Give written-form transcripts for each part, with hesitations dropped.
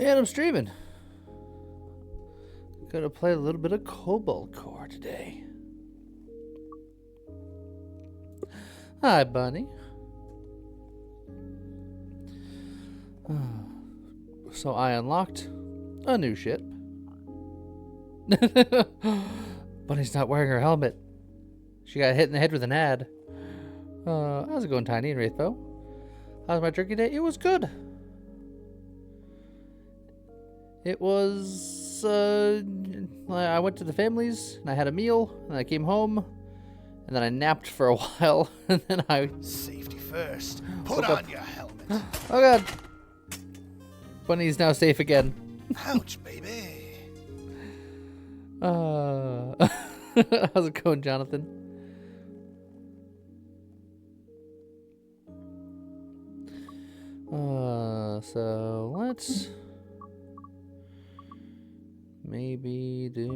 And I'm streaming. Gonna play a little bit of Cobalt core today. Hi, Bunny. So I unlocked a new ship. Bunny's not wearing her helmet. She got hit in the head with an ad. How's it going, Tiny and Wraithbow? How's my turkey day? It was good. It was, I went to the family's, and I had a meal, and I came home, and then I napped for a while, and then I... Safety first. Put on your helmet. Oh, God. Bunny's now safe again. Ouch, baby. How's it going, Jonathan? So let's maybe do...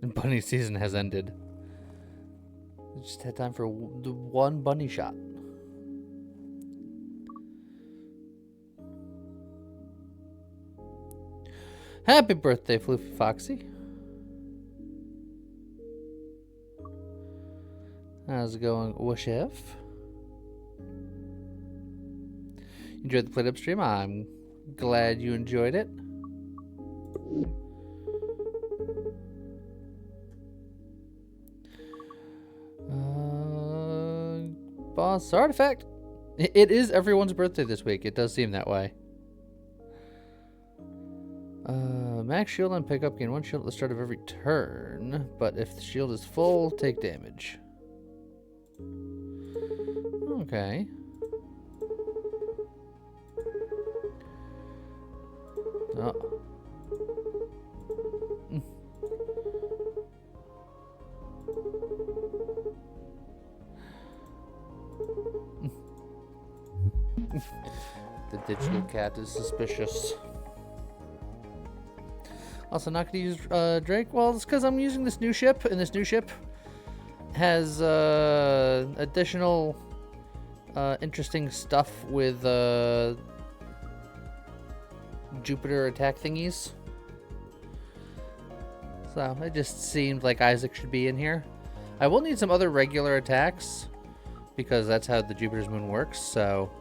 Bunny season has ended. Just had time for the one bunny shot. Happy birthday, Floofy Foxy. How's it going, Washef? Enjoyed the play up stream? I'm glad you enjoyed it. Boss artifact. It is everyone's birthday this week. It does seem that way. Max shield on pickup, gain 1 shield at the start of every turn, but if the shield is full, take damage. Okay. Oh. The digital cat is suspicious. Also not going to use Drake. Well, it's because I'm using this new ship, and this new ship has additional interesting stuff with Jupiter attack thingies. So it just seemed like Isaac should be in here. I will need some other regular attacks because that's how the Jupiter's moon works. So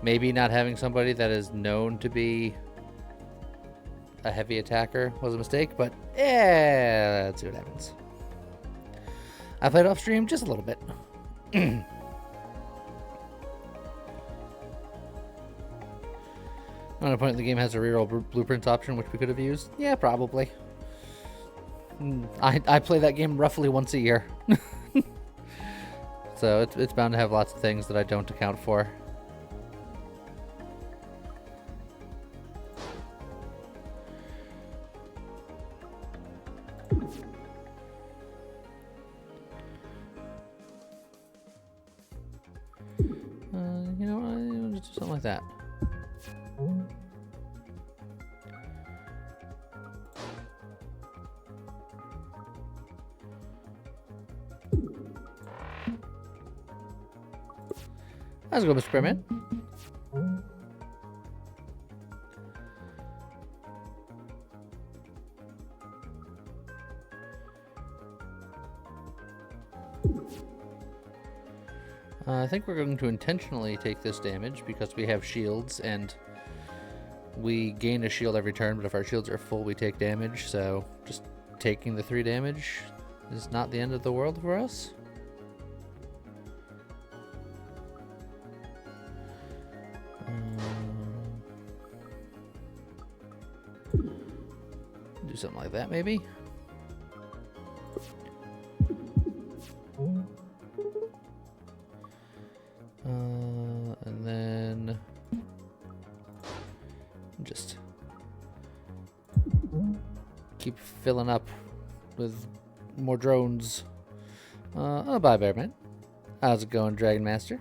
maybe not having somebody that is known to be a heavy attacker was a mistake, but yeah, let's see what happens. I played off stream just a little bit. On a point, the game has a reroll blueprints option, which we could have used. Yeah, probably. I play that game roughly once a year. So it's bound to have lots of things that I don't account for. You know what? I'll just do something like that. How's it going, Mr. Bearman? I think we're going to intentionally take this damage because we have shields and we gain a shield every turn, but if our shields are full, we take damage. So just taking the 3 damage is not the end of the world for us. Do something like that, maybe. And then just keep filling up with more drones. Oh, bye, Bearman. How's it going, Dragon Master?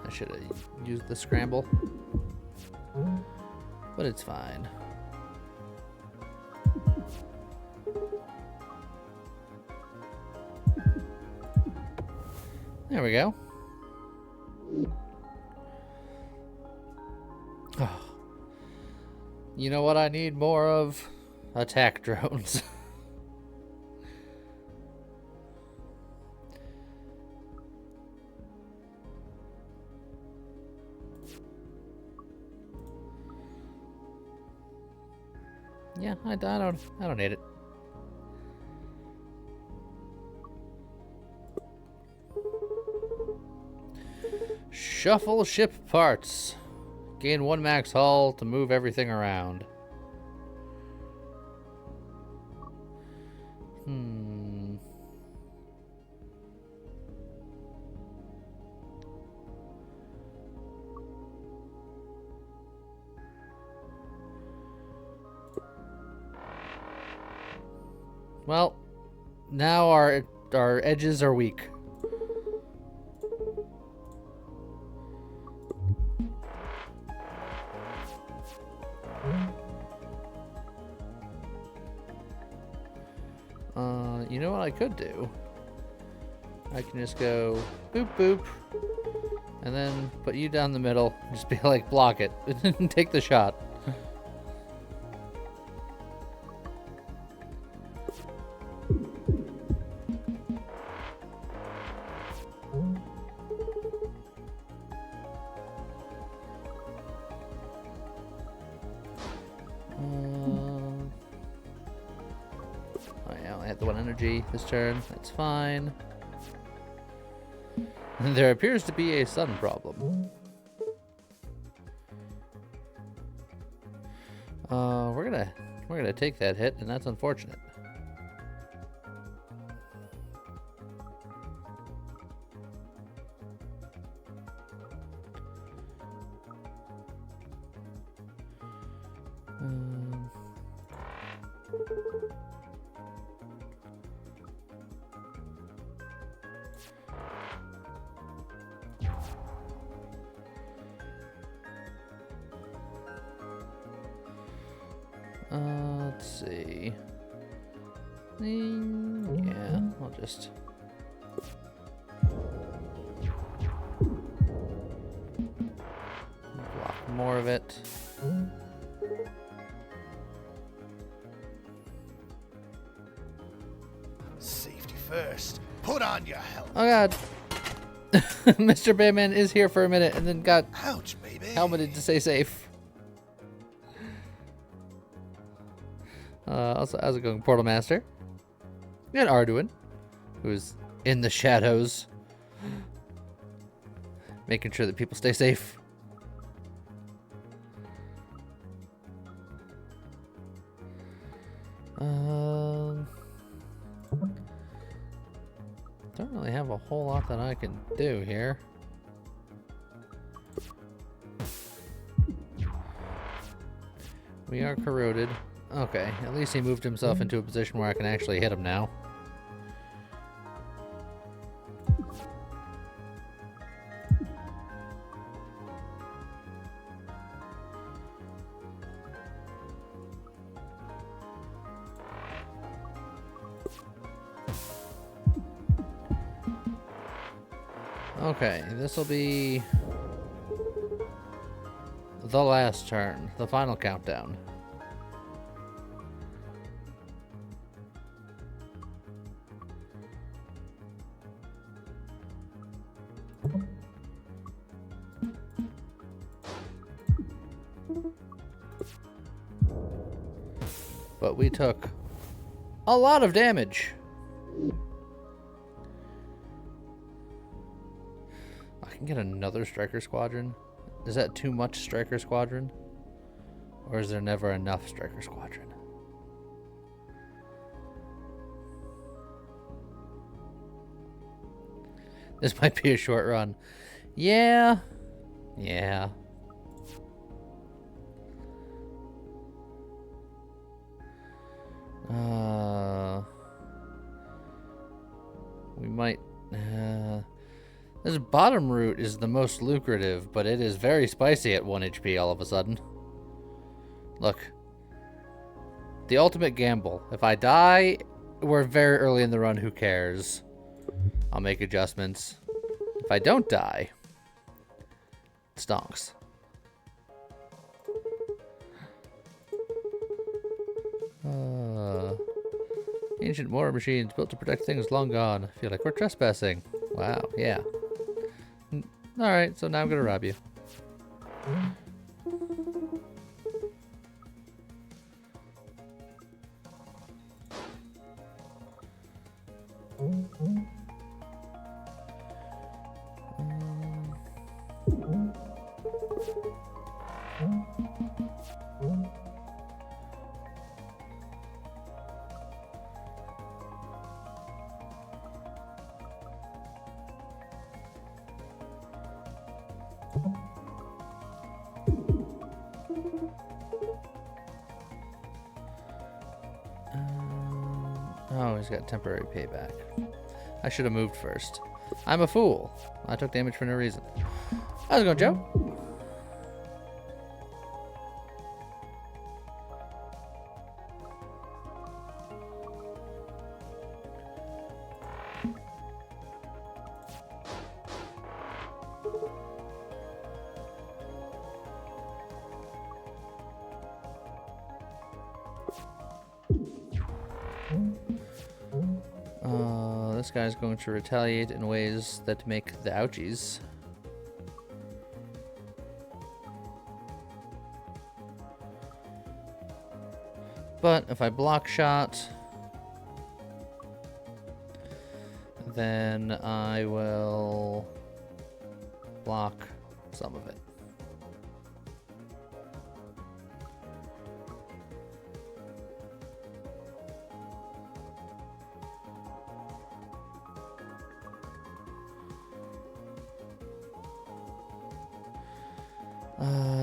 I should have used the scramble. But it's fine. There we go. Oh. You know what I need more of? Attack drones. Yeah, I don't need it. Shuffle ship parts. Gain 1 max hull to move everything around. Well, now our edges are weak. You know what I could do? I can just go boop boop, and then put you down the middle. Just be like, block it, and take the shot. I only have the 1 energy this turn. That's fine. There appears to be a sun problem. We're gonna take that hit, and that's unfortunate. Let's see. Yeah, I'll just... block more of it. Safety first. Put on your helmet. Oh god. Mr. Batman is here for a minute and then got Ouch, baby. helmeted to stay safe. Also, how's it going, Portal Master? And Arduin, who's in the shadows, making sure that people stay safe. Don't really have a whole lot that I can do here. We are corroded. Okay, at least he moved himself into a position where I can actually hit him now. Okay, this will be the last turn, the final countdown. But we took a lot of damage. I can get another Striker Squadron. Is that too much Striker Squadron? Or is there never enough Striker Squadron? This might be a short run. Yeah. Yeah. We might... This bottom route is the most lucrative, but it is very spicy at 1 HP all of a sudden. Look. The ultimate gamble. If I die, we're very early in the run, who cares? I'll make adjustments. If I don't die, it stonks. Ancient war machines built to protect things long gone. I feel like we're trespassing. Wow, yeah. Alright, so now I'm gonna rob you. Oh, he's got temporary payback. I should have moved first. I'm a fool. I took damage for no reason. How's it going, Joe? This guy's going to retaliate in ways that make the ouchies. But if I block shot, then I will block some of it.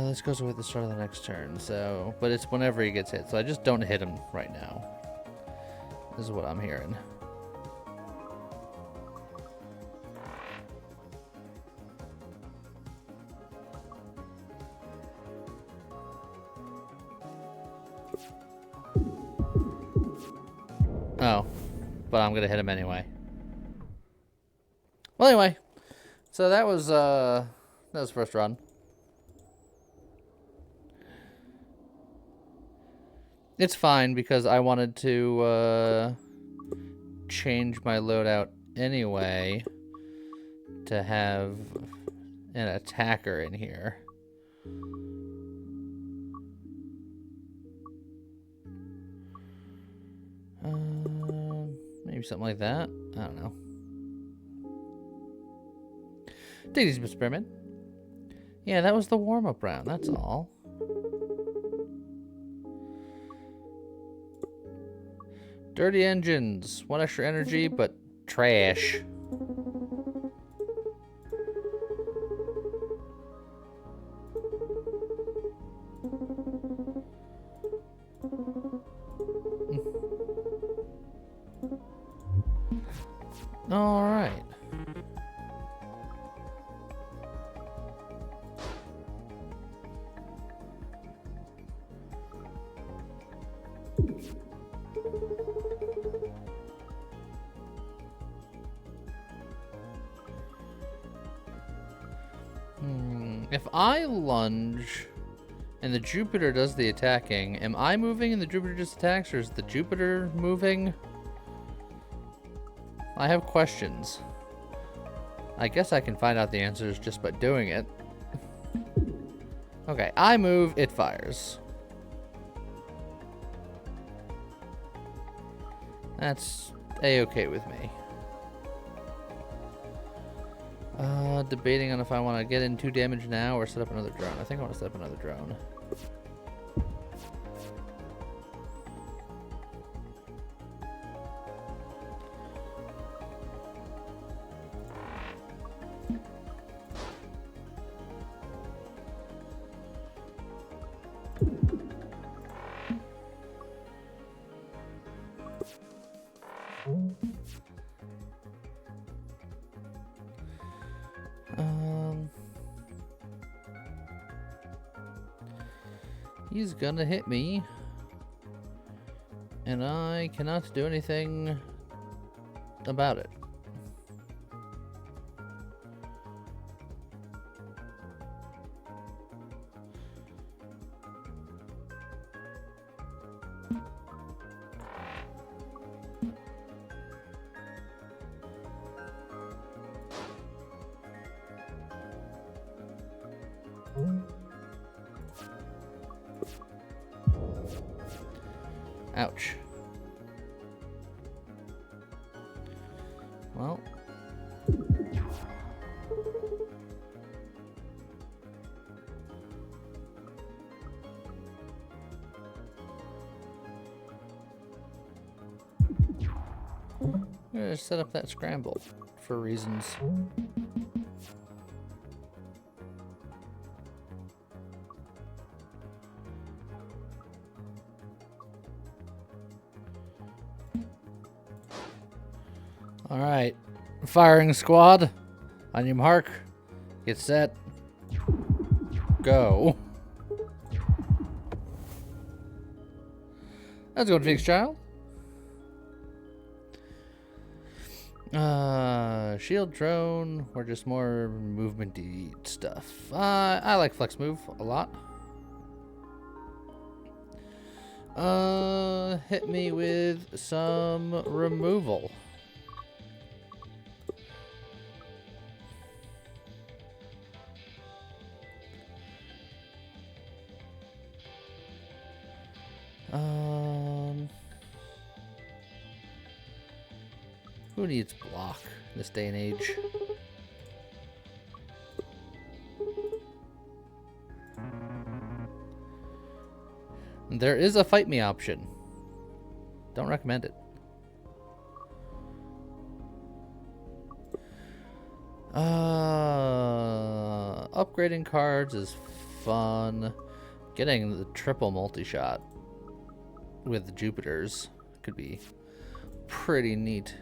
This goes away at the start of the next turn, so... But it's whenever he gets hit, so I just don't hit him right now. This is what I'm hearing. Oh. But I'm gonna hit him anyway. Well, anyway. So that was the first run. It's fine because I wanted to change my loadout anyway to have an attacker in here. Maybe something like that. I don't know. Take these, Mr. Bearman. Yeah, that was the warm-up round, that's all. Dirty engines. 1 extra energy, but trash. All right. If I lunge and the Jupiter does the attacking, am I moving and the Jupiter just attacks, or is the Jupiter moving? I have questions. I guess I can find out the answers just by doing it. Okay, I move, it fires. That's a-okay with me. Debating on if I want to get in 2 damage now or set up another drone. I think I want to set up another drone. He's gonna hit me. And I cannot do anything about it. Ouch. Well. I'm gonna set up that scramble for reasons. All right, firing squad, on your mark, get set, go. Let's go to Phoenix Child. Shield drone, or just more movement-y stuff. I like flex move a lot. Hit me with some removal. Who needs block this day and age? There is a fight me option. Don't recommend it. Upgrading cards is fun. Getting the triple multi-shot with the Jupiters could be pretty neat.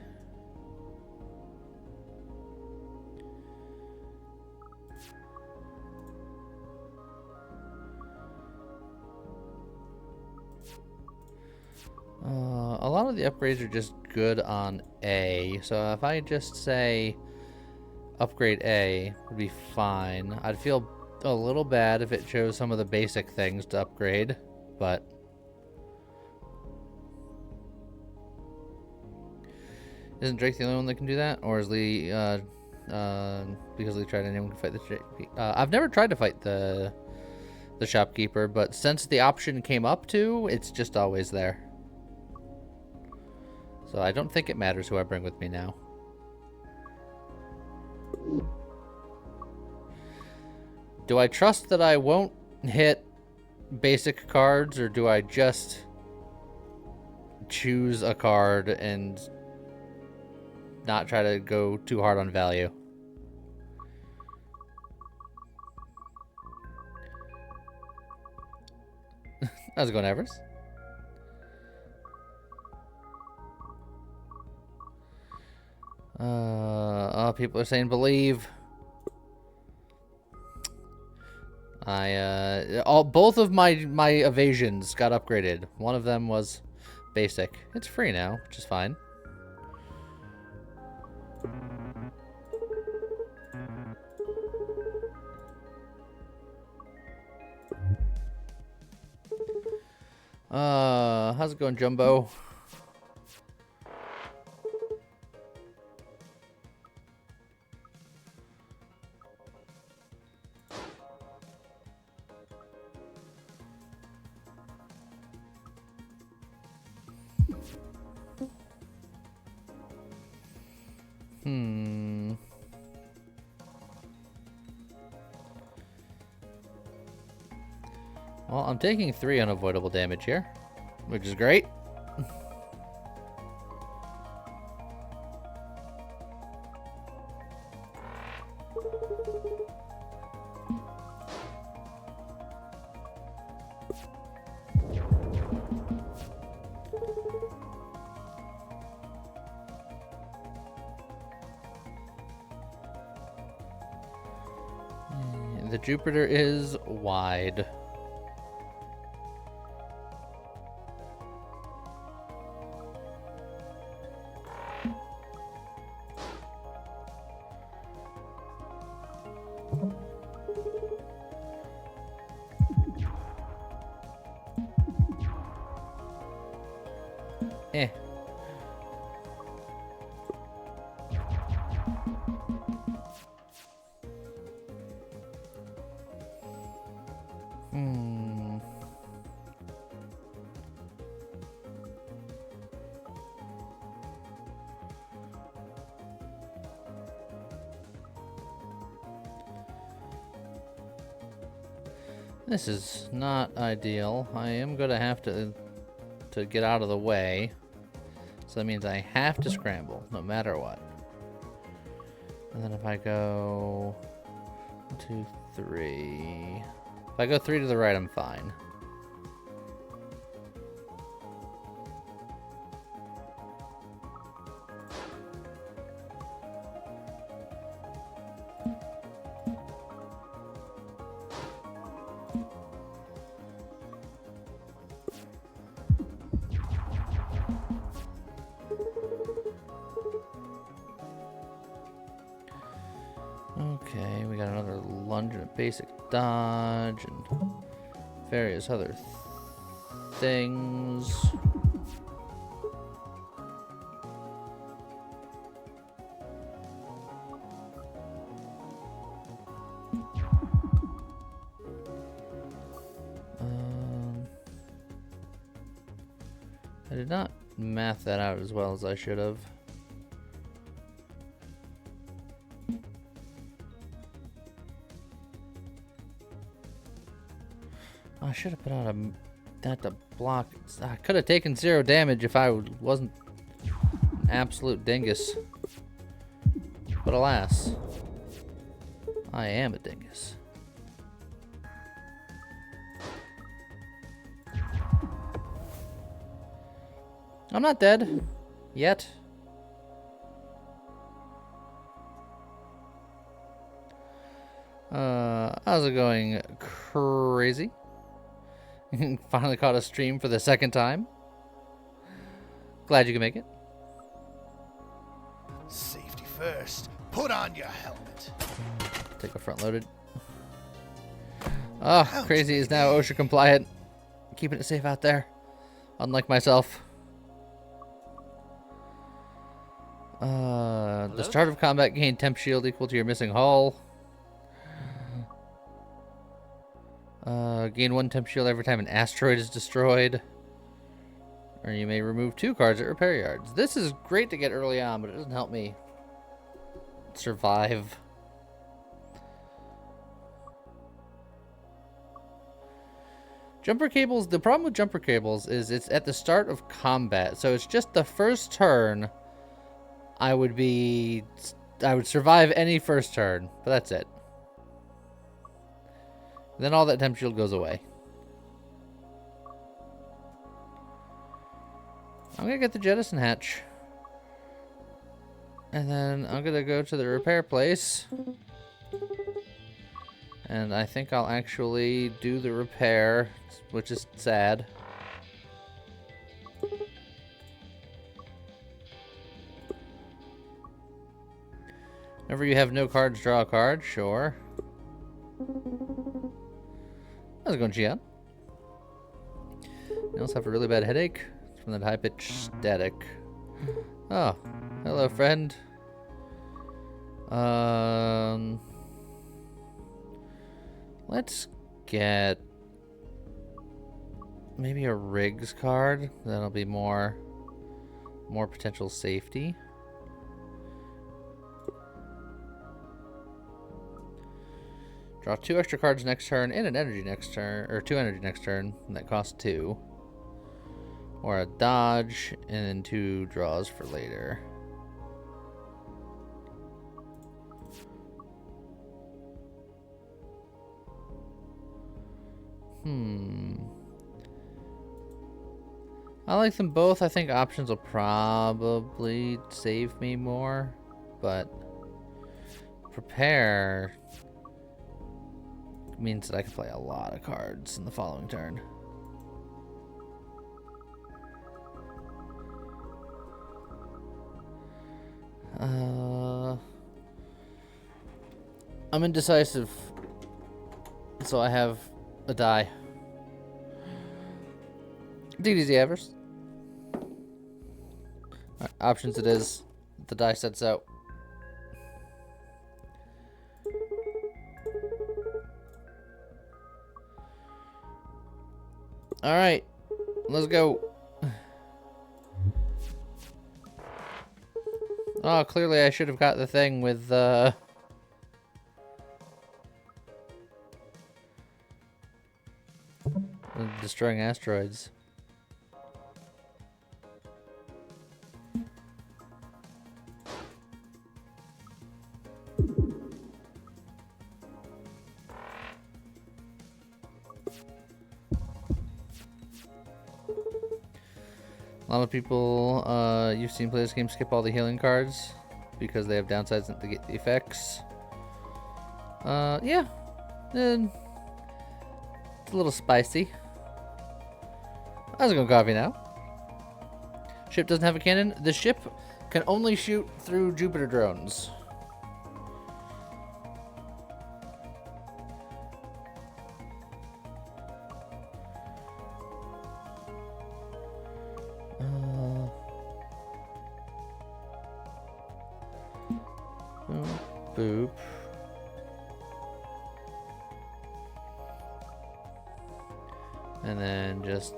A lot of the upgrades are just good on A, so if I just say upgrade A would be fine. I'd feel a little bad if it chose some of the basic things to upgrade, but isn't Drake the only one that can do that? Or is Lee, because Lee tried, anyone can fight the I've never tried to fight the shopkeeper, but since the option came up to, it's just always there. So I don't think it matters who I bring with me now. Do I trust that I won't hit basic cards, or do I just choose a card and not try to go too hard on value? How's it going, Evers? People are saying believe. Both of my evasions got upgraded. One of them was basic. It's free now, which is fine. How's it going, Jumbo? Well, I'm taking 3 unavoidable damage here, which is great. The Jupiter is wide. Eh. Hmm. This is not ideal. I am gonna have to get out of the way. So that means I have to scramble, no matter what. And then if I go 1, 2, 3. If I go 3 to the right, I'm fine. Okay, we got another lunge and a basic dodge and various other things. I did not math that out as well as I should have. I should have put out that to block. I could have taken 0 damage if I wasn't an absolute dingus. But alas, I am a dingus. I'm not dead yet. How's it going? Crazy. Finally caught a stream for the 2nd time. Glad you can make it. Safety first. Put on your helmet. Take a front loaded. Oh, Ouch, Crazy is now OSHA compliant. Keeping it safe out there. Unlike myself. The start of combat gain temp shield equal to your missing hull. Gain 1 temp shield every time an asteroid is destroyed. Or you may remove 2 cards at repair yards. This is great to get early on, but it doesn't help me survive. Jumper cables, the problem with jumper cables is it's at the start of combat. So it's just the first turn I would survive any first turn, but that's it. Then all that temp shield goes away. I'm gonna get the jettison hatch. And then I'm gonna go to the repair place. And I think I'll actually do the repair, which is sad. Whenever you have no cards, draw a card. Sure. How's it going, Gian? You also have a really bad headache from that high-pitched static. Oh, hello, friend. Let's get maybe a Riggs card. That'll be more potential safety. Draw 2 extra cards next turn and an energy next turn, or 2 energy next turn, and that costs 2. Or a dodge and then 2 draws for later. I like them both. I think options will probably save me more, but prepare means that I can play a lot of cards in the following turn. I'm indecisive. So I have a die. Take it easy, Avers. Alright, options it is. The die sets out. Alright. Let's go. Oh, clearly I should have got the thing with, destroying asteroids. A lot of people you've seen play this game skip all the healing cards because they have downsides and they get the effects. Yeah. It's a little spicy. How's it going, coffee now? Ship doesn't have a cannon. The ship can only shoot through Jupiter drones. Boop. And then just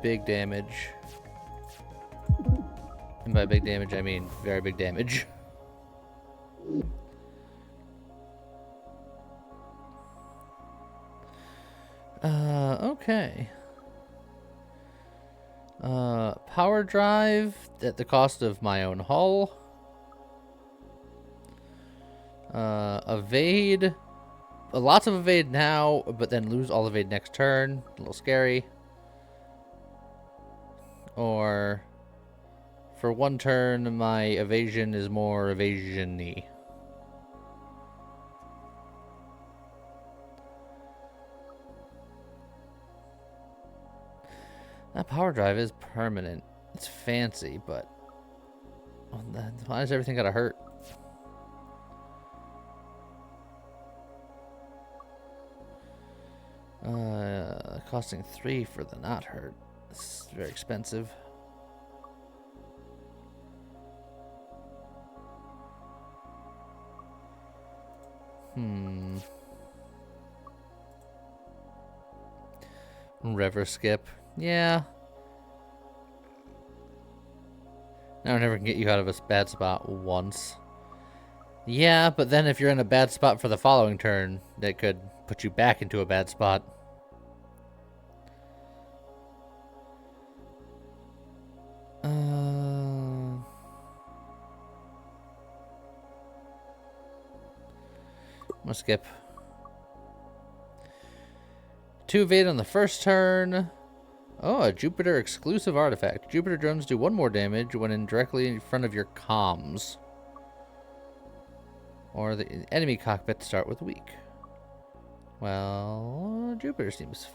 big damage. And by big damage, I mean very big damage. Okay. Power drive at the cost of my own hull. Evade. Lots of evade now, but then lose all evade next turn. A little scary. Or for one turn, my evasion is more evasion-y. That power drive is permanent. It's fancy, but why does everything gotta hurt? Costing 3 for the not hurt. It's very expensive. Rever skip. Yeah. Now I never can get you out of a bad spot once. Yeah, but then if you're in a bad spot for the following turn, that could put you back into a bad spot. I'm gonna skip. 2 evade on the first turn. Oh, a Jupiter exclusive artifact. Jupiter drones do 1 more damage when directly in front of your comms. Or the enemy cockpit start with weak. Well, Jupiter seems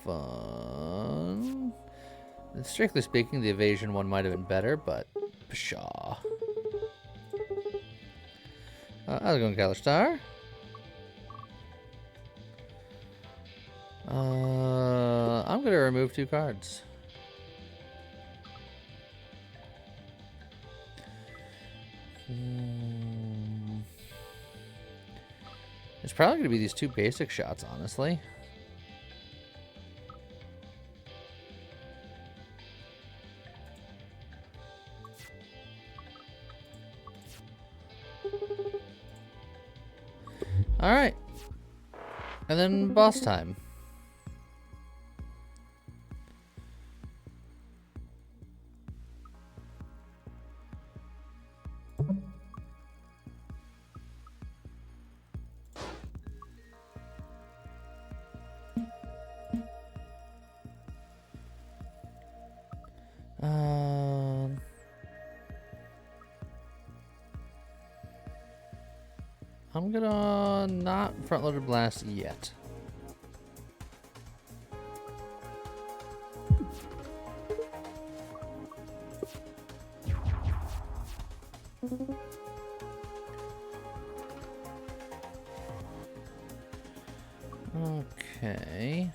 fun. Strictly speaking, the evasion one might have been better, but pshaw. How's it going, Calistar? I'm gonna remove 2 cards. It's probably gonna be these 2 basic shots, honestly. Alright. And then boss time. I'm gonna not front-loaded blast yet. Okay.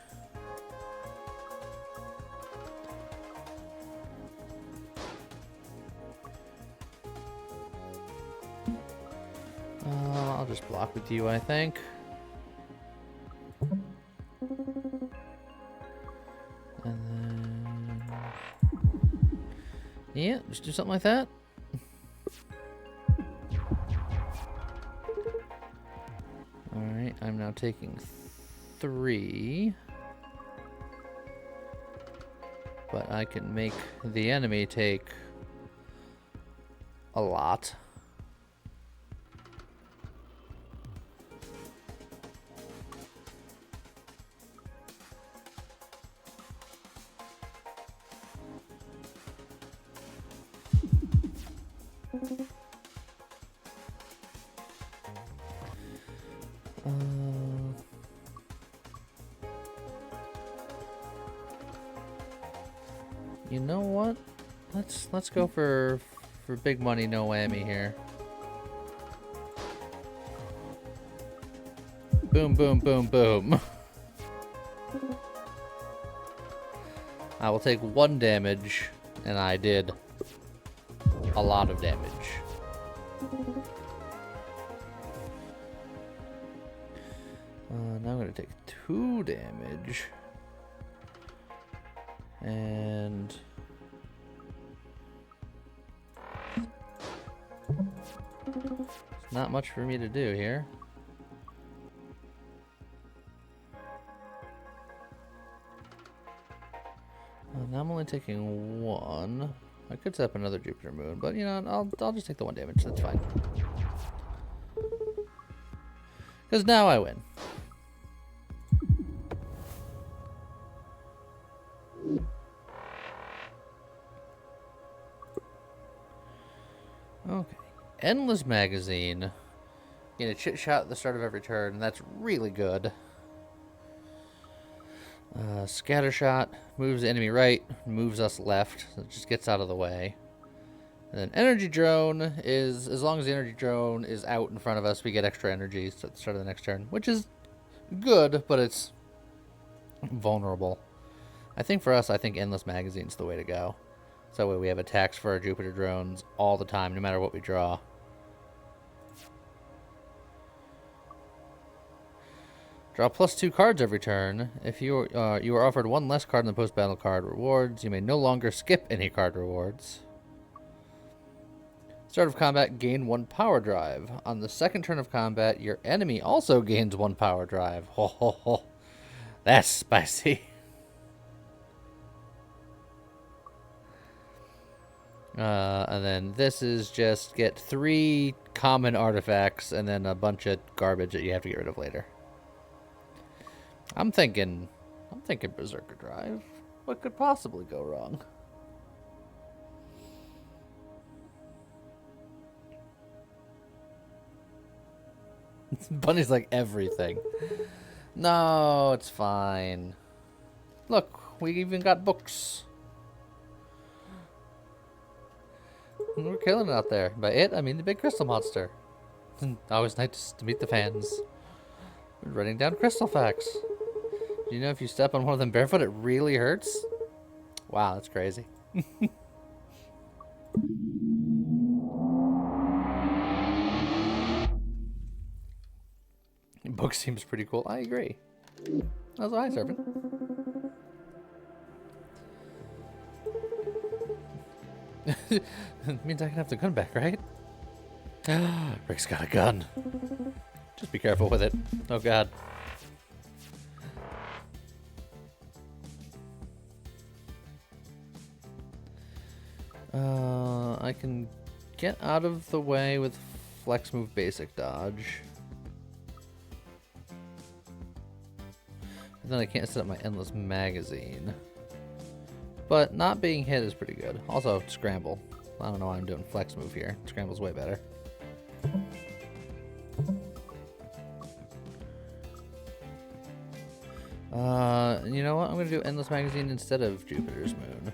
I'll just block with you, I think. And then... yeah, just do something like that. Alright, I'm now taking 3. But I can make the enemy take a lot. You know what? Let's go for big money, no whammy here. Boom, boom, boom, boom. I will take 1 damage, and I did a lot of damage. Now I'm going to take 2 damage. And... not much for me to do here. Now I'm only taking 1. I could set up another Jupiter moon, but you know, I'll just take the 1 damage. That's fine. Because now I win. Okay. Endless magazine. Get a chit shot at the start of every turn. That's really good. Scatter shot moves the enemy right, moves us left. So it just gets out of the way. And then energy drone is, as long as the energy drone is out in front of us, we get extra energy at the start of the next turn, which is good, but it's vulnerable. I think for us, I think endless magazine's the way to go. So that way we have attacks for our Jupiter drones all the time, no matter what we draw. Draw +2 cards every turn. If you are offered 1 less card in the post-battle card rewards, you may no longer skip any card rewards. Start of combat, gain 1 power drive. On the second turn of combat, your enemy also gains 1 power drive. Ho ho ho. That's spicy. And then this is just get 3 common artifacts and then a bunch of garbage that you have to get rid of later. I'm thinking Berserker Drive. What could possibly go wrong? Bunny's like everything. No, it's fine. Look, we even got books. We're killing it out there. By it, I mean the big crystal monster. Always nice to meet the fans. We're writing down crystal facts. Do you know if you step on one of them barefoot, it really hurts? Wow, that's crazy. Book seems pretty cool. I agree. How's the eye servant? Means I can have the gun back, right? Rick's got a gun. Just be careful with it. Oh god. I can get out of the way with flex move basic dodge. And then I can't set up my endless magazine. But not being hit is pretty good. Also, scramble. I don't know why I'm doing flex move here. Scramble's way better. You know what? I'm gonna do endless magazine instead of Jupiter's moon.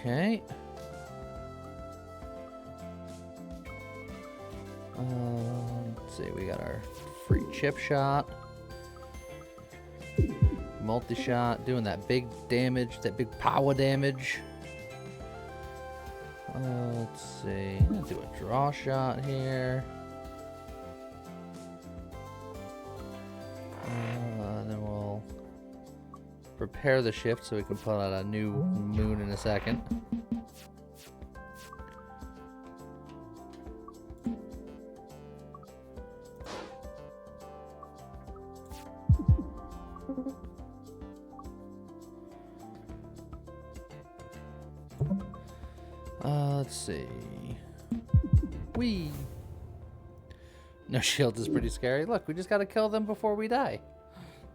Okay. Let's see, we got our free chip shot. Multi-shot, doing that big damage, that big power damage. Let's see, I'm gonna do a draw shot here. And then we'll prepare the shift so we can pull out a new moon in a second. Let's see. Whee! No shields is pretty scary. Look, we just gotta kill them before we die.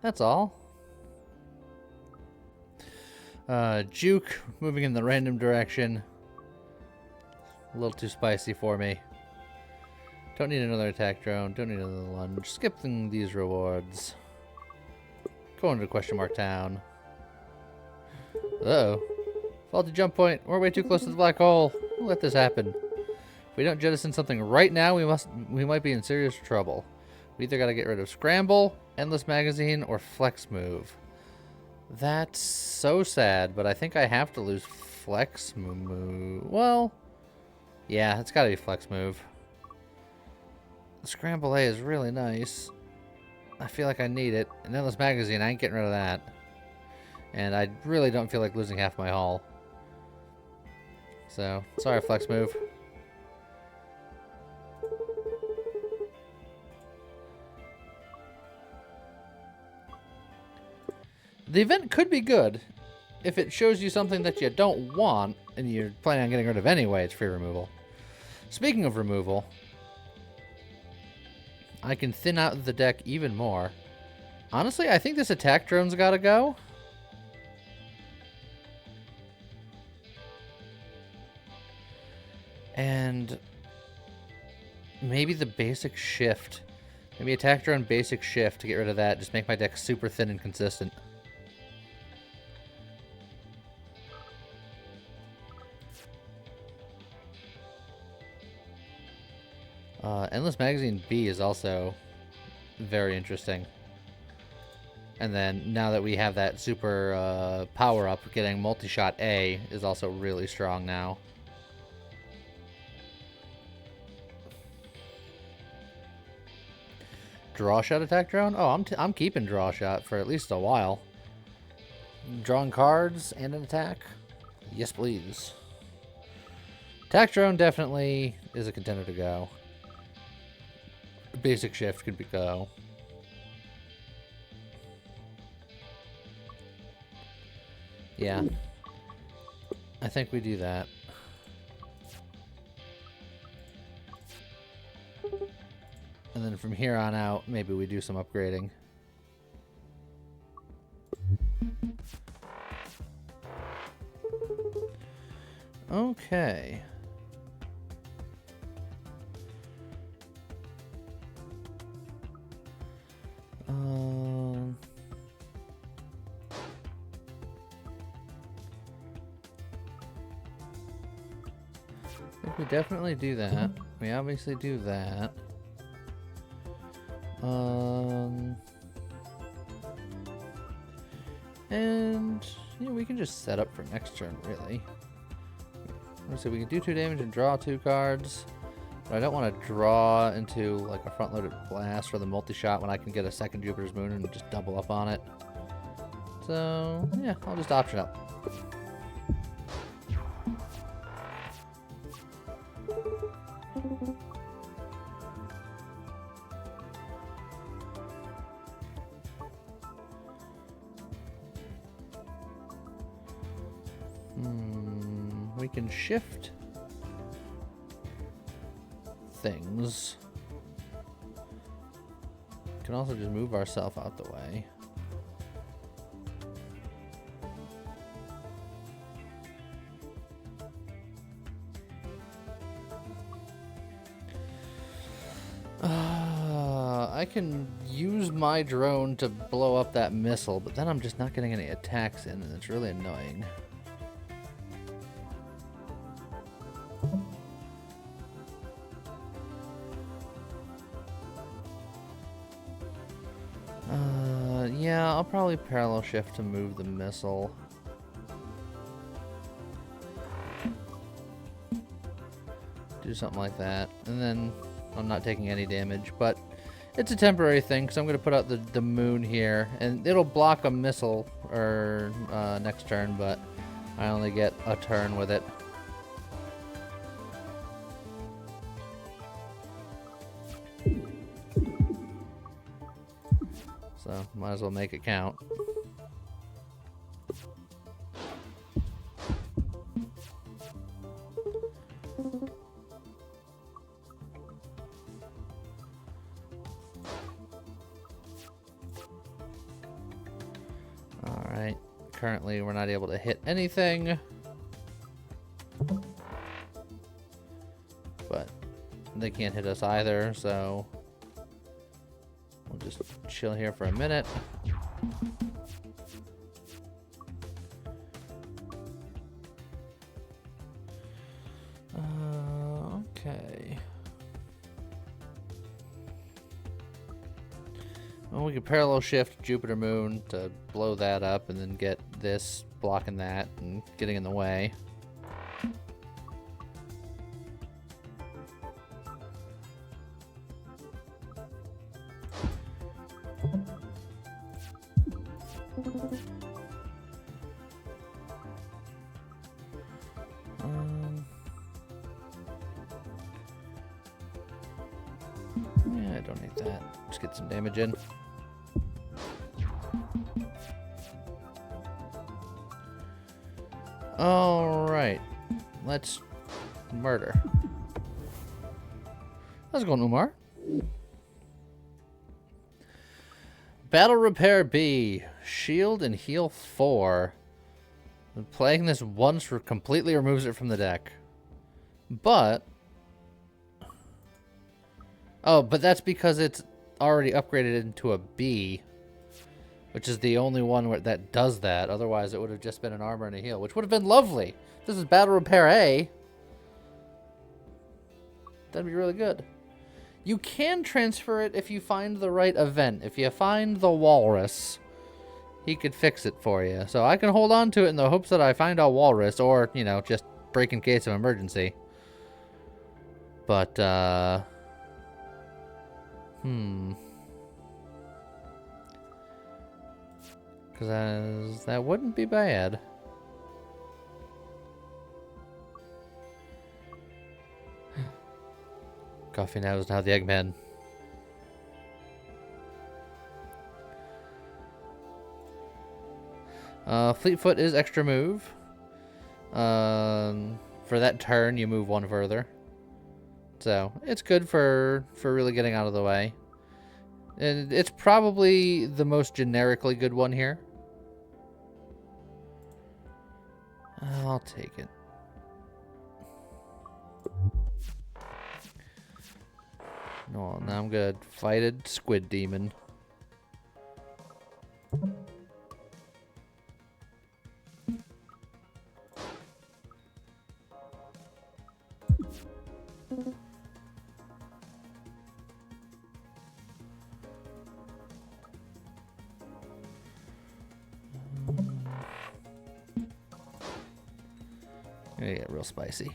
That's all. Juke, moving in the random direction. A little too spicy for me. Don't need another attack drone. Don't need another lunge. Skipping these rewards. Going to question mark town. Uh-oh. Faulty jump point. We're way too close to the black hole. We'll let this happen. If we don't jettison something right now, we might be in serious trouble. We either got to get rid of Scramble, Endless Magazine, or Flex Move. That's so sad, but I think I have to lose Flex Move. Well, yeah, it's got to be Flex Move. The Scramble A is really nice. I feel like I need it. And Endless Magazine, I ain't getting rid of that. And I really don't feel like losing half my haul. So, sorry, Flex Move. The event could be good if it shows you something that you don't want and you're planning on getting rid of anyway. It's free removal. Speaking of removal, I can thin out the deck even more. Honestly, I think this attack drone's gotta go. And maybe the basic shift. Maybe attack drone basic shift to get rid of that. Just make my deck super thin and consistent. Endless Magazine B is also very interesting. And then now that we have that super power up, getting multi-shot A is also really strong now. Draw shot attack drone? Oh, I'm keeping draw shot for at least a while. Drawing cards and an attack? Yes, please. Attack drone definitely is a contender to go. Basic shift could be go. Yeah. I think we do that. And then from here on out, maybe we do some upgrading. Okay. I think we definitely do that. We obviously do that. And yeah, we can just set up for next turn, really. So we can do 2 damage and draw 2 cards. But I don't want to draw into like a front-loaded blast for the multi-shot when I can get a second Jupiter's Moon and just double up on it. So yeah, I'll just option up. We can shift things. We can also just move ourselves out the way. I can use my drone to blow up that missile, but then I'm just not getting any attacks in, and it's really annoying. Yeah, I'll probably parallel shift to move the missile. Do something like that. And then I'm not taking any damage, but it's a temporary thing because I'm going to put out the moon here. And it'll block a missile or next turn, but I only get a turn with it. So might as well make it count. Alright, currently we're not able to hit anything. But they can't hit us either, so we'll just chill here for a minute. Okay. Well, we could parallel shift Jupiter Moon to blow that up and then get this blocking that and getting in the way. Yeah, I don't need that. Just get some damage in. Alright. Let's murder. How's it going, Umar? Battle Repair B. Shield and heal 4. Playing this once completely removes it from the deck. But... oh, but that's because it's already upgraded into a B. Which is the only one that does that. Otherwise, it would have just been an armor and a heal. Which would have been lovely. This is Battle Repair A. That'd be really good. You can transfer it if you find the right event. If you find the walrus, he could fix it for you. So I can hold on to it in the hopes that I find a walrus. Or, you know, just break in case of emergency. But, because that wouldn't be bad. Coffee now is now the Eggman. Fleetfoot is extra move. For that turn, you move one further. So, it's good for really getting out of the way. And it's probably the most generically good one here. I'll take it. No, now I'm good. Fighted Squid Demon. Gonna get real spicy.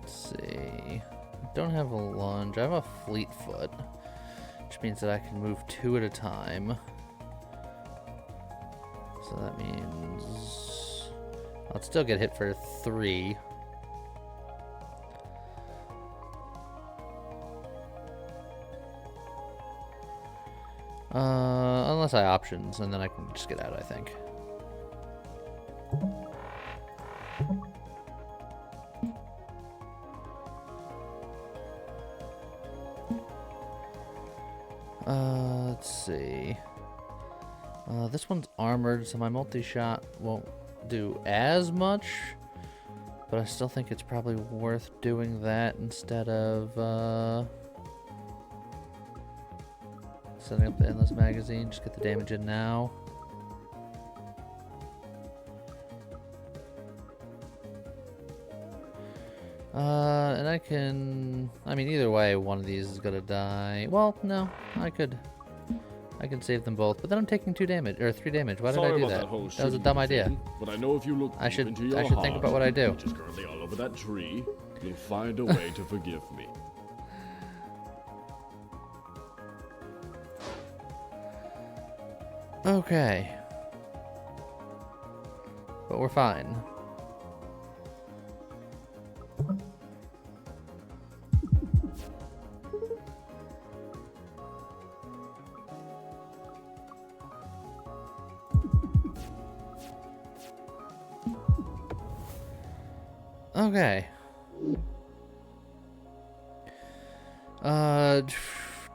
Let's see. I don't have a lunge. I have a Fleetfoot, which means that I can move 2 at a time. So that means I'll still get hit for 3. Unless I options, and then I can just get out, I think. Let's see. This one's armored, so my multi-shot won't do as much. But I still think it's probably worth doing that instead of... Setting up the endless magazine. Just get the damage in now. And I can... I mean, either way, one of these is gonna die. Well, no. I can save them both, but then I'm taking 2 damage, or 3 damage. Why did I do that? That was a dumb idea. But I know if you look I should into your think about what I do. which is currently all over that tree, you'll find a way to forgive me. Okay. But we're fine. Okay.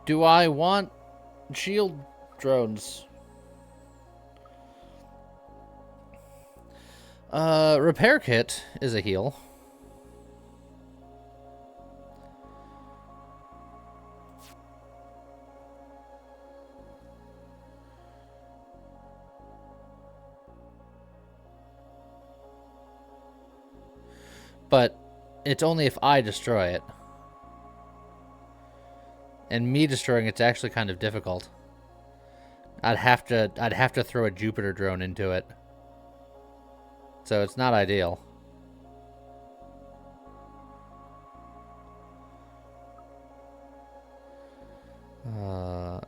Do I want shield drones? Repair kit is a heal. But it's only if I destroy it. And me destroying it's actually kind of difficult. I'd have to throw a Jupiter drone into it. So it's not ideal.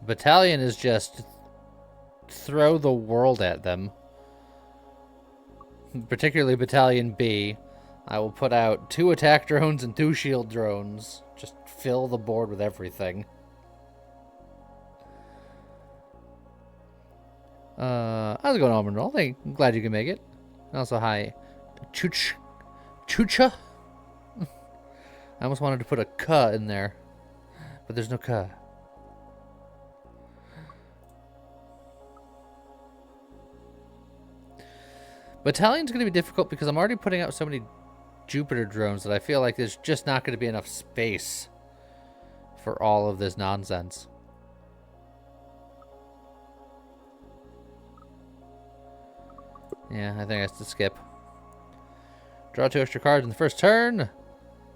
Battalion is just throw the world at them. Particularly Battalion B. I will put out 2 attack drones and 2 shield drones. Just fill the board with everything. How's it going, Almond Roll? I'm glad you can make it. Also, hi, Chucha. I almost wanted to put a K in there, but there's no K. Battalion's going to be difficult because I'm already putting out so many Jupiter drones that I feel like there's just not going to be enough space for all of this nonsense. Yeah, I think I have to skip. Draw 2 extra cards in the first turn.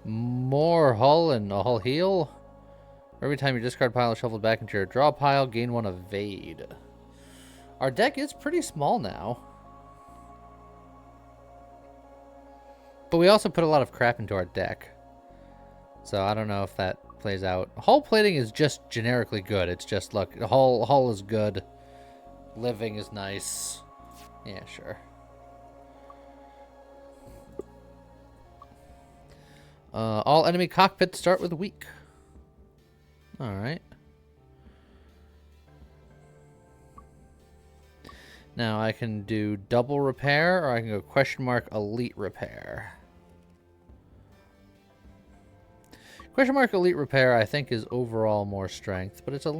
More hull and a hull heal. Every time your discard pile is shuffled back into your draw pile, gain 1 evade. Our deck is pretty small now. But we also put a lot of crap into our deck. So I don't know if that plays out. Hull plating is just generically good. It's just, look, hull is good. Living is nice. Yeah, sure. All enemy cockpits start with weak. Alright. Now I can do double repair, or I can go question mark elite repair. Question mark elite repair I think is overall more strength, but it's a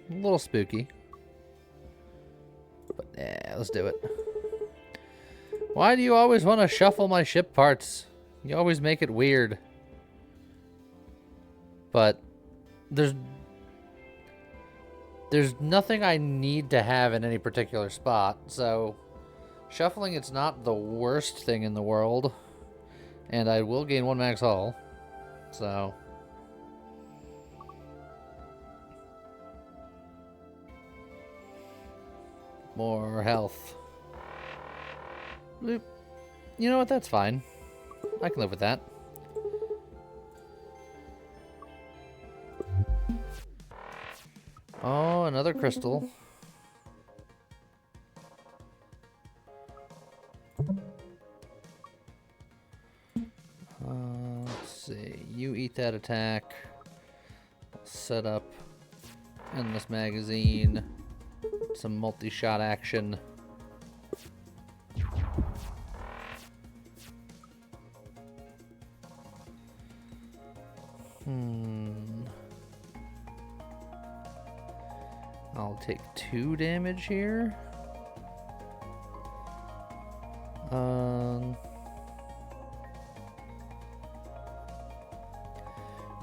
little spooky. But yeah, let's do it. Why do you always want to shuffle my ship parts? You always make it weird. But there's nothing I need to have in any particular spot, so shuffling it's not the worst thing in the world. And I will gain 1 max hull. So more health. Bloop. You know what? That's fine. I can live with that. Oh, another crystal. Let's see. You eat that attack. Set up endless magazine. Some multi-shot action. I'll take 2 damage here.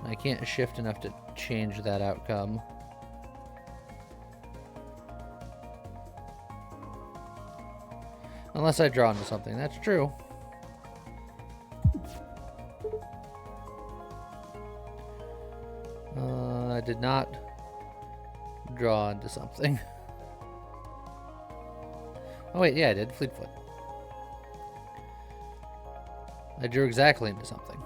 I can't shift enough to change that outcome. Unless I draw into something. That's true. I did not draw into something. Oh wait, yeah, I did. Fleetfoot. I drew exactly into something.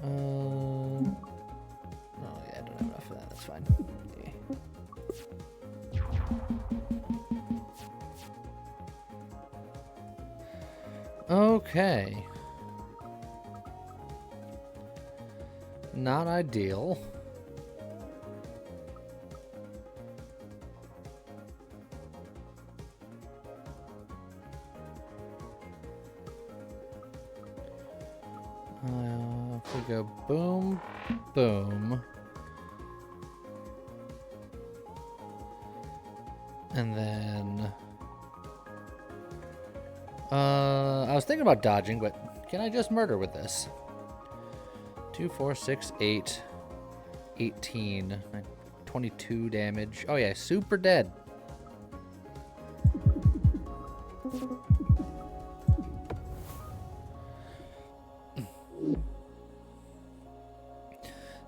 Oh yeah, I don't have enough of that. That's fine. Okay. Okay. Not ideal. If we go boom, boom. And then... I was thinking about dodging, but can I just murder with this? 2, 4, 6, 8, 18, 22 damage. Oh yeah, super dead.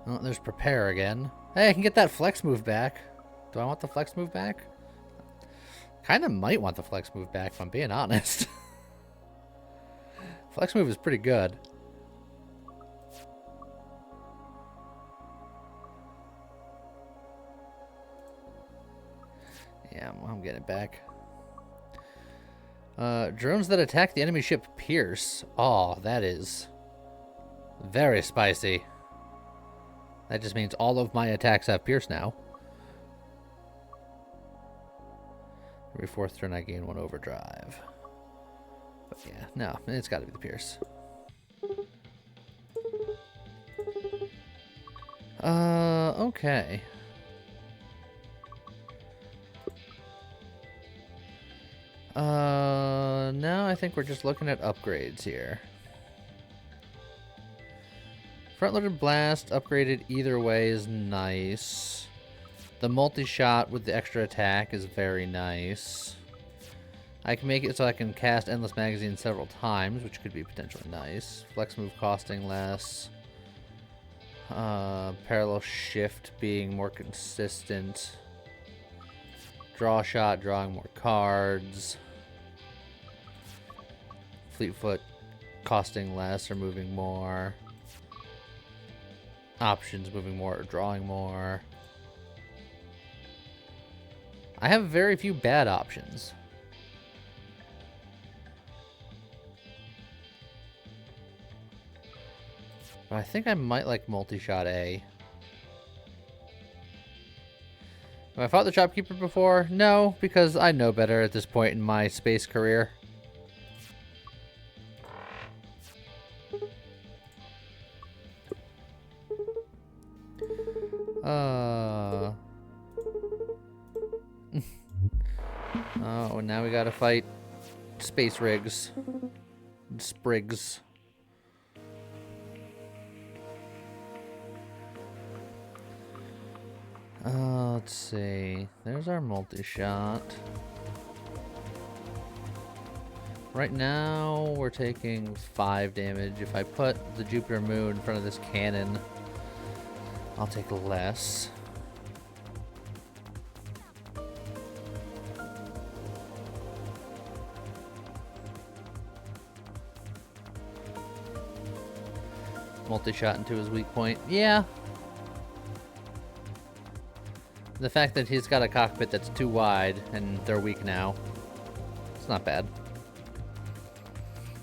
Oh, there's prepare again. Hey, I can get that flex move back. Do I want the flex move back? Kind of might want the flex move back, if I'm being honest. Flex move is pretty good. Yeah, I'm getting it back. Drones that attack the enemy ship pierce. Oh, that is very spicy. That just means all of my attacks have pierce now. Every 4th turn I gain 1 overdrive. But yeah, no, it's got to be the pierce. Okay. Now I think we're just looking at upgrades here. Front-loaded blast upgraded either way is nice. The multi-shot with the extra attack is very nice. I can make it so I can cast Endless Magazine several times, which could be potentially nice. Flex move costing less. Parallel shift being more consistent. Draw shot, drawing more cards. Fleetfoot costing less or moving more. Options moving more or drawing more. I have very few bad options. But I think I might like multi-shot A. Have I fought the shopkeeper before? No, because I know better at this point in my space career. Oh, and now we gotta fight space rigs. Sprigs. Let's see. There's our multi-shot. Right now, we're taking 5 damage. If I put the Jupiter Moon in front of this cannon, I'll take less. Multi-shot into his weak point. Yeah. The fact that he's got a cockpit that's too wide and they're weak now, it's not bad.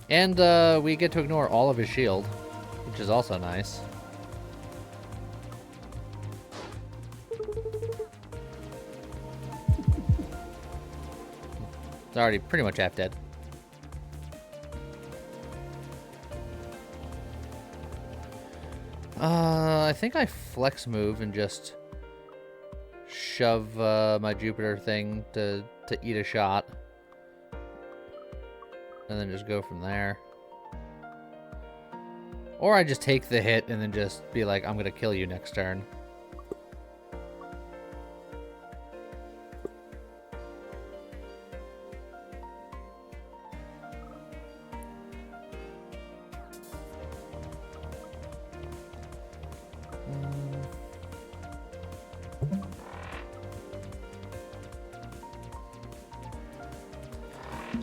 And we get to ignore all of his shield, which is also nice. They're already pretty much half dead. I think I flex move and just shove my Jupiter thing to eat a shot. and then just go from there. Or I just take the hit and then just be like, I'm gonna kill you next turn.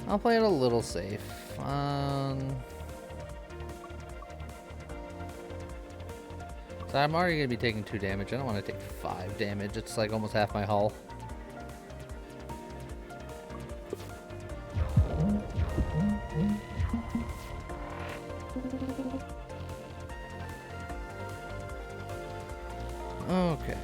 I'll play it a little safe. So I'm already going to be taking 2 damage. I don't want to take 5 damage. It's like almost half my hull. Okay.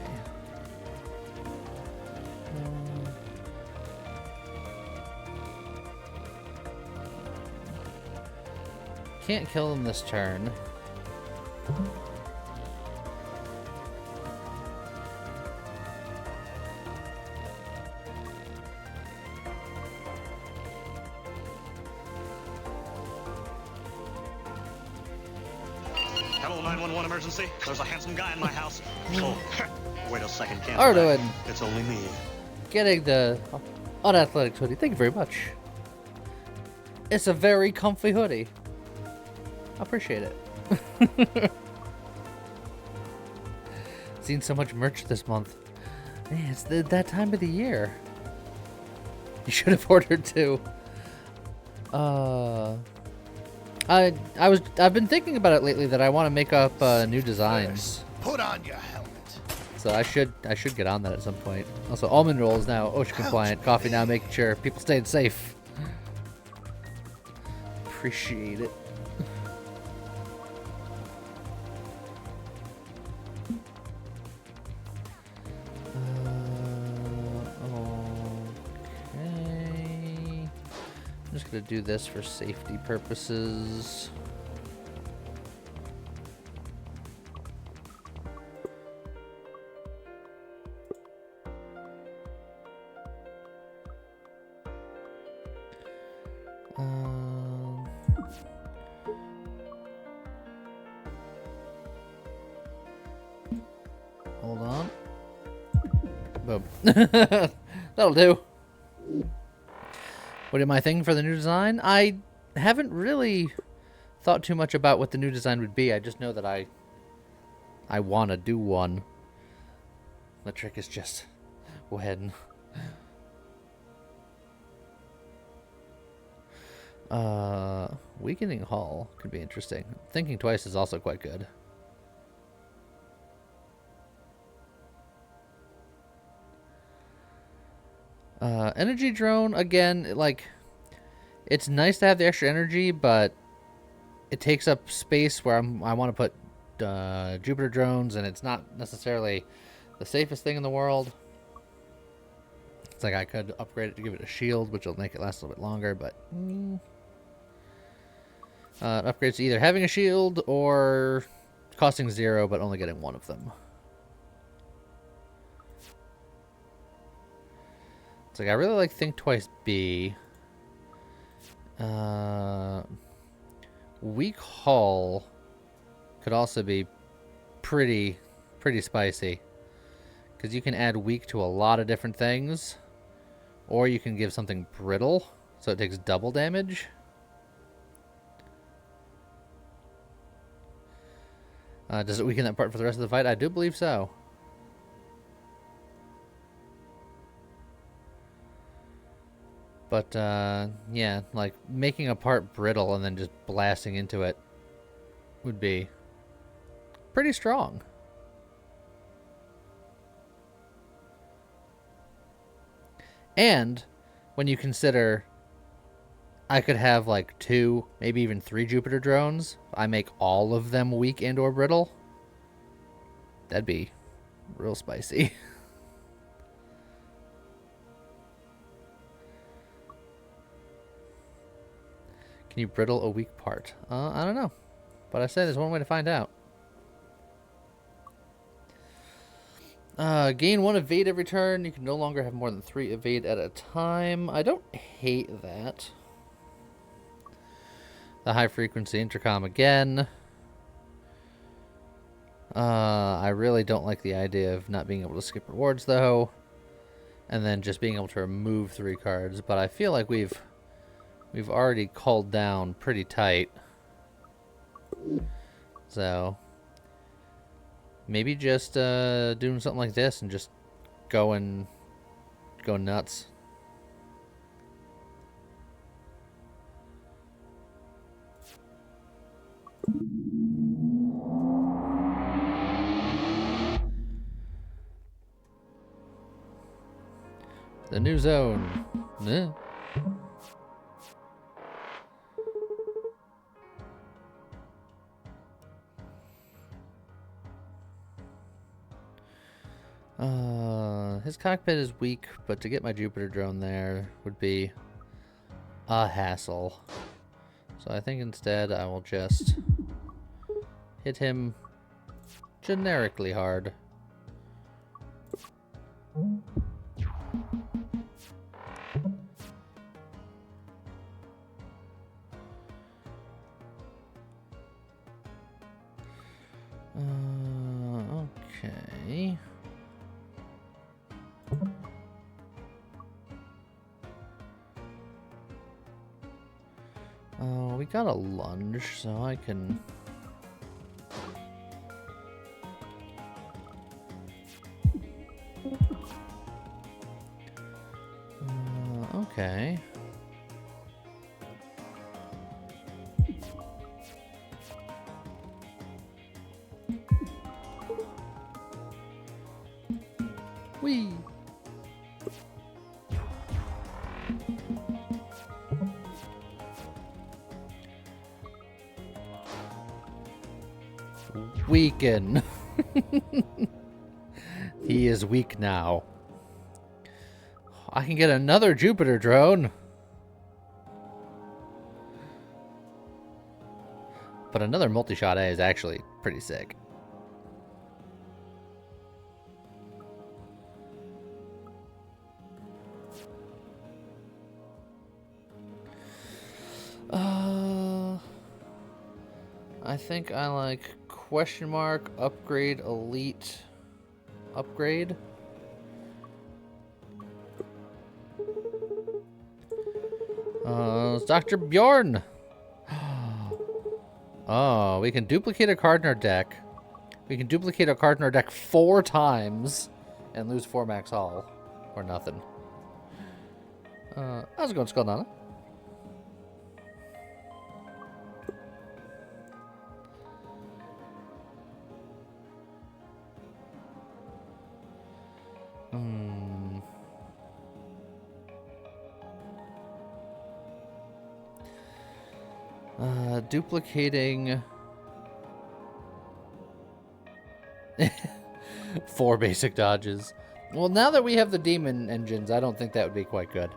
Can't kill them this turn. Hello, 911 emergency. There's a handsome guy in my house. Oh, wait a second, can't Arduin. It's only me. Getting the unathletic hoodie. Thank you very much. It's a very comfy hoodie. I appreciate it. Seen so much merch this month. Man, it's that time of the year. You should have ordered too. I've been thinking about it lately that I want to make up new designs. Put on your helmet. So I should get on that at some point. Also, almond roll is now OSHA compliant. Coffee now making sure people staying safe. Appreciate it. Okay. I'm just gonna do this for safety purposes. Hold on. Boom. That'll do. What am I thinking for the new design? I haven't really thought too much about what the new design would be. I just know that I want to do one. The trick is just when. Weakening hull could be interesting. Thinking twice is also quite good. Energy drone, again, like, it's nice to have the extra energy, but it takes up space where I want to put Jupiter drones, and it's not necessarily the safest thing in the world. It's like I could upgrade it to give it a shield, which will make it last a little bit longer, but upgrades to either having a shield or costing 0 but only getting 1 of them. It's like I really like Think Twice B. Weak hull could also be pretty spicy, because you can add weak to a lot of different things, or you can give something brittle so it takes double damage. Does it weaken that part for the rest of the fight? I do believe so. But, yeah, like, making a part brittle and then just blasting into it would be pretty strong. And when you consider I could have, like, 2, maybe even 3 Jupiter drones, I make all of them weak and or brittle, that'd be real spicy. Can you brittle a weak part? I don't know. But I said there's one way to find out. Gain 1 evade every turn. You can no longer have more than 3 evade at a time. I don't hate that. the high frequency intercom again. I really don't like the idea of not being able to skip rewards though, and then just being able to remove 3 cards. But I feel like we've already culled down pretty tight. So maybe just doing something like this and just go nuts. The new zone. Eh. His cockpit is weak, but to get my Jupiter drone there would be a hassle. So I think instead I will just hit him generically hard. Okay. Oh, we got a lunge, so I can... okay. Whee! Weaken. He is weak now. I can get another Jupiter drone. But another multi-shot A is actually pretty sick. I think I like question mark, upgrade, elite, upgrade. It's Dr. Bjorn. Oh, we can duplicate a card in our deck. We can duplicate a card in our deck 4 times and lose 4 max hull. Or nothing. How's it going, Skull? Duplicating 4 basic dodges. Well, now that we have the demon engines, I don't think that would be quite good.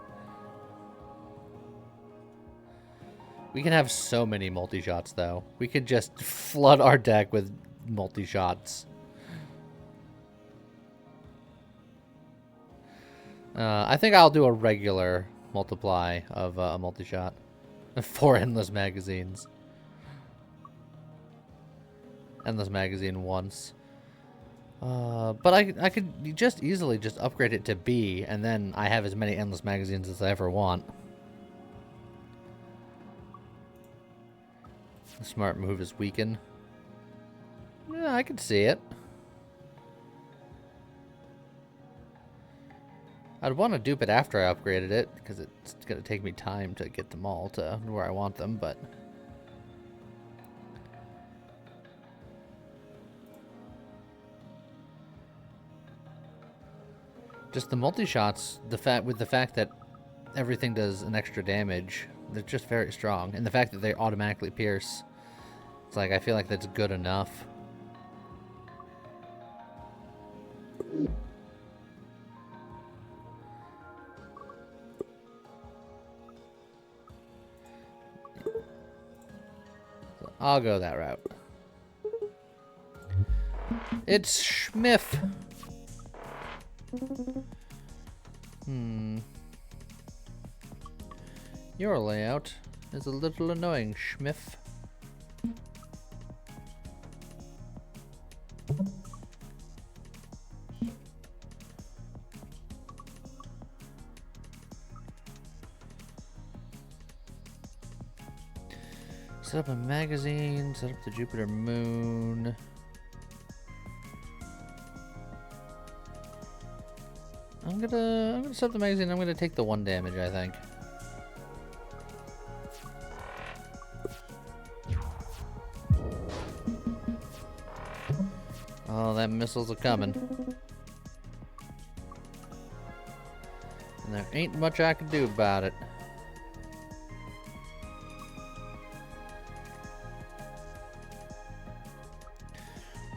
We can have so many multi-shots, though. We could just flood our deck with multi-shots. I think I'll do a regular multiply of a multi-shot. 4 endless magazines. Endless magazine once. But I could just easily just upgrade it to B, and then I have as many endless magazines as I ever want. The smart move is weaken. Yeah, I could see it. I'd want to dupe it after I upgraded it, because it's going to take me time to get them all to where I want them, but... just the multi-shots, with the fact that everything does an extra damage, they're just very strong. And the fact that they automatically pierce, it's like, I feel like that's good enough. So I'll go that route. It's Schmiff. Your layout is a little annoying, Schmiff. Set up a magazine, set up the Jupiter moon. I'm gonna set up the magazine. I'm gonna take the 1 damage, I think. Oh, that missile's a coming. And there ain't much I can do about it.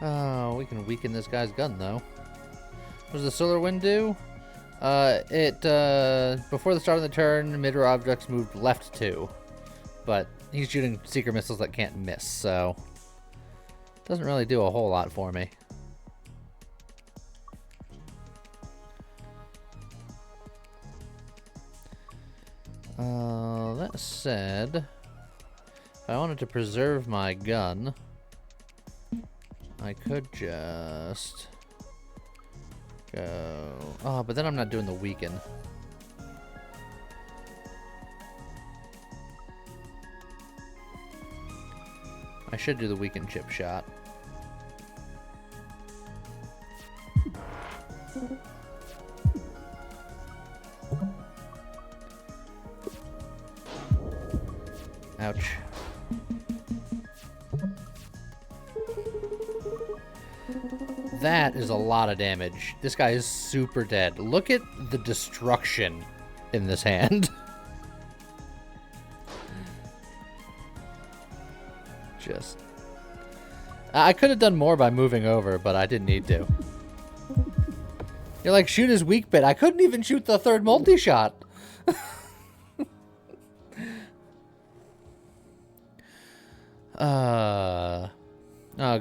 Oh, we can weaken this guy's gun, though. What does the solar wind do? Before the start of the turn, mid-row objects moved left 2. But he's shooting seeker missiles that can't miss, so... doesn't really do a whole lot for me. That said... if I wanted to preserve my gun... I could just... go... oh, but then I'm not doing the weaken. I should do the weaken chip shot. Ouch. That is a lot of damage. This guy is super dead. Look at the destruction in this hand. Just... I could have done more by moving over, but I didn't need to. You're like, shoot his weak bit. I couldn't even shoot the 3rd multi-shot.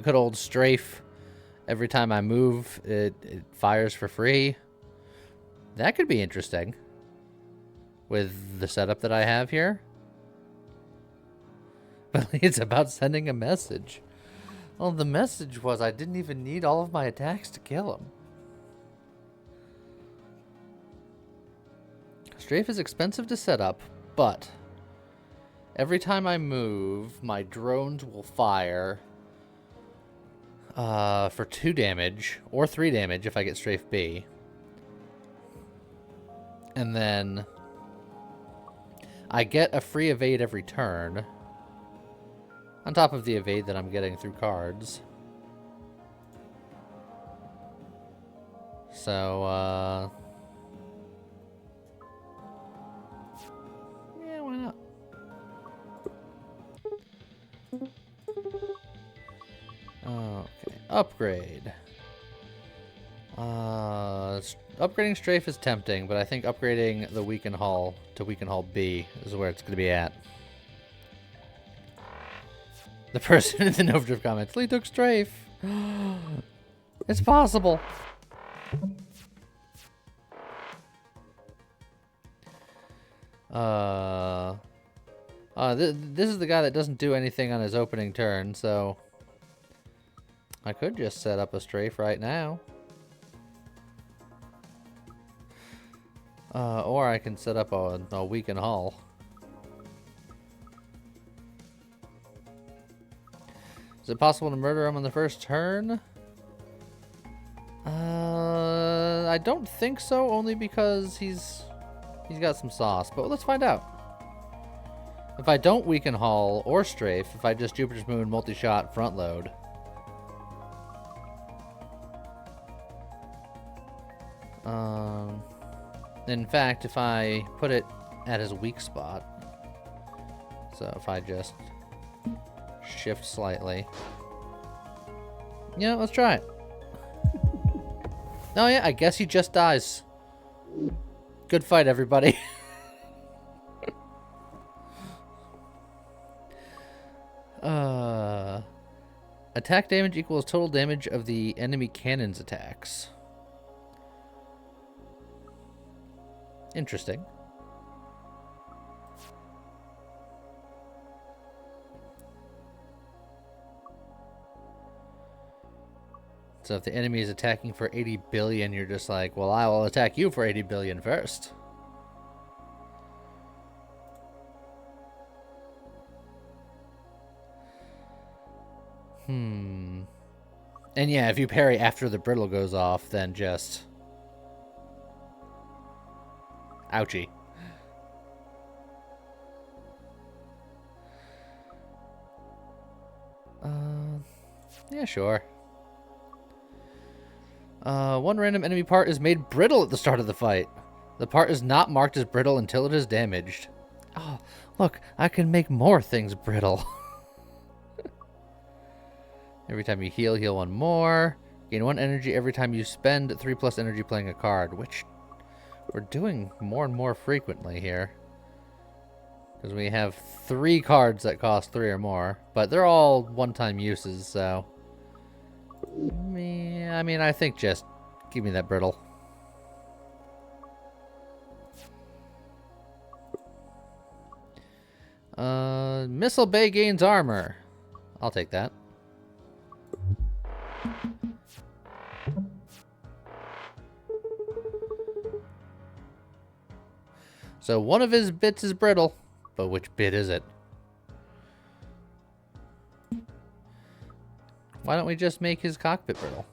Good old strafe. Every time I move, it fires for free. That could be interesting. With the setup that I have here. But it's about sending a message. Well, the message was I didn't even need all of my attacks to kill him. Strafe is expensive to set up, but every time I move, my drones will fire for 2 damage, or 3 damage if I get Strafe B. And then I get a free evade every turn, on top of the evade that I'm getting through cards. So, yeah, why not? Okay, upgrade. Upgrading Strafe is tempting, but I think upgrading the Weaken Hull to Weaken Hull B is where it's going to be at. The person in the Novdrift comments, Lee took Strafe. It's possible. This is the guy that doesn't do anything on his opening turn, so I could just set up a Strafe right now. Or I can set up a Weaken Hull. Is it possible to murder him on the first turn? I don't think so, only because he's got some sauce, but let's find out. If I don't Weaken Hull or Strafe, if I just Jupiter's Moon multi-shot front load. In fact, if I put it at his weak spot, so if I just shift slightly. Yeah, let's try it. Oh yeah, I guess he just dies. Good fight, everybody. Attack damage equals total damage of the enemy cannon's attacks. Interesting. So if the enemy is attacking for 80 billion, you're just like, well, I will attack you for 80 billion first. And yeah, if you parry after the brittle goes off, then just... ouchie. Yeah, sure. One random enemy part is made brittle at the start of the fight. The part is not marked as brittle until it is damaged. Oh, look, I can make more things brittle. Every time you heal, heal one more. Gain 1 energy every time you spend 3+ energy playing a card, which we're doing more and more frequently here. Because we have 3 cards that cost 3 or more, but they're all one-time uses, so... I mean, I think just give me that brittle. Missile Bay gains armor. I'll take that. So one of his bits is brittle, but which bit is it? Why don't we just make his cockpit brittle?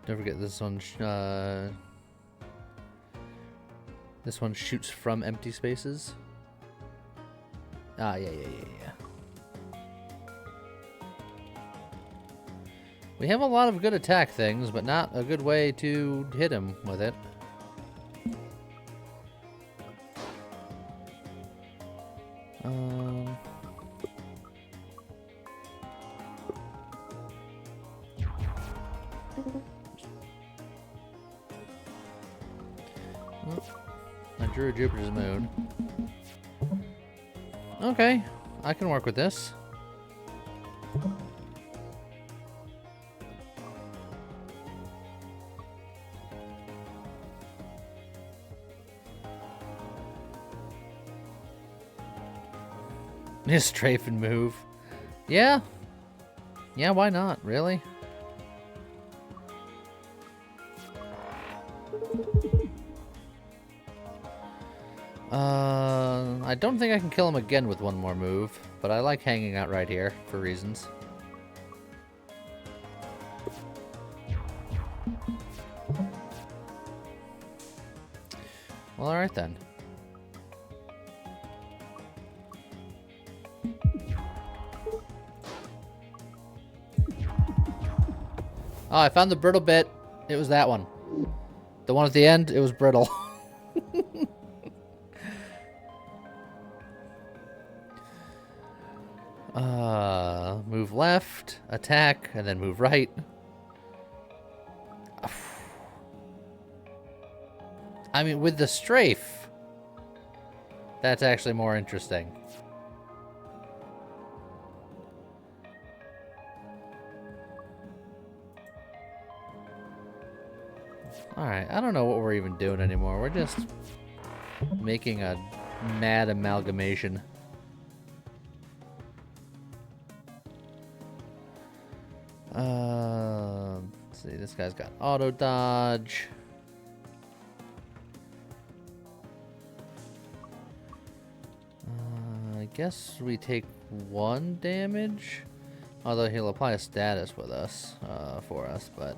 Don't forget this one. This one shoots from empty spaces. Ah, yeah. We have a lot of good attack things, but not a good way to hit him with it. I drew a Jupiter's moon. Okay, I can work with this. Just strafe and move. Yeah. Yeah, why not? Really? I don't think I can kill him again with one more move, but I like hanging out right here for reasons. Well, alright then. Oh, I found the brittle bit. It was that one. The one at the end, it was brittle. Move left, attack, and then move right. I mean, with the strafe, that's actually more interesting. Alright, I don't know what we're even doing anymore. We're just making a mad amalgamation. Let's see, this guy's got auto dodge. I guess we take 1 damage. Although he'll apply a status with us, for us, but...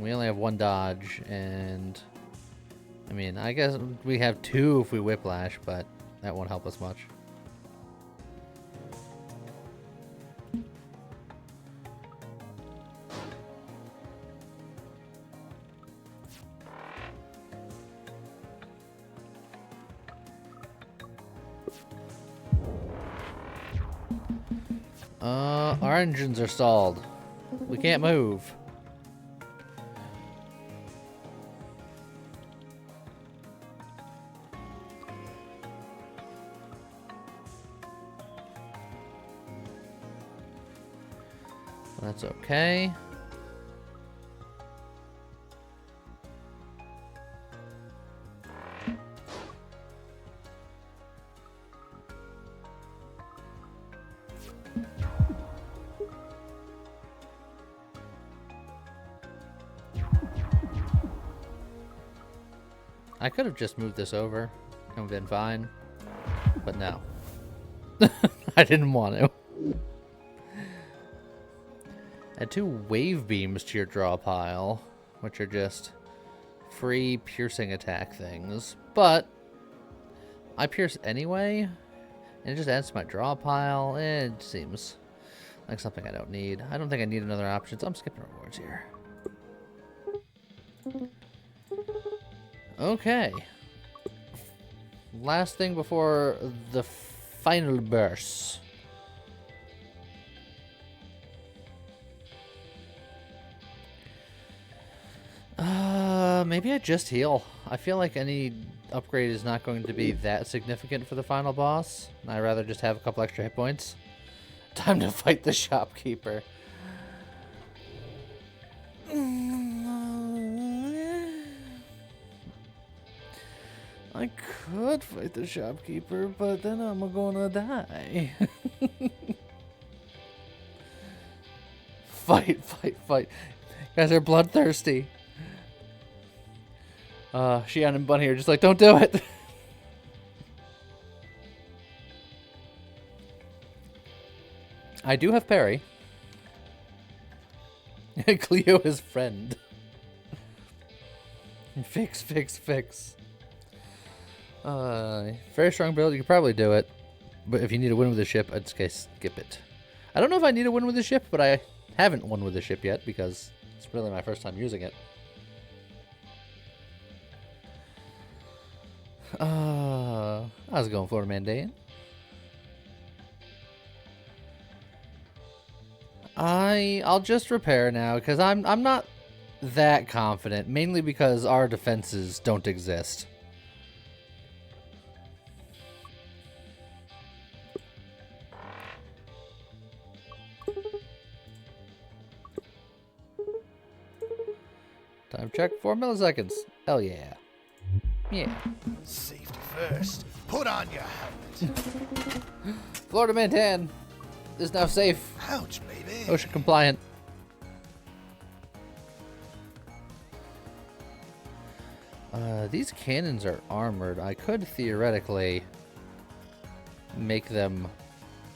we only have 1 dodge, and... I mean, I guess we have 2 if we whiplash, but that won't help us much. Our engines are stalled. We can't move. That's okay. I could have just moved this over and been fine, but no. I didn't want to. Add 2 wave beams to your draw pile, which are just free piercing attack things. But I pierce anyway, and it just adds to my draw pile. It seems like something I don't need. I don't think I need another option, so I'm skipping rewards here. Okay. Last thing before the final burst. Maybe I just heal. I feel like any upgrade is not going to be that significant for the final boss. I'd rather just have a couple extra hit points. Time to fight the shopkeeper. I could fight the shopkeeper, but then I'm gonna die. Fight. You guys are bloodthirsty. Shion and Bunny are just like, don't do it. I do have parry. Cleo is friend. Fix. Very strong build. You could probably do it. But if you need a win with the ship, I'd say skip it. I don't know if I need a win with the ship, but I haven't won with the ship yet because it's really my first time using it. I was going for a Mandaean. I'll just repair now because I'm not that confident, mainly because our defenses don't exist. Time check 4 milliseconds. Hell yeah. Yeah. Safety first. Put on your helmet. Florida Mantan is now safe. Ouch, baby. OSHA compliant. These cannons are armored. I could theoretically make them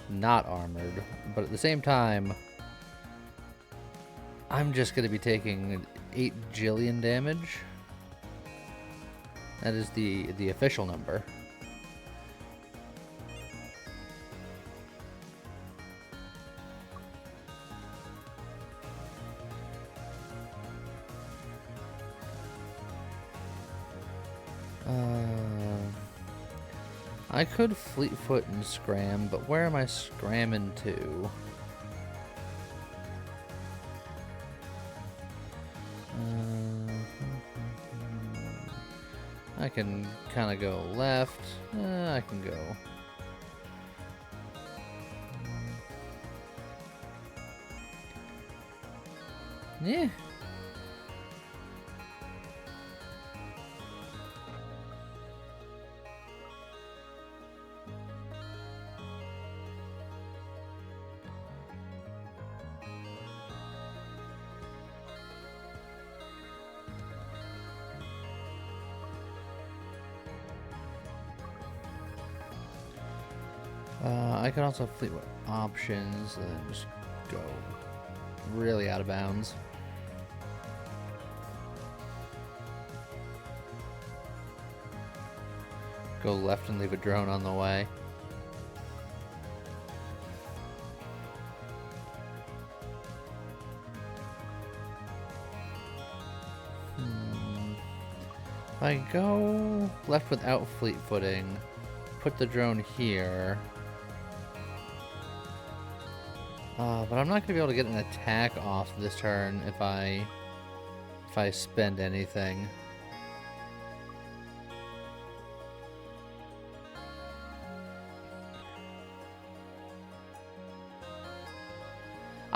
not armored, but at the same time, I'm just going to be taking 8 jillion damage. That is the official number. I could Fleetfoot and scram, but where am I scramming to? I can kind of go left. I can go. Yeah. I could also fleet with options and then just go really out of bounds. Go left and leave a drone on the way. If I go left without fleet footing, put the drone here. But I'm not going to be able to get an attack off this turn if I spend anything.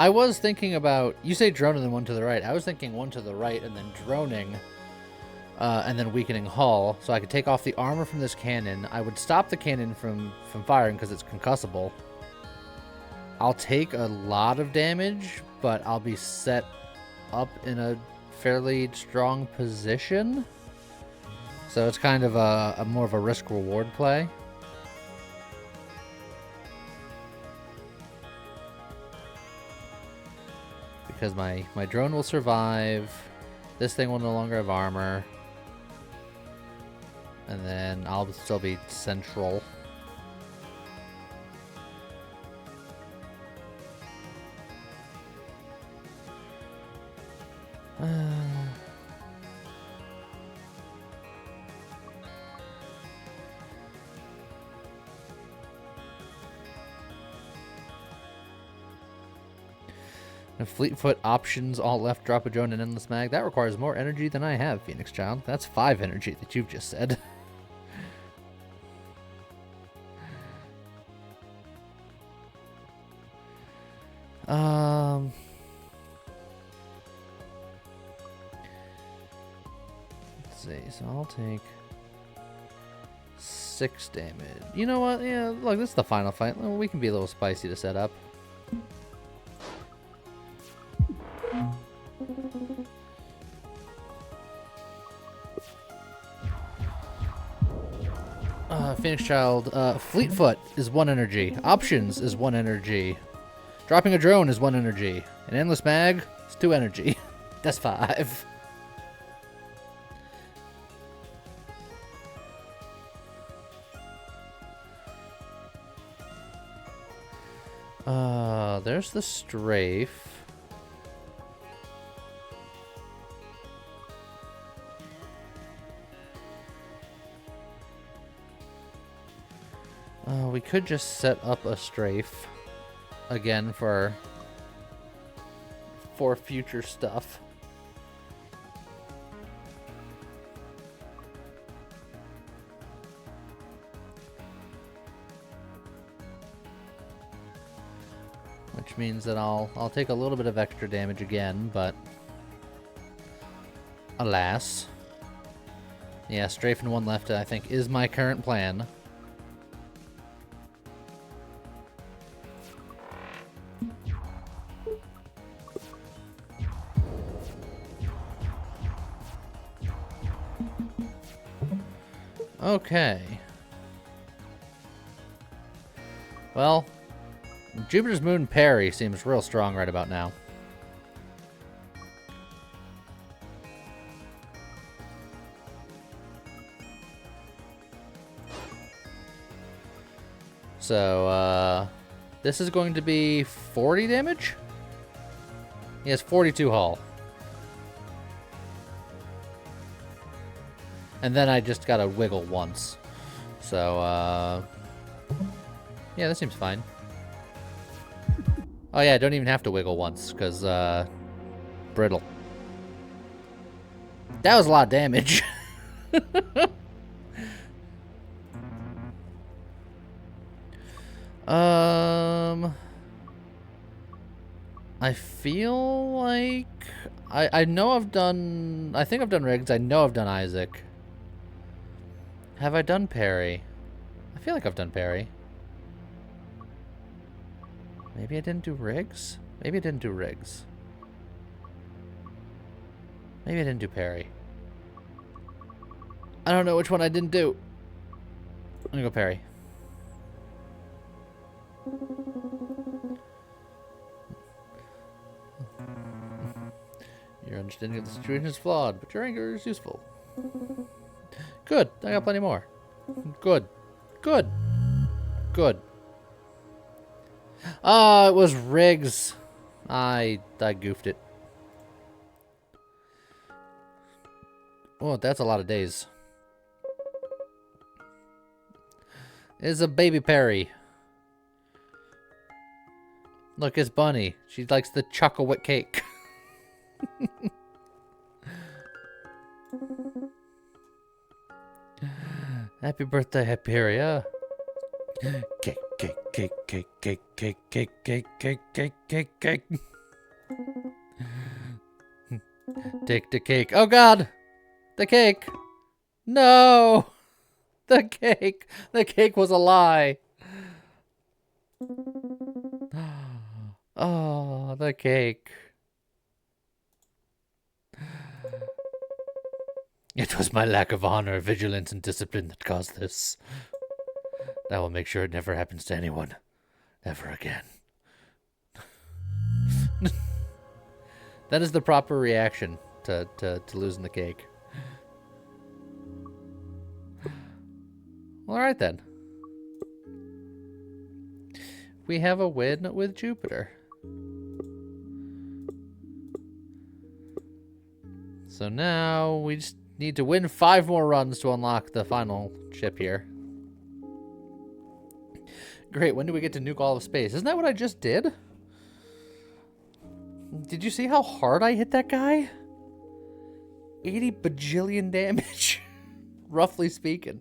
I was thinking about, you say drone and then one to the right. I was thinking one to the right and then droning, and then weakening hull, so I could take off the armor from this cannon. I would stop the cannon from firing because it's concussible. I'll take a lot of damage, but I'll be set up in a fairly strong position. So it's kind of a more of a risk-reward play. Because my drone will survive. This thing will no longer have armor. And then I'll still be central. Fleetfoot options, all left, drop a drone and endless mag. That requires more energy than I have, Phoenix Child. That's 5 energy that you've just said. Let's see, so I'll take 6 damage. You know what? Yeah, look, this is the final fight. Well, we can be a little spicy to set up. Phoenix Child, Fleetfoot is 1 energy. Options is 1 energy. Dropping a drone is 1 energy. An endless mag is 2 energy. That's 5. There's the strafe. We could just set up a strafe again for future stuff. Which means that I'll take a little bit of extra damage again, but alas. Yeah, strafe and 1 left, I think, is my current plan. Okay. Well, Jupiter's moon parry seems real strong right about now. So, this is going to be 40 damage? He has 42 hull. And then I just gotta wiggle once. So, yeah, that seems fine. Oh yeah, I don't even have to wiggle once, because, brittle. That was a lot of damage. I feel like... I know I've done... I think I've done Riggs. I know I've done Isaac. Have I done parry? I feel like I've done parry. Maybe I didn't do Riggs? Maybe I didn't do Riggs. Maybe I didn't do parry. I don't know which one I didn't do. I'm gonna go parry. Your understanding of the situation is flawed, but your anger is useful. Good. I got plenty more. Good. Good. Good. Oh, it was Riggs. I goofed it. Oh, that's a lot of days. It's a baby Perry. Look, it's Bunny. She likes the chocolate cake. Happy birthday, Hyperia. Cake, cake, cake, cake, cake, cake, cake, cake, cake, cake, cake, cake. Take the cake. Oh God! The cake! No! The cake! The cake was a lie! Oh, the cake. It was my lack of honor, vigilance, and discipline that caused this. I will make sure it never happens to anyone. Ever again. That is the proper reaction to losing the cake. Alright then. We have a win with Jupiter. So now we just need to win 5 more runs to unlock the final ship here. Great, when do we get to nuke all of space? Isn't that what I just did? Did you see how hard I hit that guy? 80 bajillion damage, roughly speaking.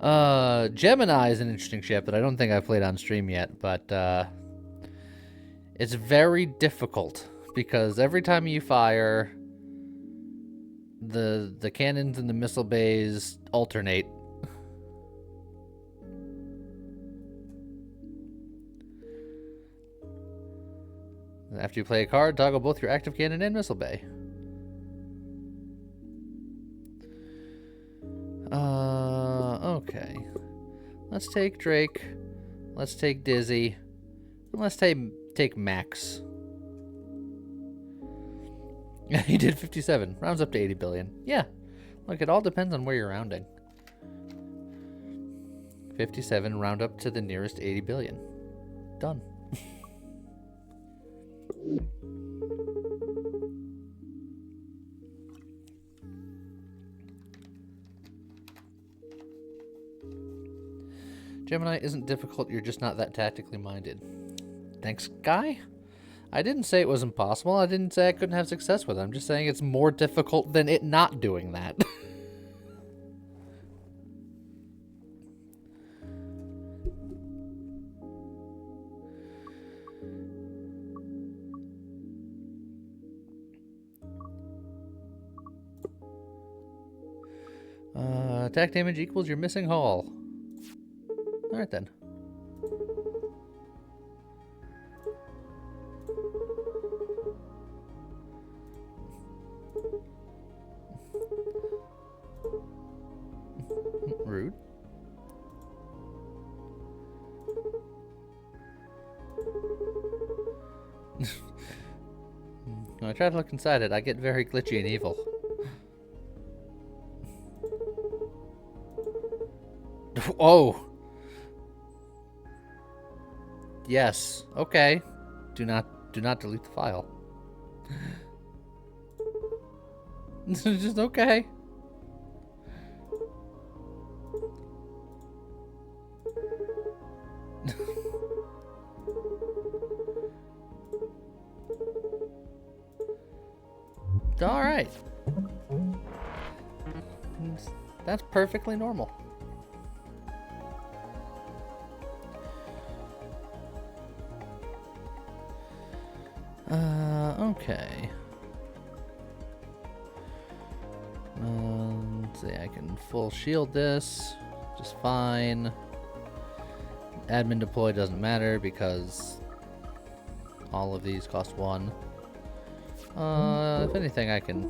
Gemini is an interesting ship that I don't think I've played on stream yet, but it's very difficult because every time you fire, the cannons and the missile bays alternate. After you play a card, toggle both your active cannon and missile bay. Okay. Let's take Drake. Let's take Dizzy. And let's take Max. Yeah, he did 57. Rounds up to 80 billion. Yeah. Look, it all depends on where you're rounding. 57, round up to the nearest 80 billion. Done. Gemini isn't difficult, you're just not that tactically minded. Thanks, Guy? I didn't say it was impossible. I didn't say I couldn't have success with it. I'm just saying it's more difficult than it not doing that. Attack damage equals your missing hull. Alright then. Rude. When I try to look inside it, I get very glitchy and evil. Oh! Yes. Okay. Do not delete the file. Just okay. All right. That's perfectly normal. Okay. Let's see, I can full shield this just fine. Admin deploy doesn't matter because all of these cost 1. If anything, I can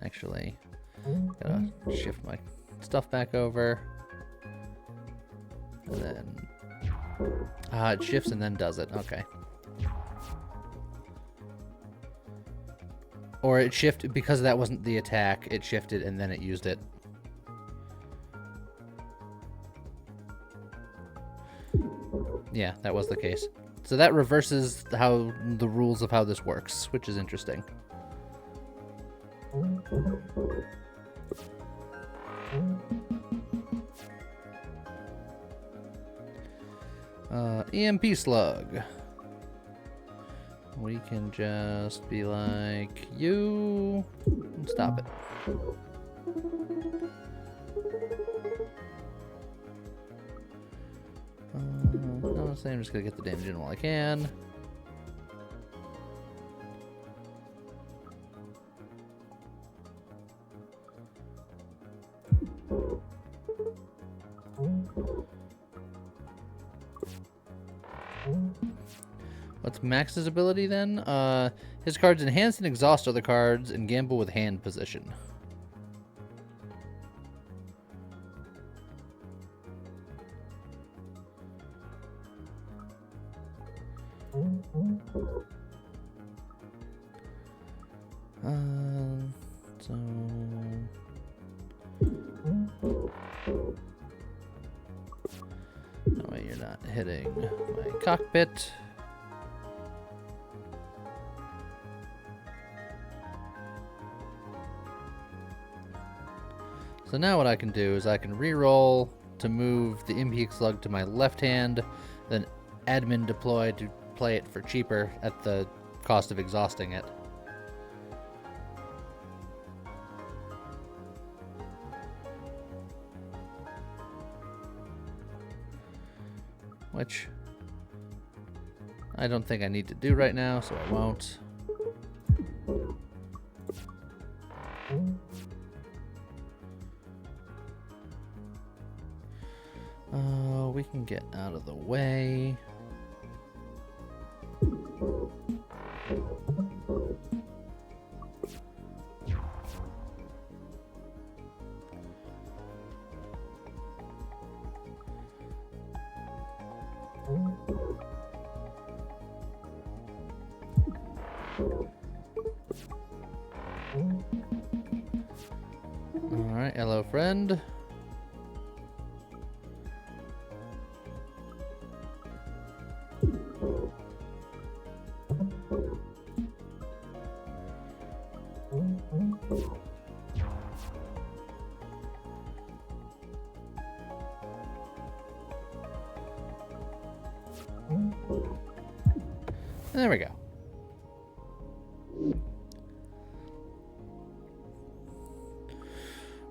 actually gotta shift my stuff back over. And then it shifts and then does it. Okay. Or it shifted because that wasn't the attack. It shifted and then it used it. Yeah, that was the case. So that reverses how the rules of how this works, which is interesting. EMP slug. we can just be like, you, and stop it. Honestly, I'm just gonna get the damage in while I can. What's Max's ability then? His cards enhance and exhaust other cards and gamble with hand position. So no way, you're not hitting my cockpit. So now what I can do is I can re-roll to move the Impeak Slug to my left hand, then admin deploy to play it for cheaper at the cost of exhausting it. Which I don't think I need to do right now, so I won't. We can get out of the way. All right, hello, friend. There we go.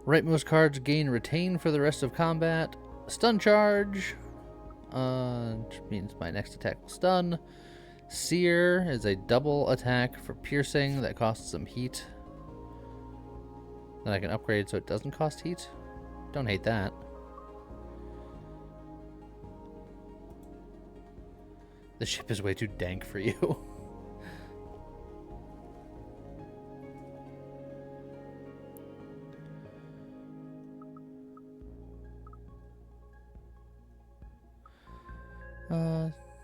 Rightmost cards gain retain for the rest of combat. Stun charge, which means my next attack will stun. Sear is a double attack for piercing that costs some heat. Then I can upgrade so it doesn't cost heat. Don't hate that. The ship is way too dank for you.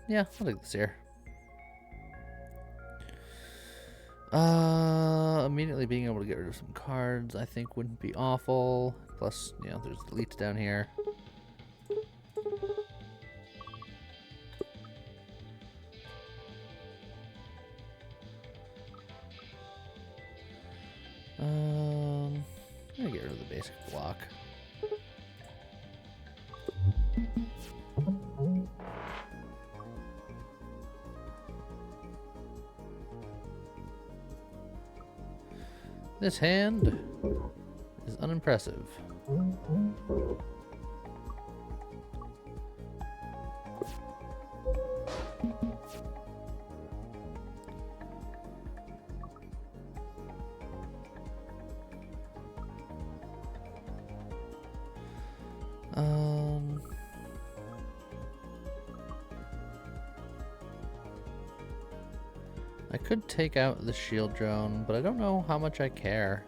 Yeah, I'll take this here. Immediately being able to get rid of some cards, I think, wouldn't be awful. Plus, you know, there's deletes down here. I'm gonna get rid of the basic block. This hand is unimpressive. I could take out the shield drone, but I don't know how much I care.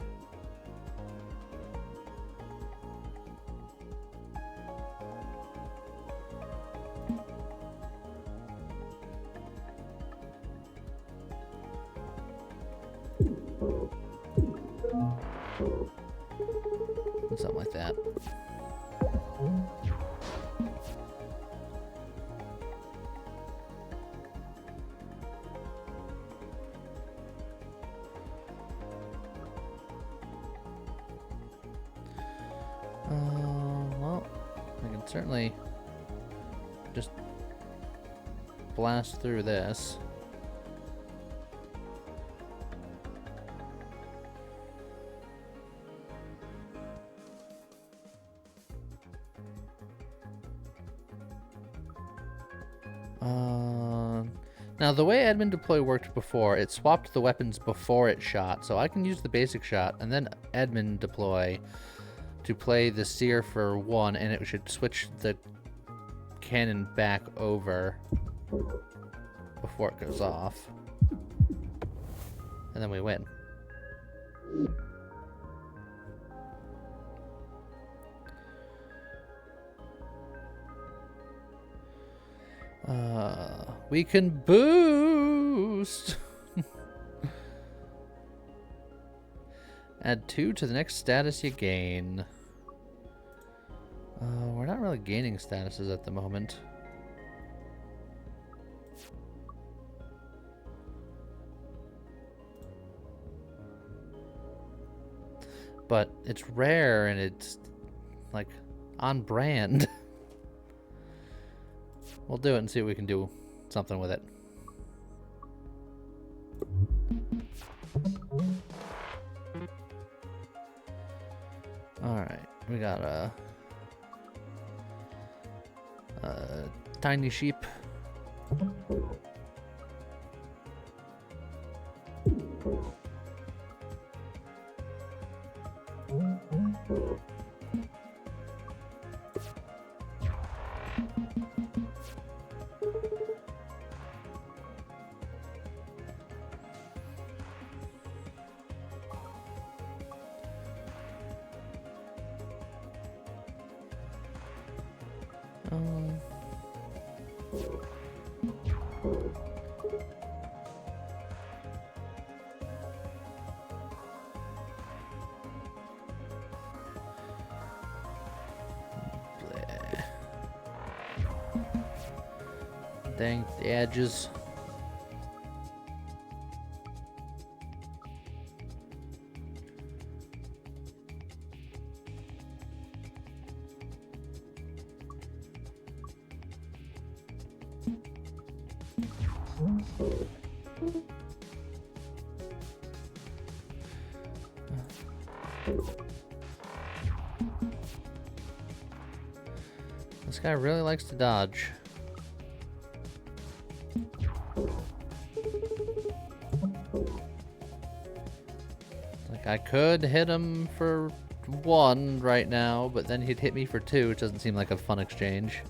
Something like that. Well, I can certainly just blast through this. Now, the way admin deploy worked before, it swapped the weapons before it shot, so I can use the basic shot and then admin deploy to play the seer for 1, and it should switch the cannon back over before it goes off. And then we win. We can boost. Add 2 to the next status you gain. We're not really gaining statuses at the moment. But it's rare and it's like on brand. We'll do it and see if we can do something with it. Alright, we got a tiny sheep. Dang the edges. This guy really likes to dodge. Like, I could hit him for 1 right now, but then he'd hit me for 2, which doesn't seem like a fun exchange.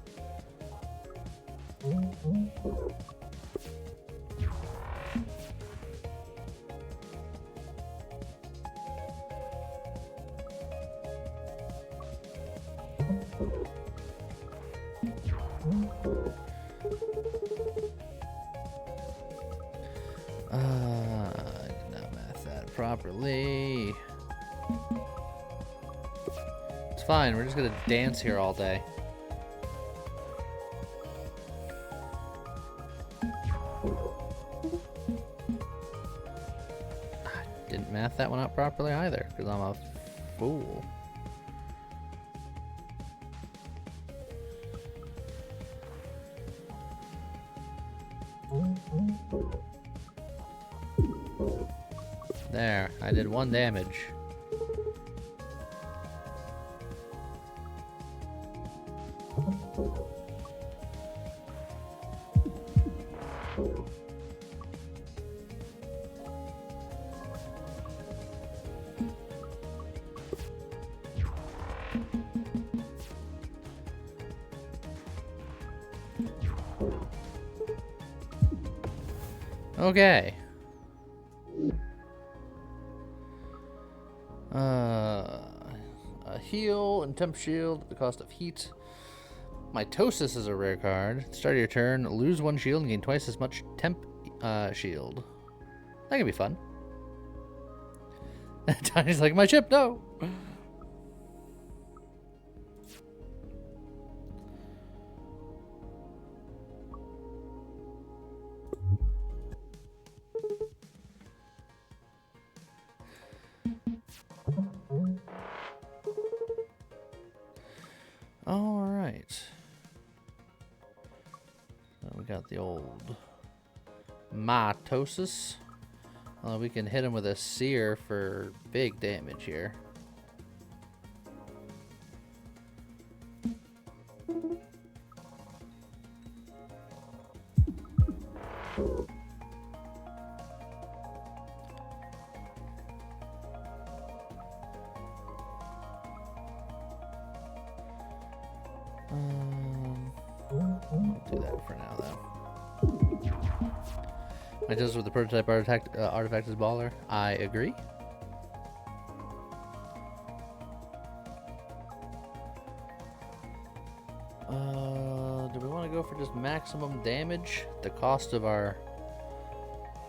I did not math that properly. It's fine, we're just gonna dance here all day. I didn't math that one out properly either, because I'm a fool. There, I did 1 damage. Okay. A heal and temp shield at the cost of heat. Mitosis is a rare card. At the start of your turn, lose 1 shield and gain twice as much temp shield. That can be fun. Tiny's like, my chip, no! Alright. We got the old mitosis. We can hit him with a seer for big damage here. I'll do that for now, though. My chances with the prototype artifact is baller. I agree. Do we want to go for just maximum damage? The cost of our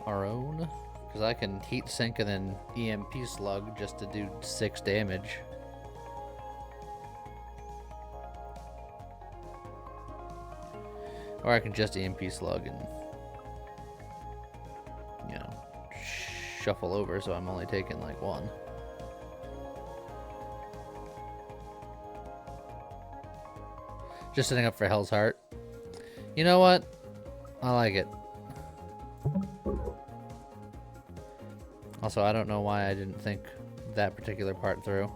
own? Because I can heat sink and then EMP slug just to do 6 damage. Or I can just EMP slug and, you know, shuffle over so I'm only taking like 1. Just setting up for Hell's Heart. You know what? I like it. Also, I don't know why I didn't think that particular part through.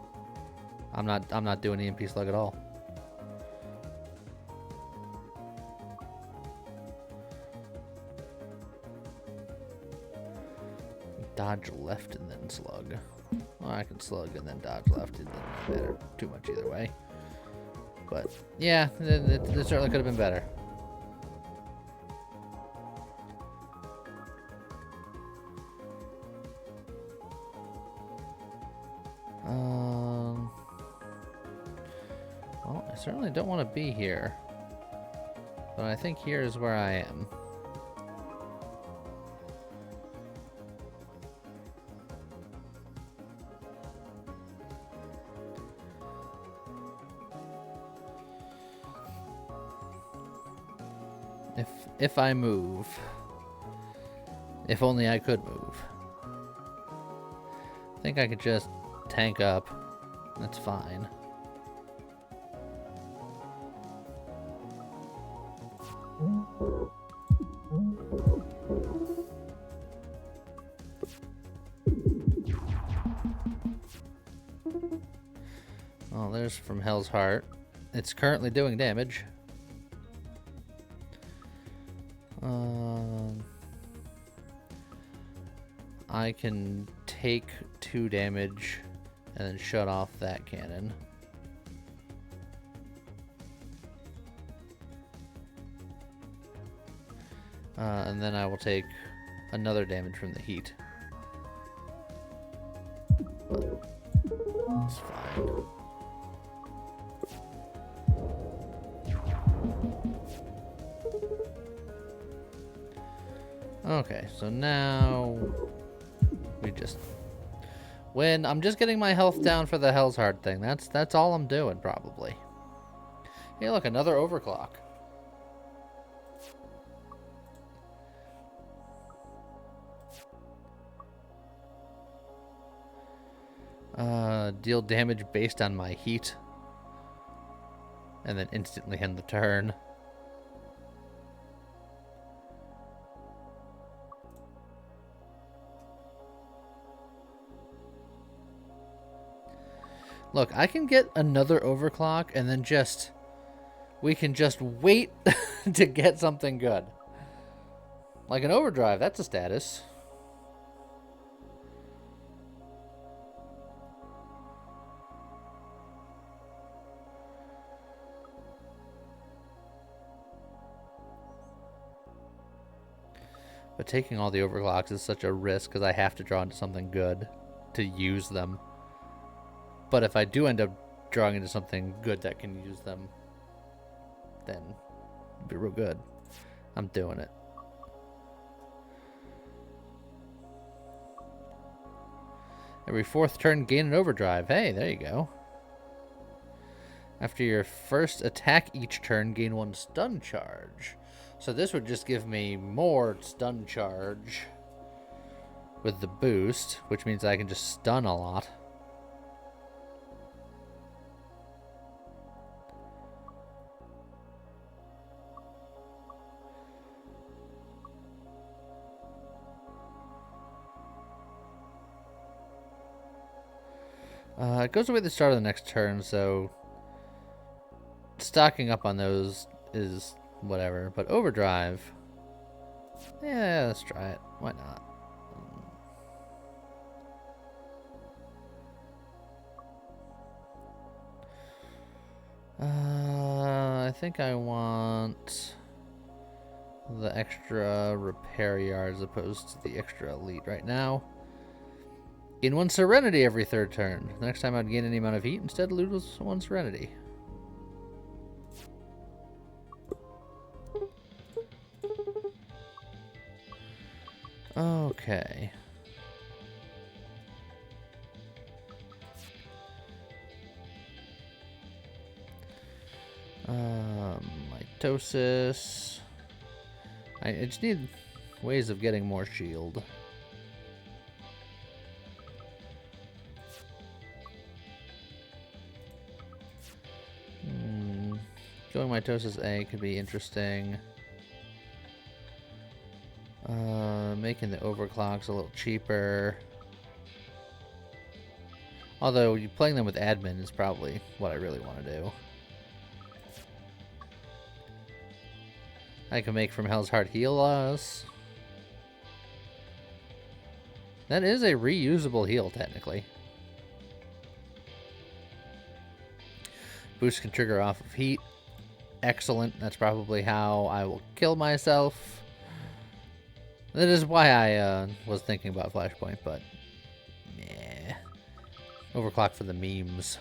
I'm not doing EMP slug at all. Dodge left and then slug. Well, I can slug and then dodge left. It doesn't matter too much either way. But yeah, it certainly could have been better. Well, I certainly don't want to be here. But I think here is where I am. If I move. If only I could move. I think I could just tank up. That's fine. Oh, there's from Hell's Heart. It's currently doing damage. I can take 2 damage and then shut off that cannon. And then I will take another damage from the heat. But it's fine. Okay, so now we just win. I'm just getting my health down for the Hell's Heart thing. That's all I'm doing, probably. Hey, look, another overclock. Deal damage based on my heat. And then instantly end the turn. Look, I can get another overclock and then we can just wait to get something good. Like an overdrive, that's a status. But taking all the overclocks is such a risk because I have to draw into something good to use them. But if I do end up drawing into something good that can use them, then it'd be real good. I'm doing it. Every 4th turn, gain an overdrive. Hey, there you go. After your first attack each turn, gain 1 stun charge. So this would just give me more stun charge with the boost, which means I can just stun a lot. It goes away at the start of the next turn, so stocking up on those is whatever. But overdrive, Yeah, let's try it. Why not? I think I want the extra repair yard as opposed to the extra elite right now. Gain 1 serenity every 3rd turn. The next time I'd gain any amount of heat, instead lose 1 serenity. Okay. Mitosis. I just need ways of getting more shield. Going mitosis A could be interesting. Making the overclocks a little cheaper. Although playing them with admin is probably what I really want to do. I can make from Hell's Heart heal us. That is a reusable heal, technically. Boost can trigger off of heat. Excellent. That's probably how I will kill myself. That is why I was thinking about Flashpoint, but yeah. Overclock for the memes.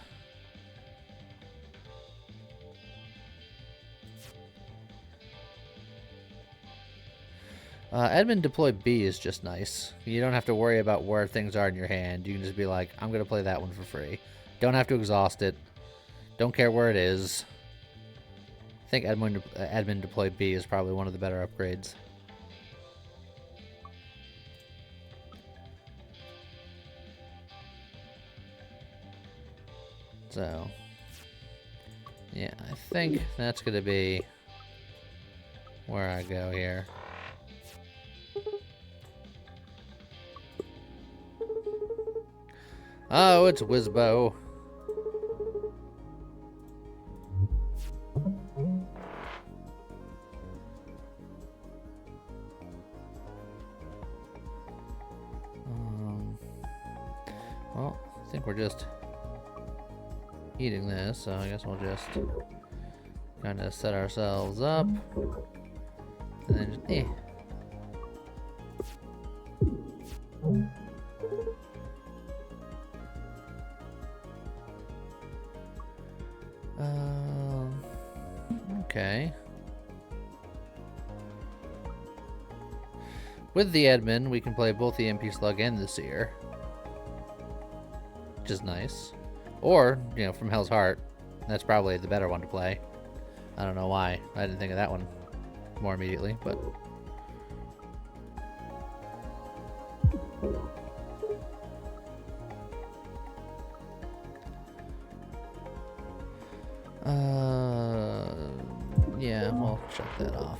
Admin deploy B is just nice. You don't have to worry about where things are in your hand. You can just be like, I'm going to play that one for free. Don't have to exhaust it. Don't care where it is. I think admin deploy B is probably one of the better upgrades. So, yeah, I think that's going to be where I go here. Oh, it's Wizbo. Well, I think we're just eating this, so I guess we'll just kind of set ourselves up. And then just, Okay. With the admin, we can play both the MP Slug and the Seer, which is nice. Or, you know, from Hell's Heart. That's probably the better one to play. I don't know why. I didn't think of that one more immediately, but... yeah, we'll shut that off.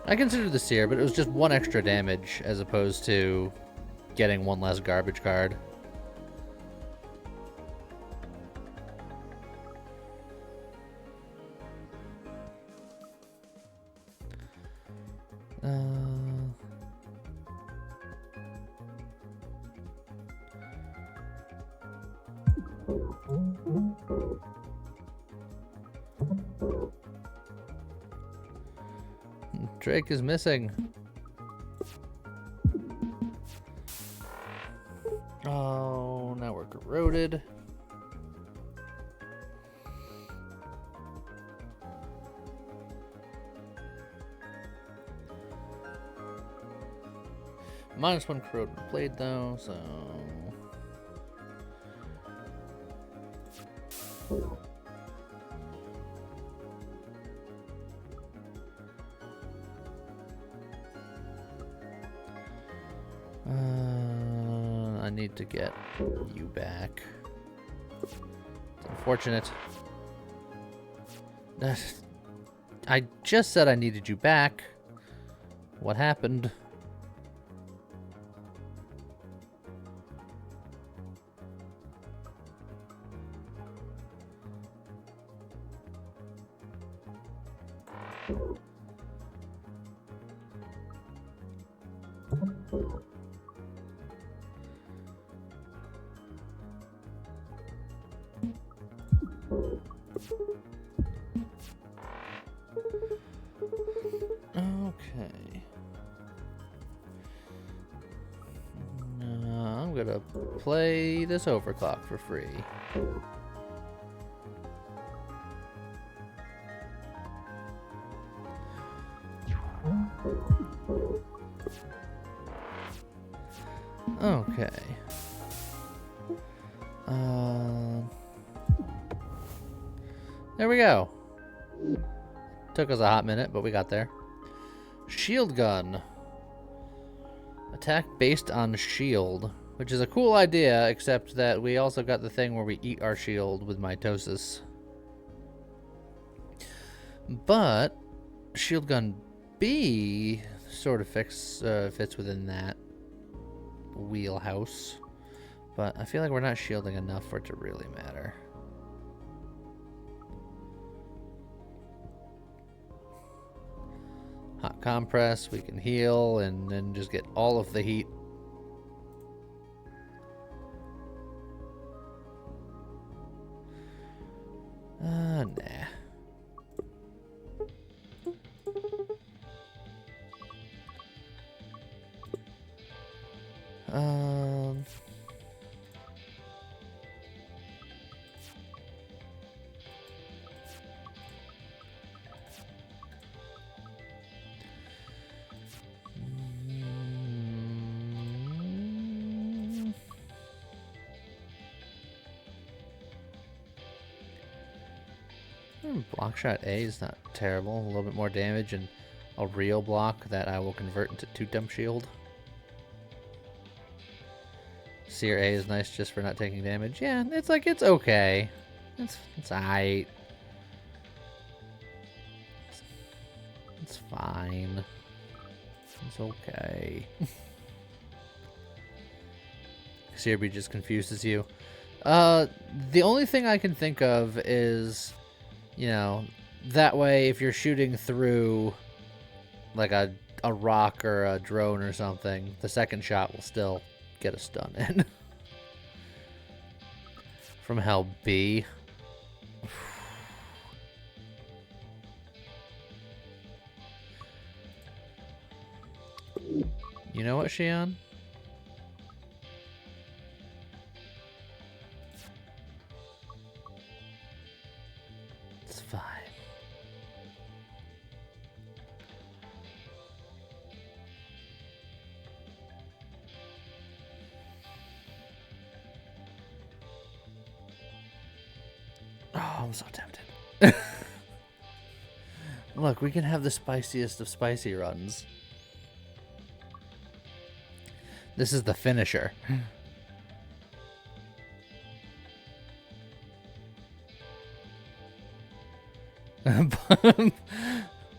I considered the Seer, but it was just 1 extra damage as opposed to getting 1 less garbage card. Drake is missing. Oh, now we're corroded. -1 corroded blade though, so... I need to get you back. It's unfortunate. I just said I needed you back. What happened? Okay. I'm gonna play this overclock for free. Okay. There we go. Took us a hot minute, but we got there. Shield gun. Attack based on shield, which is a cool idea, except that we also got the thing where we eat our shield with mitosis. But shield gun B sort of fits within that wheelhouse. But I feel like we're not shielding enough for it to really matter. Hot compress, we can heal and then just get all of the heat. Nah. Block shot A is not terrible. A little bit more damage and a real block that I will convert into 2-temp shield. Seer A is nice just for not taking damage. Yeah, it's like, it's okay. It's aight. It's fine. It's okay. Seer B just confuses you. The only thing I can think of is, you know, that way if you're shooting through like a rock or a drone or something, the second shot will still get a stun in. From hell B. You know what, Shion? It's fine. Oh, I'm so tempted. Look, we can have the spiciest of spicy runs. This is the finisher.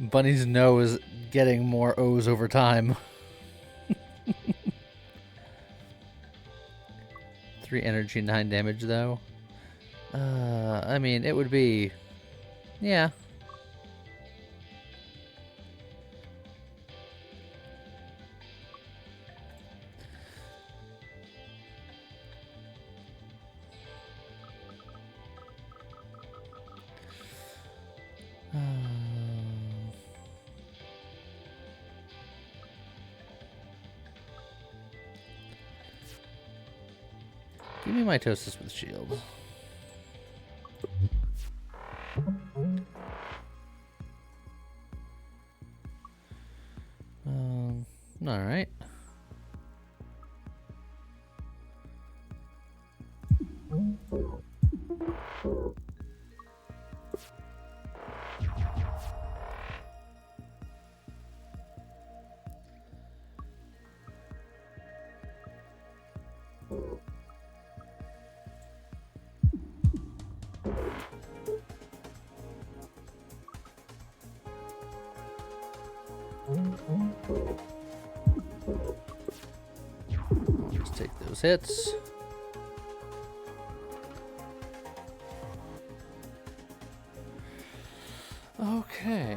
Bunny's nose getting more O's over time. 3 energy, 9 damage though. I mean, it would be, yeah. Give me mitosis with shield. All right. Let's take those hits. Okay.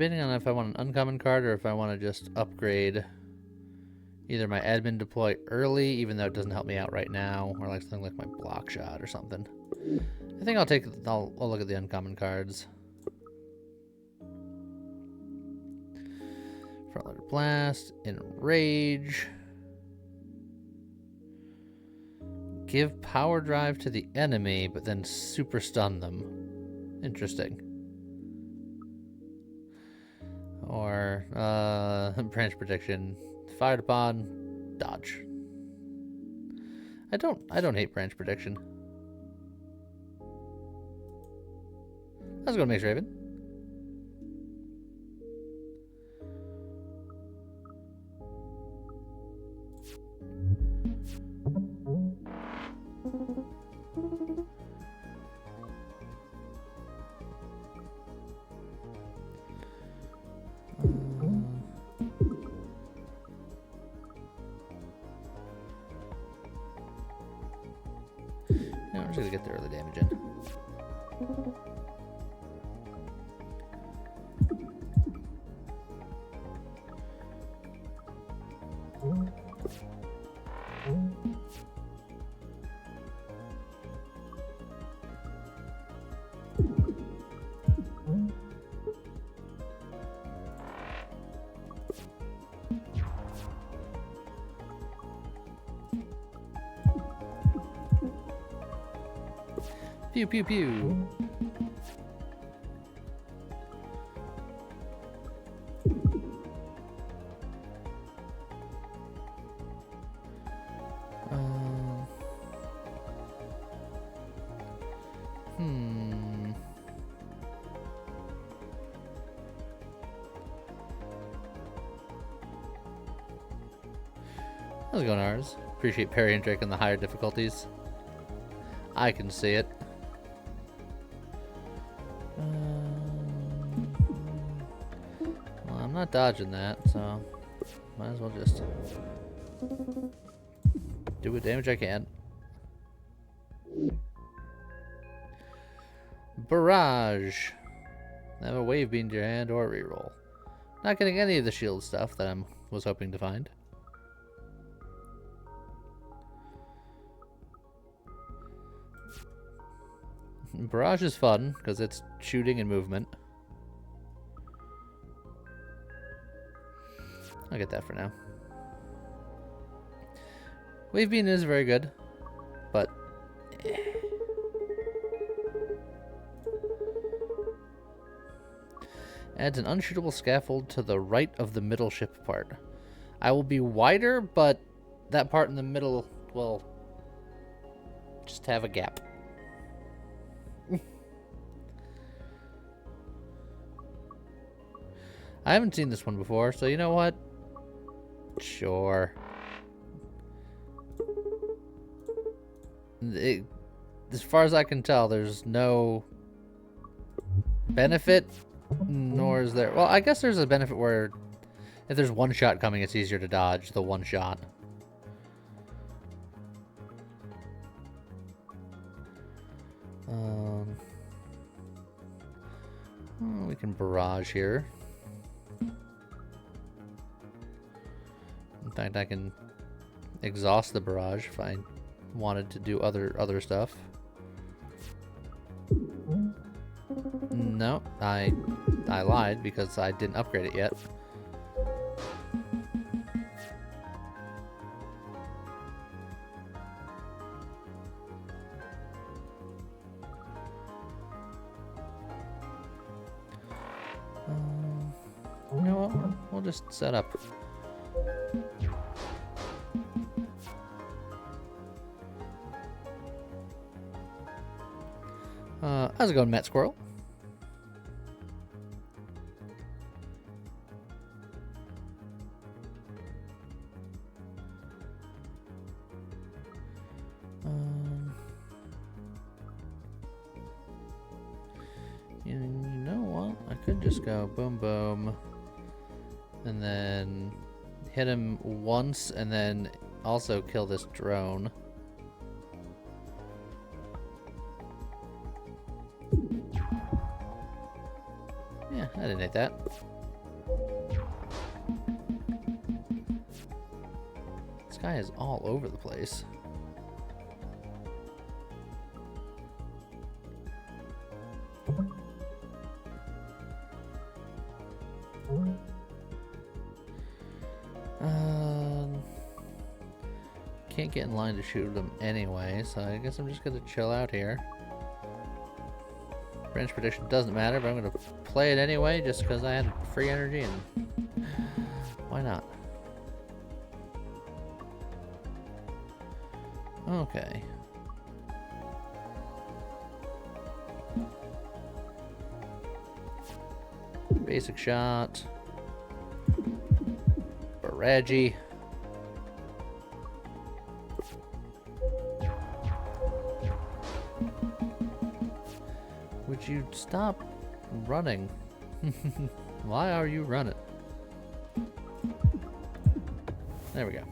debating on if I want an uncommon card or if I want to just upgrade either my admin deploy early, even though it doesn't help me out right now, or like something like my block shot or something. I think I'll look at the uncommon cards. Frontloader Blast, Enrage. Give power drive to the enemy, but then super stun them. Interesting. Or branch protection. Fired upon, dodge. I don't hate branch protection. Let's go to Mix Raven. No, I'm just gonna get the early damage in. Pew pew pew. How's it going, ours? Appreciate Perry and Drake on the higher difficulties. I can see it. Well, I'm not dodging that, so might as well just do what damage I can. Barrage. Have a wave beam to your hand or a reroll. Not getting any of the shield stuff that I was hoping to find. Barrage is fun because it's shooting and movement. I'll get that for now. Wave beam is very good, but adds an unshootable scaffold to the right of the middle ship part. I will be wider, but that part in the middle will just have a gap. I haven't seen this one before, so you know what? Sure. As far as I can tell, there's no benefit, nor is there... Well, I guess there's a benefit where if there's one shot coming, it's easier to dodge the one shot. Well, we can barrage here. In fact, I can exhaust the barrage if I wanted to do other stuff. No, I lied because I didn't upgrade it yet. You know what? We'll just set up. How's it going, Matt Squirrel? You know what? I could just go boom, boom, and then hit him once, and then also kill this drone. Yeah, I didn't hit that. guy is all over the place. Can't get in line to shoot them anyway, so I guess I'm just gonna chill out here. Branch prediction doesn't matter, but I'm gonna play it anyway just because I had free energy and why not? Okay. Basic shot. Barraggy. Would you stop running? Why are you running? There we go.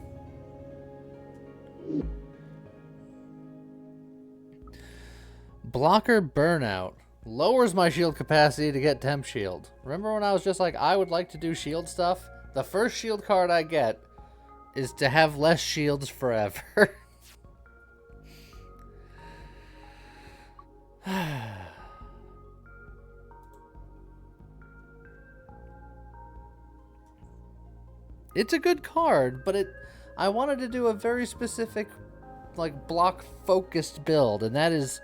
Blocker burnout. Lowers my shield capacity to get temp shield. Remember when I was just like, I would like to do shield stuff? The first shield card I get is to have less shields forever. It's a good card, but I wanted to do a very specific, like, block-focused build, and that is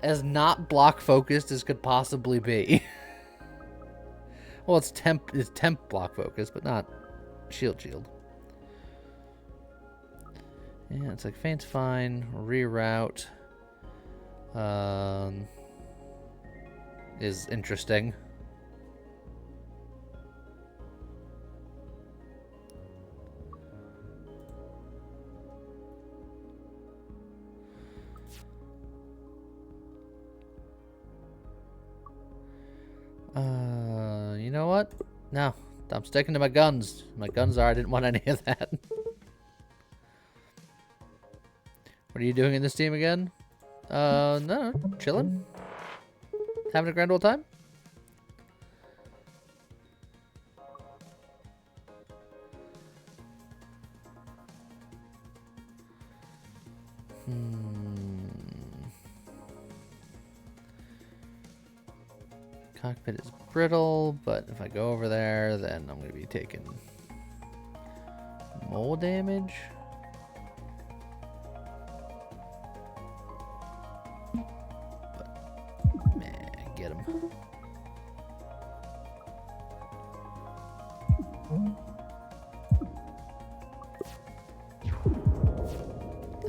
as not block-focused as could possibly be. Well, it's temp block-focused, but not shield. Yeah, it's like feint's fine, reroute is interesting. You know what? No, I'm sticking to my guns. My guns are, I didn't want any of that. What are you doing in this team again? No, chilling. Having a grand old time? Cockpit is brittle, but if I go over there, then I'm going to be taking more damage. But, man, get him.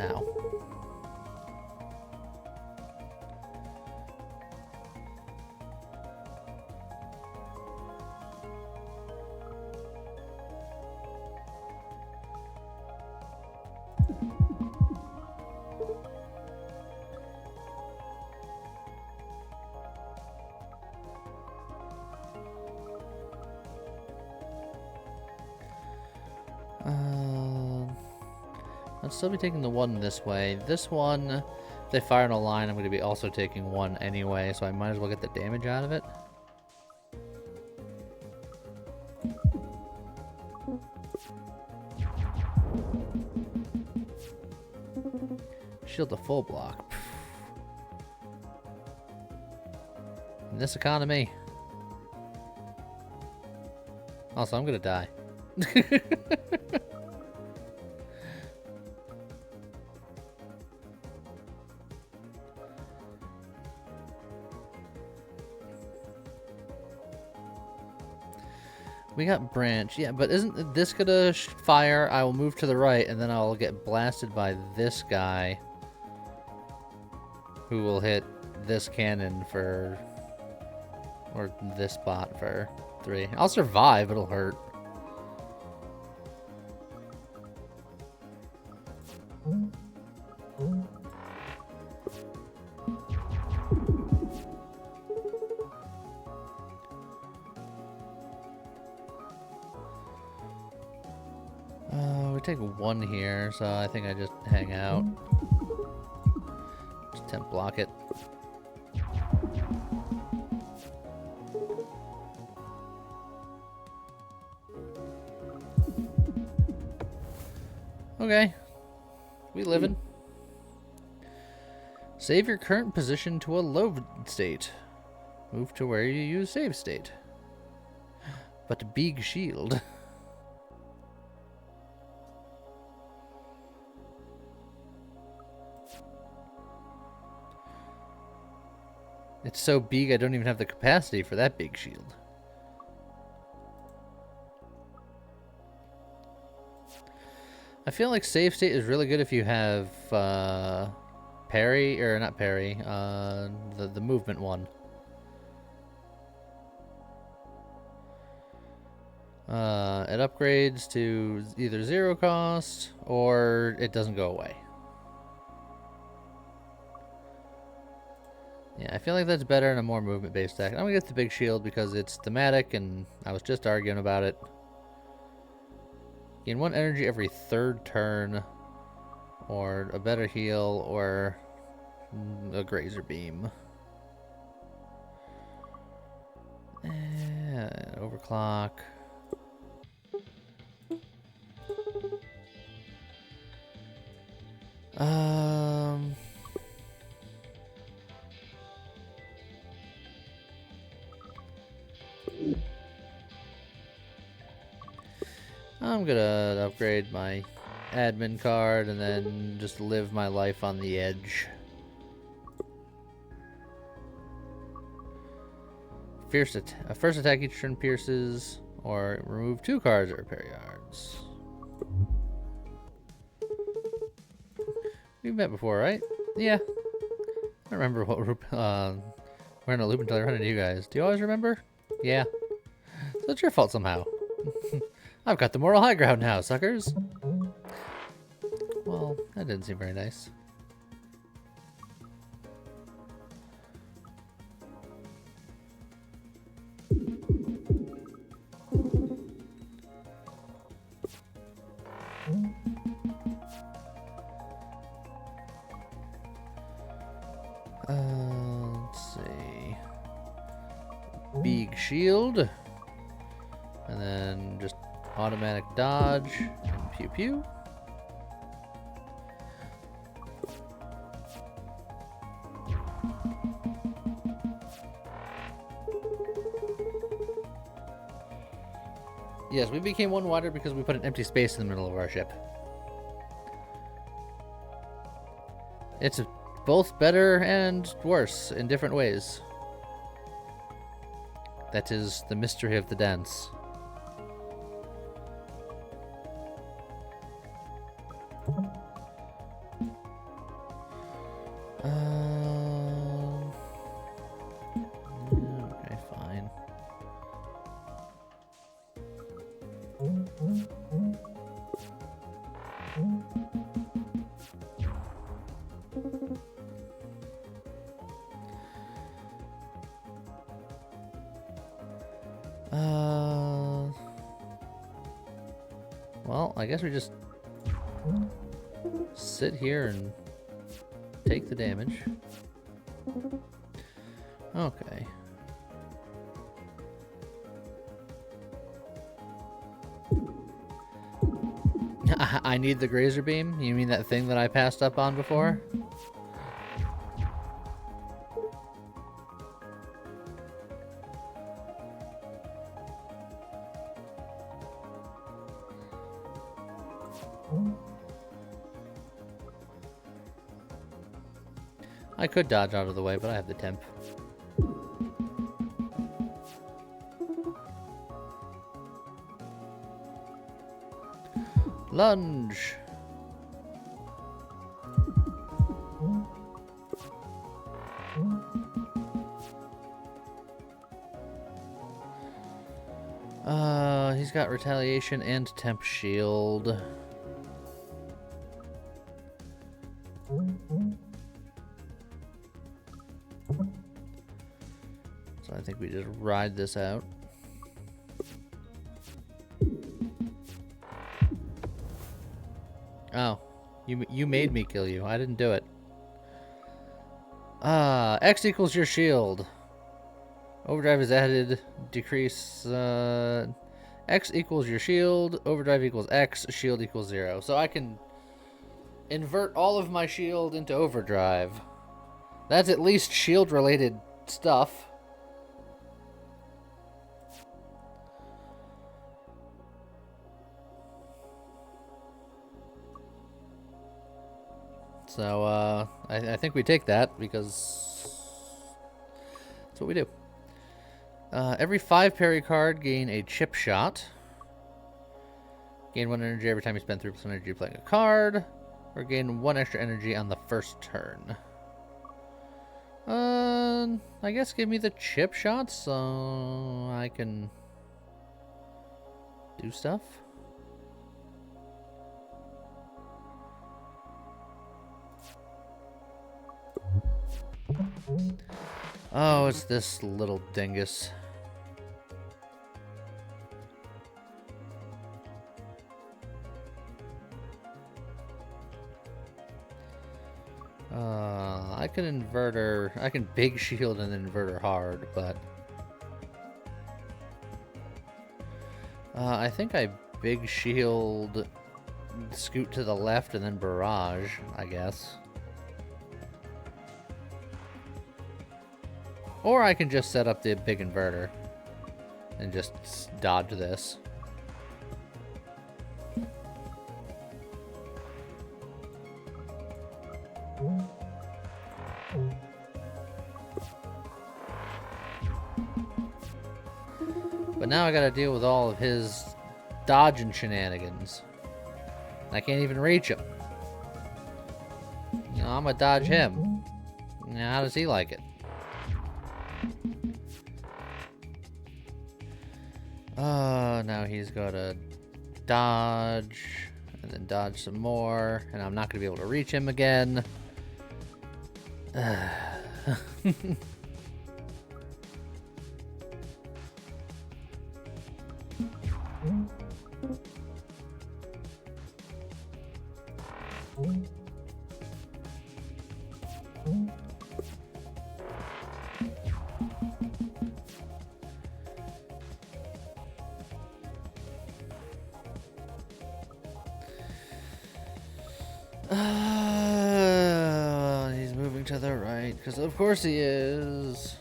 Ow. I'll still be taking the one this way. This one, if they fire in a line, I'm going to be also taking one anyway, so I might as well get the damage out of it. Shield to full block. In this economy. Also, I'm going to die. We got branch, yeah, but isn't this gonna fire? I will move to the right, and then I'll get blasted by this guy, who will hit this cannon for, or this bot for 3. I'll survive, it'll hurt. We take one here, so I think I just hang out. Just temp block it. Okay. We living. Save your current position to a low state. Move to where you use save state. But big shield. It's so big I don't even have the capacity for that big shield. I feel like save state is really good if you have parry, or not parry, the movement one. It upgrades to either 0 cost or it doesn't go away. Yeah, I feel like that's better in a more movement-based deck. I'm gonna get the big shield because it's thematic, and I was just arguing about it. Gain 1 energy every 3rd turn, or a better heal, or a Grazer Beam. Overclock. I'm gonna upgrade my admin card and then just live my life on the edge. First attack each turn pierces, or remove 2 cards at repair yards. We've met before, right? Yeah. I don't remember what we're in a loop until I run into you guys. Do you always remember? Yeah. So it's your fault somehow. I've got the moral high ground now, suckers. Well, that didn't seem very nice. Let's see. Big shield. And then just automatic dodge. And pew pew. Yes, we became one wider because we put an empty space in the middle of our ship. It's both better and worse in different ways. That is the mystery of the dance. Okay, fine. Well, I guess we just sit here and take the damage. Okay. I need the Grazer Beam? You mean that thing that I passed up on before? I could dodge out of the way, but I have the temp. Lunge! He's got retaliation and temp shield. So I think we just ride this out. Oh, you made me kill you. I didn't do it. X equals your shield. Overdrive is added. Decrease. X equals your shield. Overdrive equals X. Shield equals 0. So I can invert all of my shield into overdrive. That's at least shield-related stuff. So, I think we take that because that's what we do. Every 5 parry card, gain a chip shot. Gain 1 energy every time you spend 3% energy playing a card. Or gain 1 extra energy on the first turn. I guess give me the chip shots so I can do stuff. Oh, it's this little dingus. I can invert her. I can big shield and invert her hard, but I think I big shield, scoot to the left, and then barrage, I guess. Or I can just set up the big inverter and just dodge this. But now I gotta deal with all of his dodging shenanigans. I can't even reach him. You know, I'm gonna dodge him. Now, how does he like it? Now he's gotta dodge, and then dodge some more, and I'm not gonna be able to reach him again. He's moving to the right, because of course he is.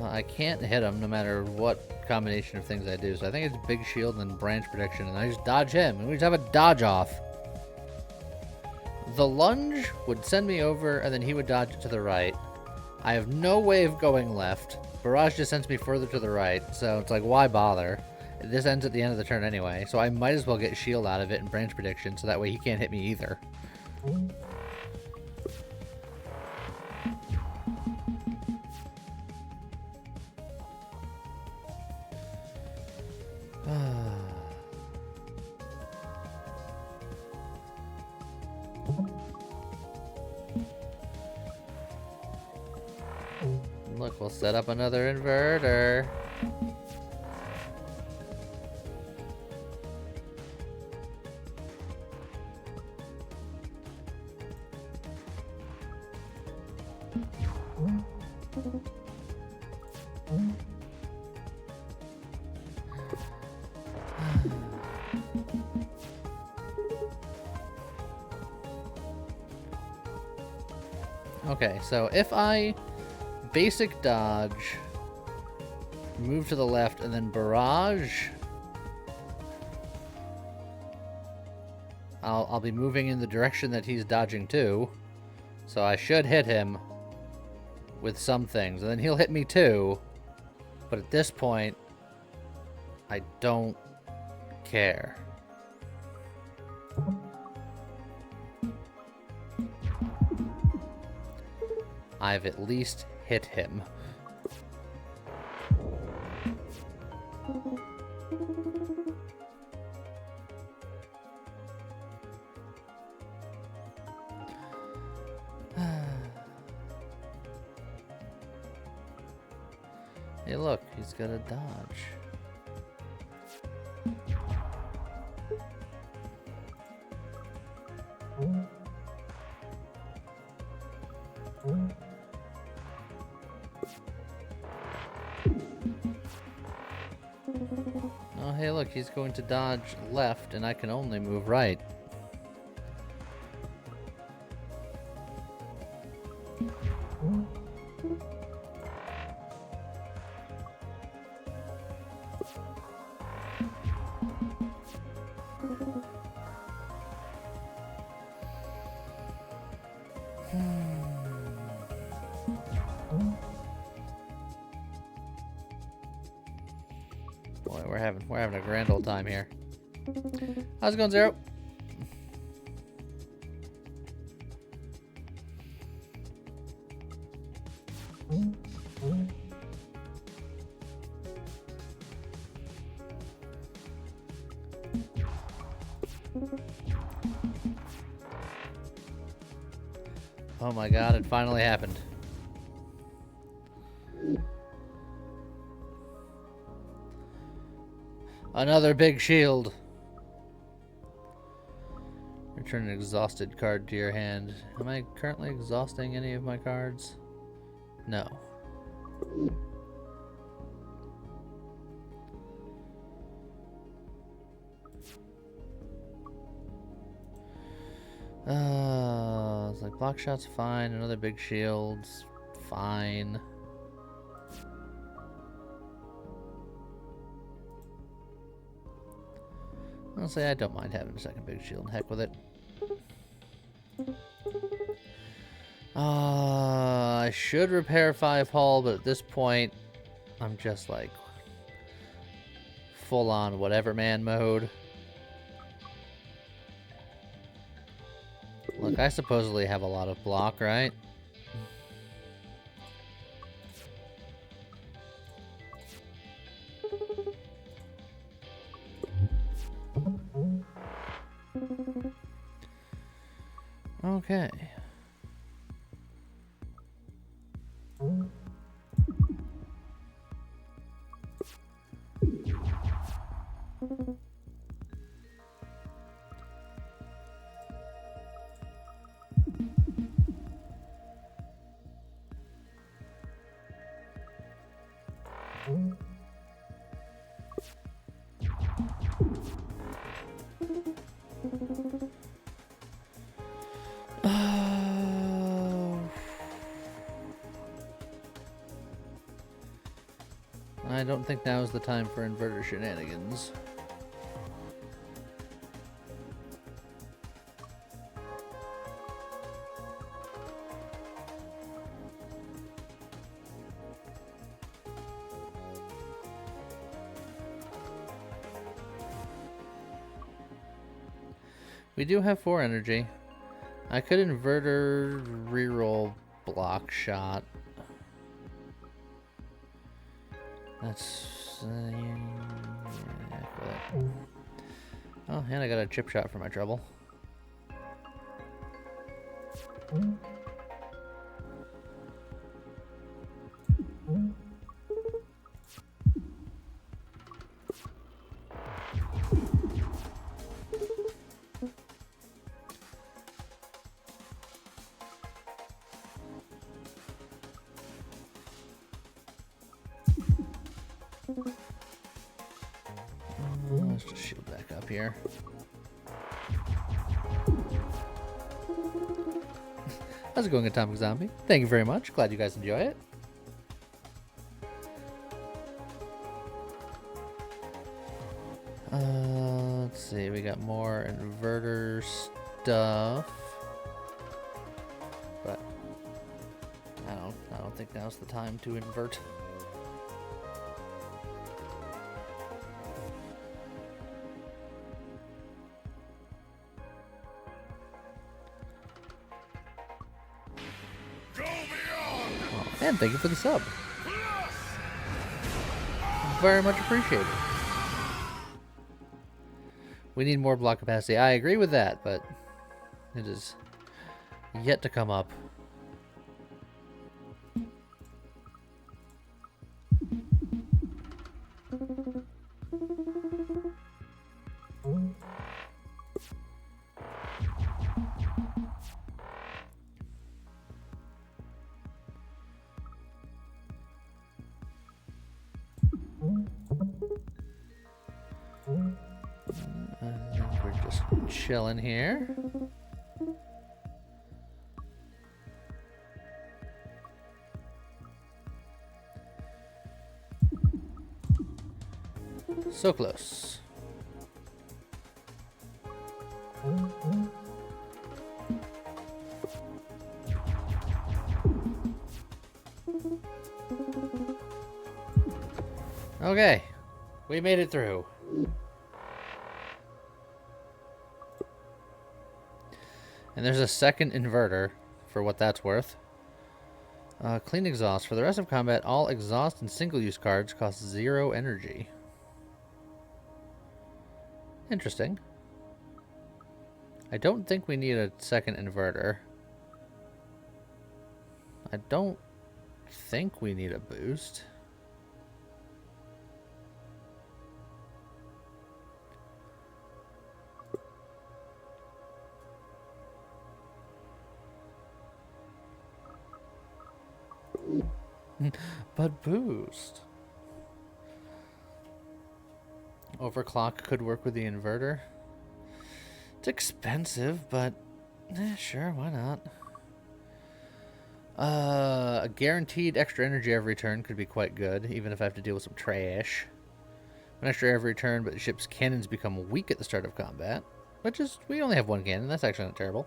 I can't hit him no matter what combination of things I do, so I think it's big shield and then branch protection, and I just dodge him, and we just have a dodge off. The lunge would send me over, and then he would dodge it to the right. I have no way of going left. Barrage just sends me further to the right, so it's like, why bother? This ends at the end of the turn anyway, so I might as well get shield out of it and branch prediction, so that way he can't hit me either. Look, we'll set up another inverter. Okay, so if I basic dodge, move to the left, and then barrage, I'll be moving in the direction that he's dodging to, so I should hit him with some things, and then he'll hit me too, but at this point, I don't care. I've at least hit him. Hey, look, he's got a dodge. hey, look, he's going to dodge left, and I can only move right. Boy, we're having a grand old time here. How's it going, Zero? Oh my god, it finally happened. Another big shield. Return an exhausted card to your hand. Am I currently exhausting any of my cards? No. It's like block shot's fine. Another big shield's fine. Honestly, I don't mind having a second big shield. Heck with it. I should repair 5 hull, but at this point, I'm just like full on whatever man mode. Look, I supposedly have a lot of block, right? Okay. I don't think now is the time for inverter shenanigans. We do have 4 energy. I could inverter reroll block shot. That's oh, and I got a chip shot for my trouble. Let's just shield back up here. How's it going, Atomic Zombie? Thank you very much. Glad you guys enjoy it. Let's see. We got more inverter stuff, but I don't think now's the time to invert. And thank you for the sub. Very much appreciated. We need more block capacity. I agree with that, but it is yet to come up. chilling here. So close. Okay, we made it through. And there's a second inverter, for what that's worth. Clean exhaust. For the rest of combat, all exhaust and single-use cards cost 0 energy. Interesting. I don't think we need a second inverter. I don't think we need a boost. But boost. Overclock could work with the inverter. It's expensive, but sure, why not? A guaranteed extra energy every turn could be quite good, even if I have to deal with some trash. An extra every turn, but the ship's cannons become weak at the start of combat. Which is, we only have one cannon, that's actually not terrible.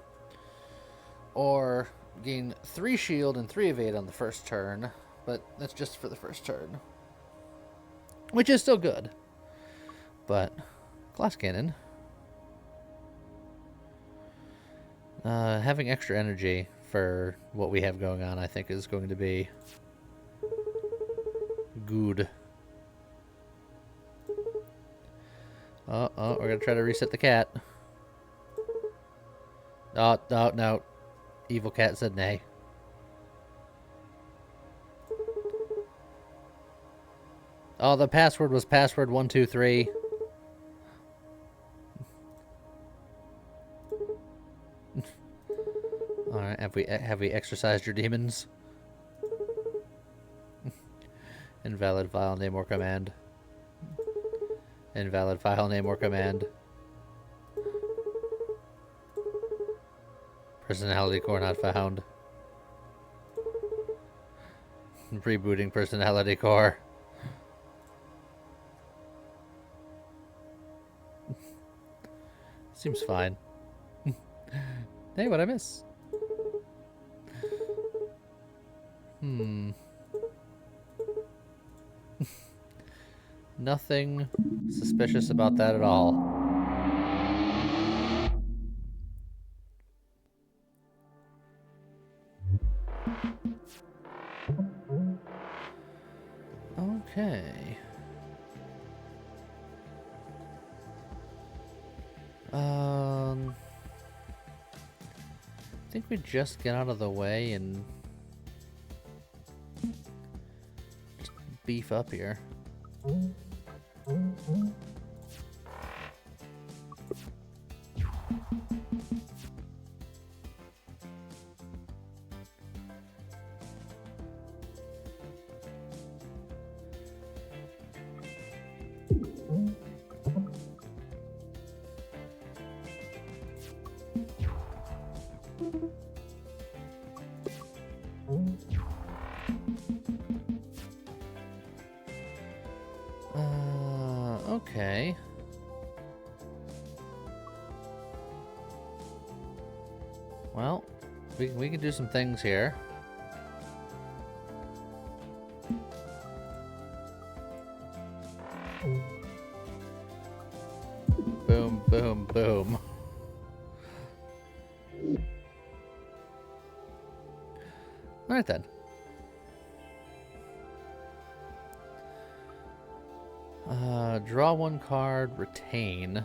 Or gain 3 shield and 3 evade on the first turn, but that's just for the first turn. Which is still good. But, glass cannon. Having extra energy for what we have going on, I think, is going to be good. Oh, we're going to try to reset the cat. Oh, no. Evil cat said nay. Oh, the password was password 123. Alright, have we exercised your demons? Invalid file name or command. Invalid file name or command. Personality core not found. Rebooting personality core. Seems fine. Hey, what'd I miss? Nothing suspicious about that at all. Okay. I think we just get out of the way and just beef up here. Okay. Well, we can do some things here. Boom, boom, boom. Alright then. Draw 1 card, retain.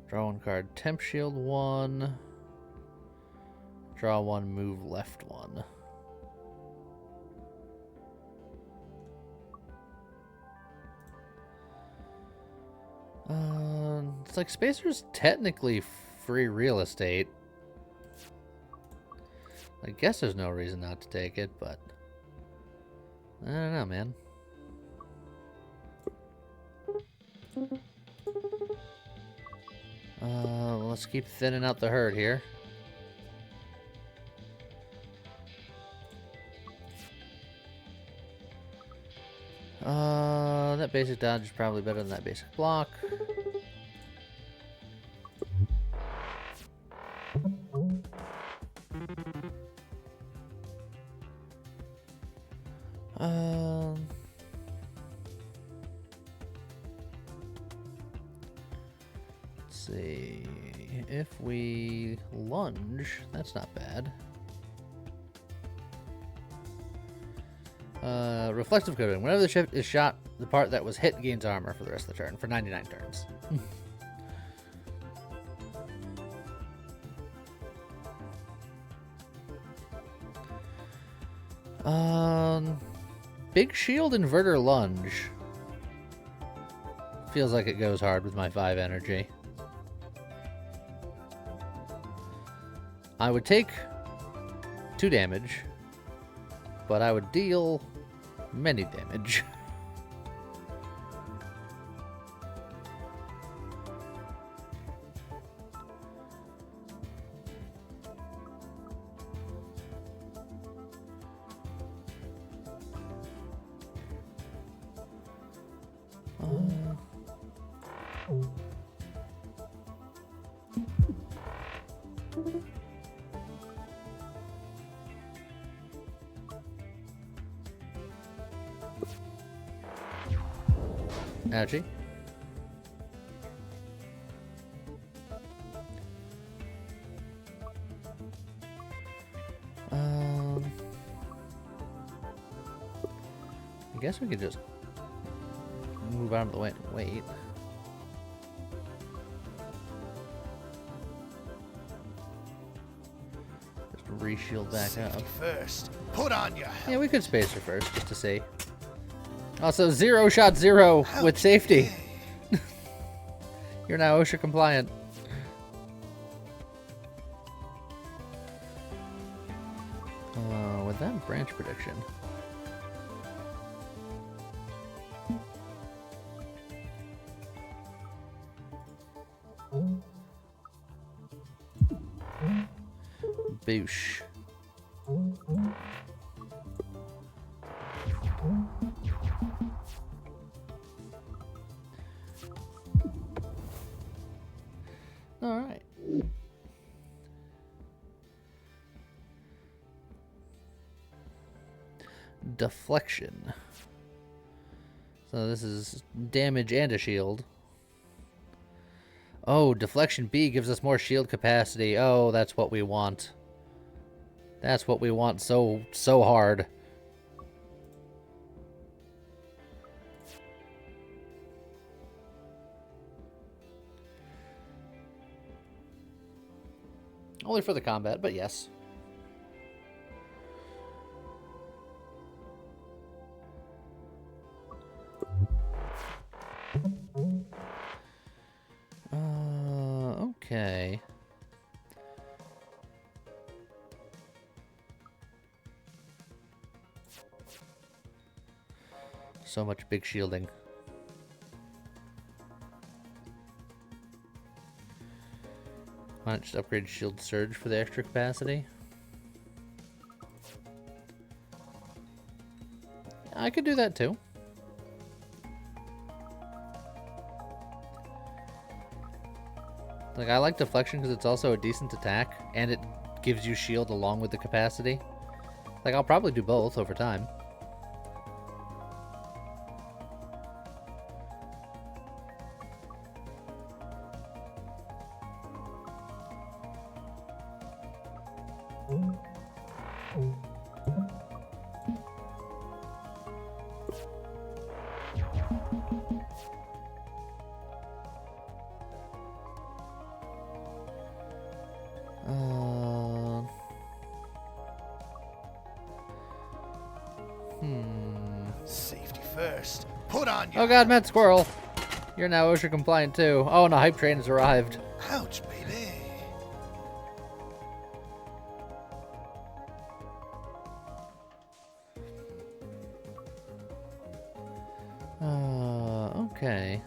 Draw 1 card, temp shield 1. Draw 1, move left 1. It's like Spacer's technically free real estate. I guess there's no reason not to take it, but I don't know, man. Let's keep thinning out the herd here. That basic dodge is probably better than that basic block. Let's see. If we lunge, that's not bad. Reflective coating. Whenever the ship is shot, the part that was hit gains armor for the rest of the turn for 99 turns. Big shield inverter lunge. Feels like it goes hard with my 5 energy. I would take 2 damage, but I would deal many damage. Ouchie. I guess we could just move out of the way and wait. Just re-shield back up. Safety first. Put on your helmet. Yeah, we could space her first just to see. Also, 0 shot 0 with safety. You're now OSHA compliant. With that branch prediction. Boosh. All right. Deflection. So this is damage and a shield. Oh, deflection B gives us more shield capacity. Oh, that's what we want. That's what we want so hard. Only for the combat, but yes. Okay. So much big shielding. Why not just upgrade Shield Surge for the extra capacity? I could do that too. Like, I like Deflection because it's also a decent attack, and it gives you shield along with the capacity. Like, I'll probably do both over time. Safety first. Put on your Oh god, Mad Squirrel! You're now OSHA compliant too. Oh, and a hype train has arrived. Ouch, baby. Okay.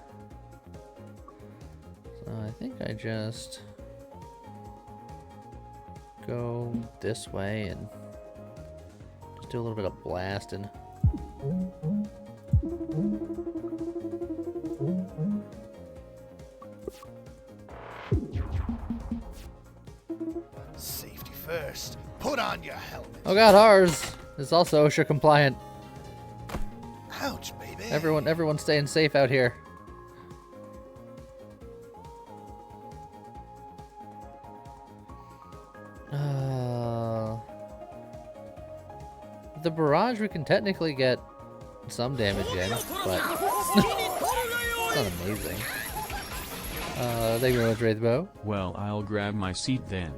So I think I just go this way and just do a little bit of blasting. Safety first. Put on your helmet. Oh god, ours is also OSHA compliant. Ouch, baby. Everyone's staying safe out here. The barrage we can technically get some damage in, but it's not amazing. Thank you very much, Wraithbow. Well, I'll grab my seat then.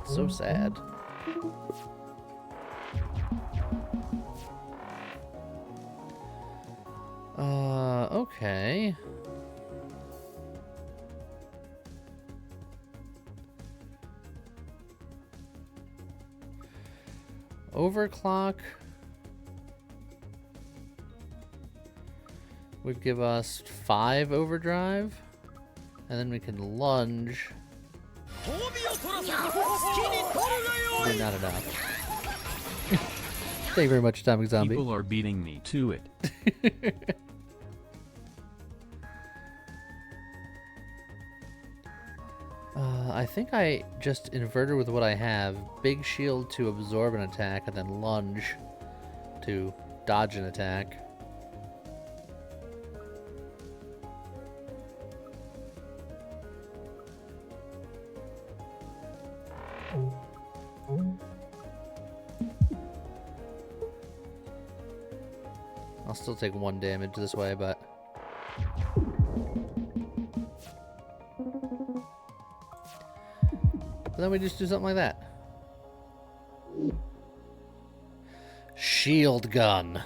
So sad. Okay. Overclock would give us 5 overdrive, and then we can lunge. Maybe not enough. Thank you very much, Atomic Zombie. People are beating me to it. I think I just inverted with what I have. Big shield to absorb an attack, and then lunge to dodge an attack. I'll still take 1 damage this way, but... But then we just do something like that. Shield gun.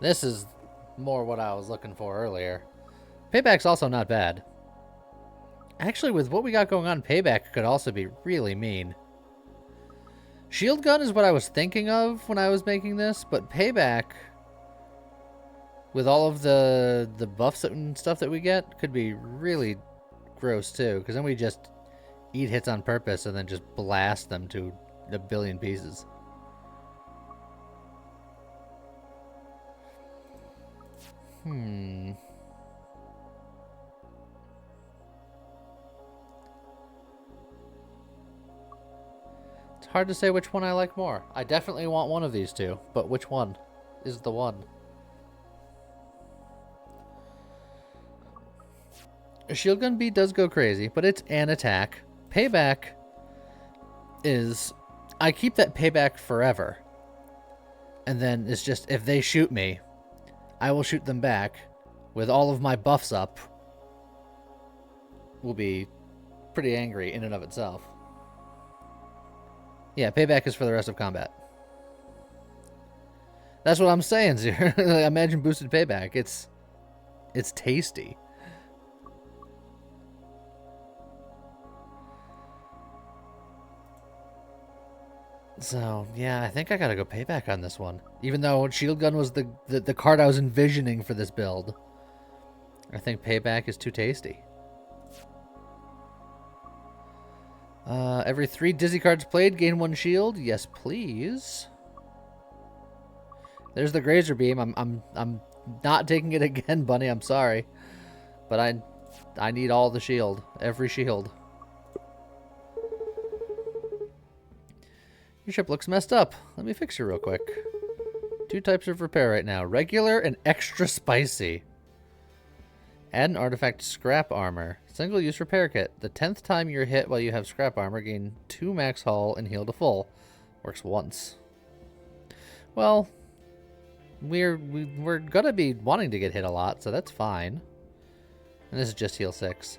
This is more what I was looking for earlier. Payback's also not bad. Actually, with what we got going on, Payback could also be really mean. Shield gun is what I was thinking of when I was making this, but Payback, with all of the buffs and stuff that we get, could be really gross too, because then we just eat hits on purpose and then just blast them to a billion pieces. It's hard to say which one I like more. I definitely want one of these two, but which one is the one? A shield gun beat does go crazy, but it's an attack. Payback is... I keep that payback forever. And then it's just, if they shoot me, I will shoot them back with all of my buffs up. Will be pretty angry in and of itself. Yeah, payback is for the rest of combat. That's what I'm saying, Zero. Imagine boosted payback. It's tasty. So, yeah, I think I gotta go payback on this one. Even though shield gun was the card I was envisioning for this build. I think payback is too tasty. Every 3 dizzy cards played, gain 1 shield. Yes, please. There's the Grazer Beam. I'm not taking it again, Bunny. I'm sorry. But I need all the shield. Every shield. Your ship looks messed up. Let me fix you real quick. 2 types of repair right now. Regular and extra spicy. Add an artifact to scrap armor. Single-use repair kit. The 10th time you're hit while you have scrap armor, gain 2 max hull and heal to full. Works once. Well, we're gonna be wanting to get hit a lot, so that's fine. And this is just heal 6.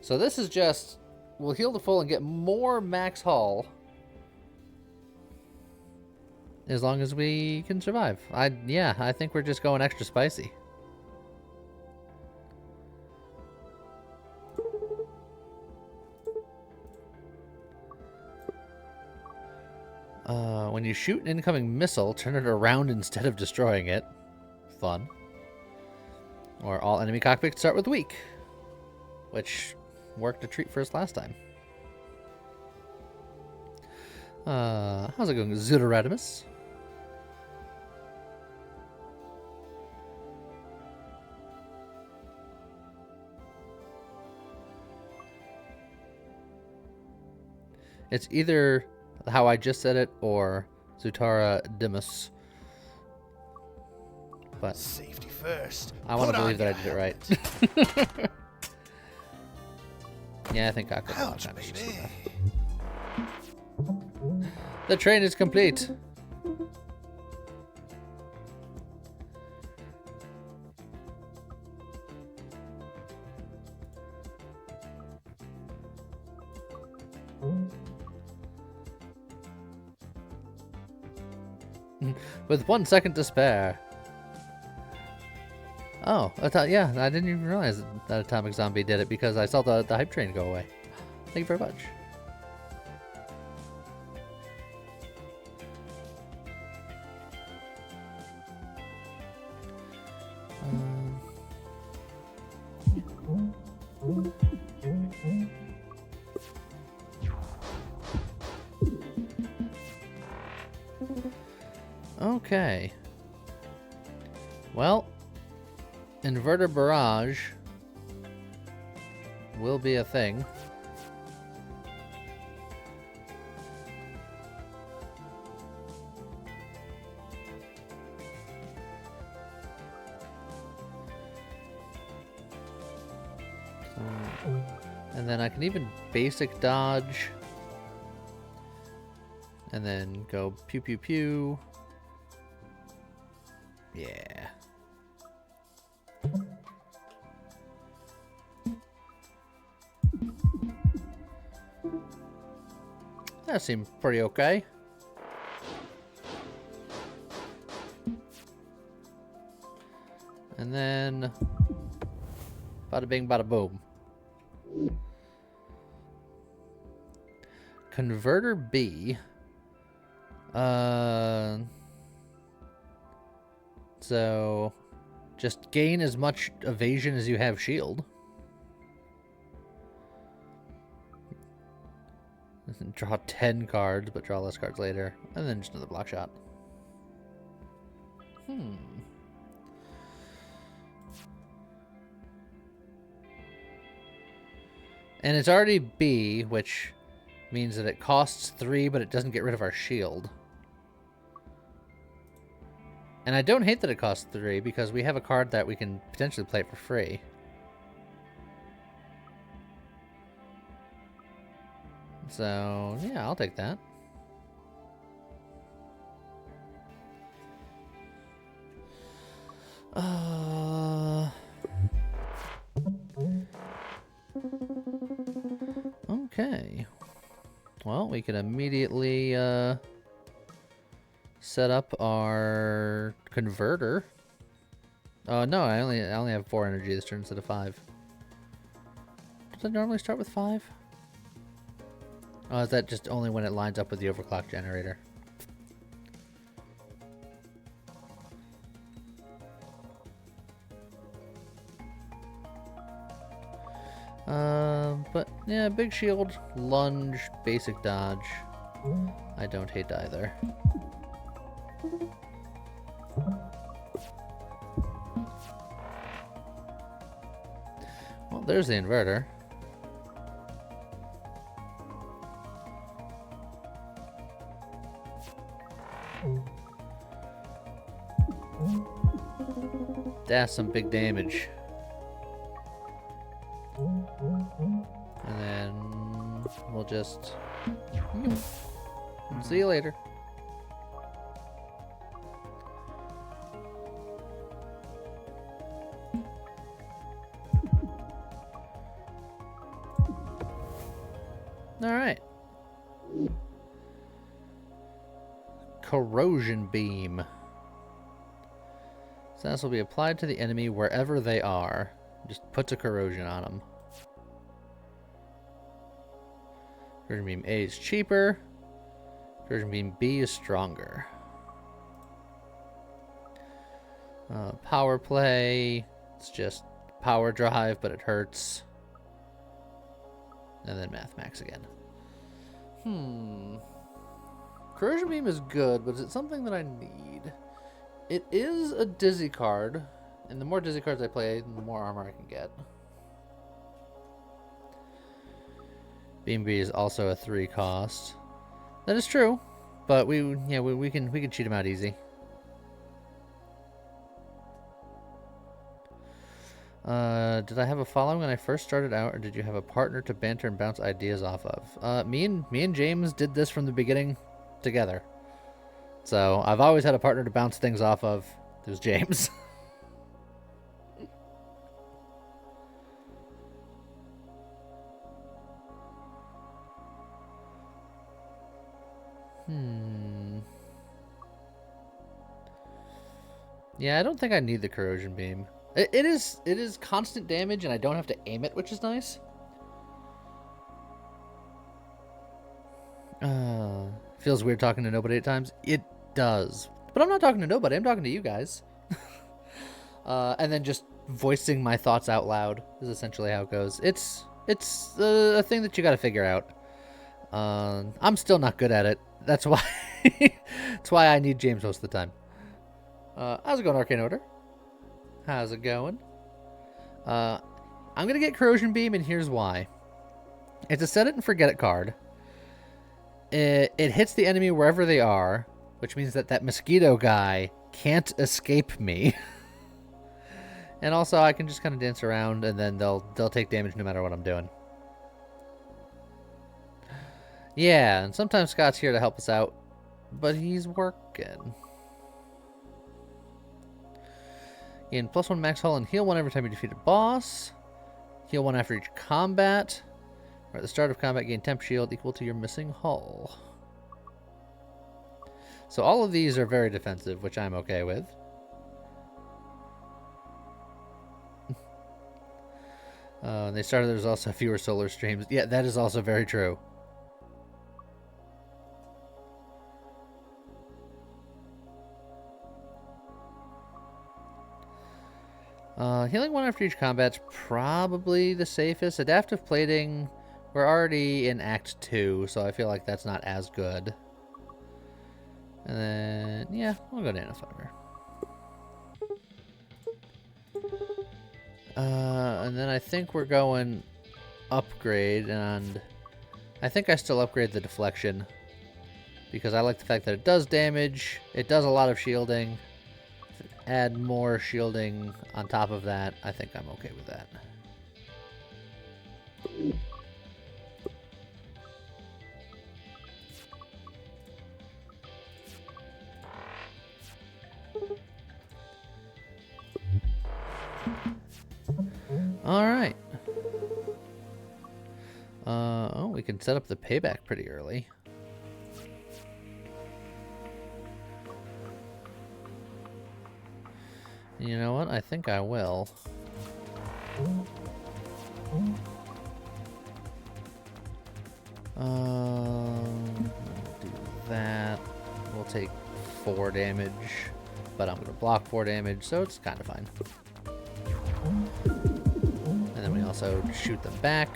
So this is just, we'll heal to full and get more max hull. As long as we can survive. Yeah, I think we're just going extra spicy. When you shoot an incoming missile, turn it around instead of destroying it. Fun. Or all enemy cockpits start with weak, which worked a treat for us last time. How's it going, Zootoradimus? It's either how I just said it or Zutara Dimus. But Safety first. I want Put to on believe that I your did it right. Yeah, I think I could. Ouch, baby. The train is complete. With 1 second to spare. Oh, I thought, yeah, I didn't even realize that Atomic Zombie did it because I saw the hype train go away. Thank you very much. Okay. Well, inverter barrage will be a thing. And then I can even basic dodge. And then go pew pew pew. Yeah. That seemed pretty okay. And then bada bing bada boom. Converter B. So just gain as much evasion as you have shield. Draw 10 cards, but draw less cards later. And then just another block shot. And it's already B, which means that it costs 3, but it doesn't get rid of our shield. And I don't hate that it costs 3, because we have a card that we can potentially play it for free. So, yeah, I'll take that. Okay. Well, we can immediately set up our converter. Oh no, I only have 4 energy this turn instead of 5. Does it normally start with 5? Oh, is that just only when it lines up with the overclock generator? But yeah, big shield, lunge, basic dodge. I don't hate either. Well, there's the inverter. That's some big damage. And then we'll just see you later. All right. Corrosion beam. So this will be applied to the enemy wherever they are. Just puts a corrosion on them. Corrosion beam A is cheaper. Corrosion Beam B is stronger. Power Play, it's just power drive, but it hurts. And then Math Max again. Corrosion Beam is good, but is it something that I need? It is a dizzy card, and the more dizzy cards I play, the more armor I can get. Beam B is also a 3 cost. That is true, but we can cheat him out easy. Did I have a following when I first started out, or did you have a partner to banter and bounce ideas off of? Me and James did this from the beginning together. So I've always had a partner to bounce things off of. It was James. Yeah, I don't think I need the corrosion beam. It is constant damage, and I don't have to aim it, which is nice. Feels weird talking to nobody at times. It does, but I'm not talking to nobody. I'm talking to you guys. And then just voicing my thoughts out loud is essentially how it goes. It's a thing that you got to figure out. I'm still not good at it. That's why. That's why I need James most of the time. How's it going, Arcane Order? How's it going? I'm gonna get Corrosion Beam, and here's why. It's a set it and forget it card. It hits the enemy wherever they are, which means that mosquito guy can't escape me. And also, I can just kind of dance around, and then they'll take damage no matter what I'm doing. Yeah, and sometimes Scott's here to help us out, but he's working. Gain +1 max hull and heal 1 every time you defeat a boss. Heal 1 after each combat. Or at the start of combat, gain temp shield equal to your missing hull. So all of these are very defensive, which I'm okay with. They started there's also fewer solar streams. Yeah, that is also very true. Healing 1 after each combat's probably the safest. Adaptive plating, we're already in Act 2, so I feel like that's not as good. And then, yeah, we'll go Nanofiber. And then I think we're going upgrade, and I think I still upgrade the deflection because I like the fact that it does damage, it does a lot of shielding. Add more shielding on top of that, I think I'm okay with that. Alright. Oh, we can set up the payback pretty early. You know what? I think I will. Do that. We'll take 4 damage, but I'm going to block 4 damage, so it's kind of fine. And then we also shoot them back.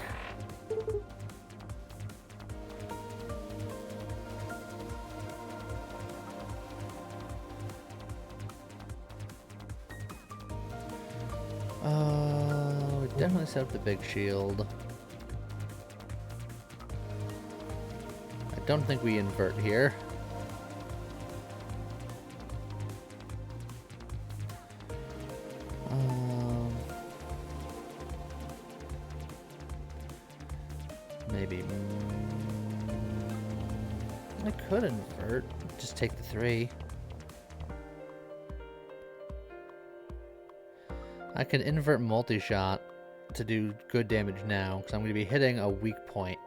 Definitely set up the big shield. I don't think we invert here. Maybe. I could invert. Just take the 3. I can invert multi-shot to do good damage now, because I'm going to be hitting a weak point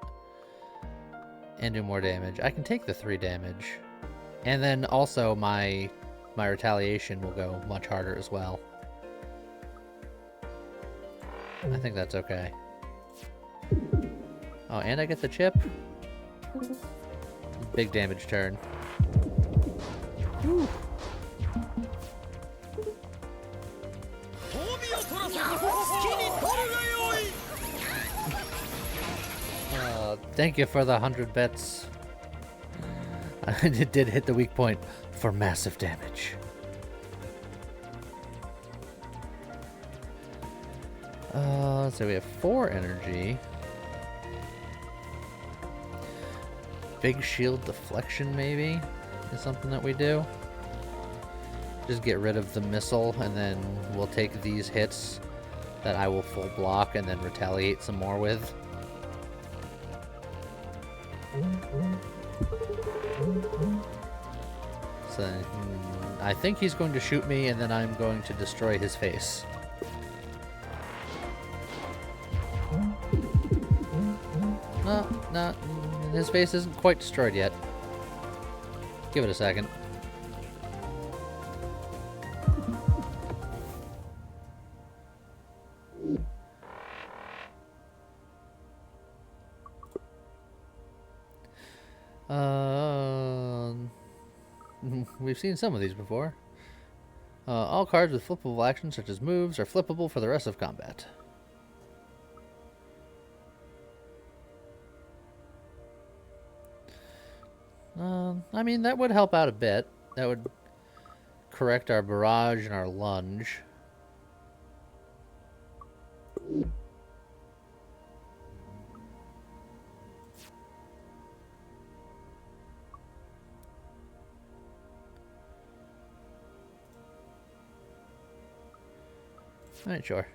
and do more damage. I can take the 3 damage, and then also my retaliation will go much harder as well. I think that's okay. Oh, and I get the chip? Big damage turn. Whew. Thank you for the 100 bits. It did hit the weak point for massive damage. So we have 4 energy. Big shield deflection, maybe, is something that we do. Just get rid of the missile, and then we'll take these hits that I will full block and then retaliate some more with. So I think he's going to shoot me, and then I'm going to destroy his face. No, his face isn't quite destroyed yet. Give it a second. We've seen some of these before. All cards with flippable actions, such as moves, are flippable for the rest of combat. I mean, that would help out a bit. That would correct our barrage and our lunge. Alright, sure.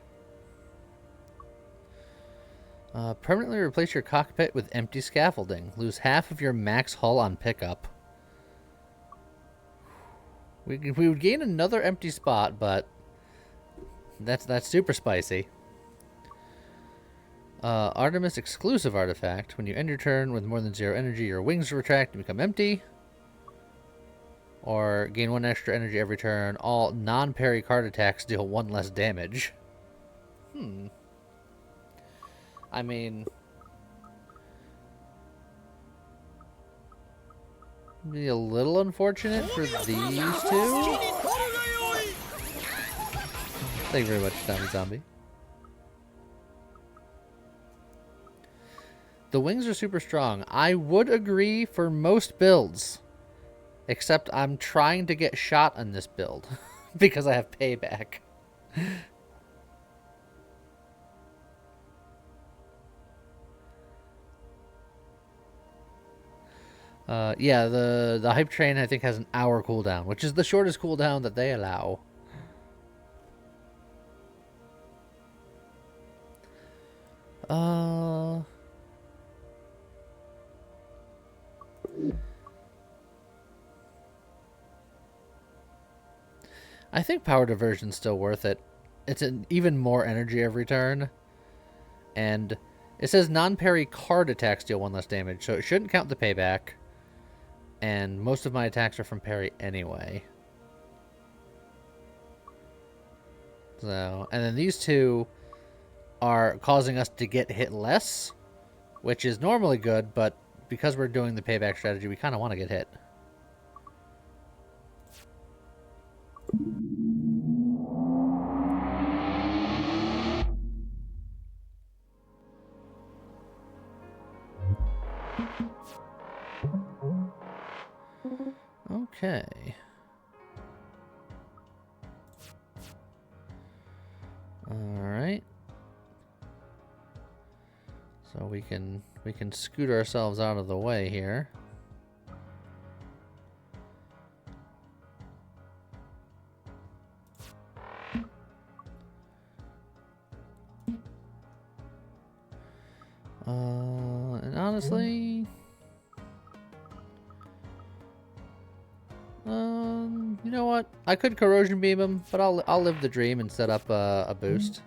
Permanently replace your cockpit with empty scaffolding. Lose half of your max hull on pickup. We would gain another empty spot, but that's super spicy. Artemis exclusive artifact. When you end your turn with more than 0 energy, your wings retract and become empty. Or gain 1 extra energy every turn. All non-parry card attacks deal 1 less damage. I mean, be a little unfortunate for these two. Thank you very much, Tommy Zombie. The wings are super strong. I would agree for most builds. Except I'm trying to get shot on this build. Because I have payback. Yeah, the hype train I think has an hour cooldown, which is the shortest cooldown that they allow. I think power diversion's still worth it. It's an even more energy every turn. And it says non-parry card attacks deal 1 less damage, so it shouldn't count the payback. And most of my attacks are from parry anyway. So, and then these two are causing us to get hit less, which is normally good, but because we're doing the payback strategy, we kind of want to get hit. Okay. All right. So we can scoot ourselves out of the way here. And honestly, you know what? I could corrosion beam him, but I'll live the dream and set up a boost.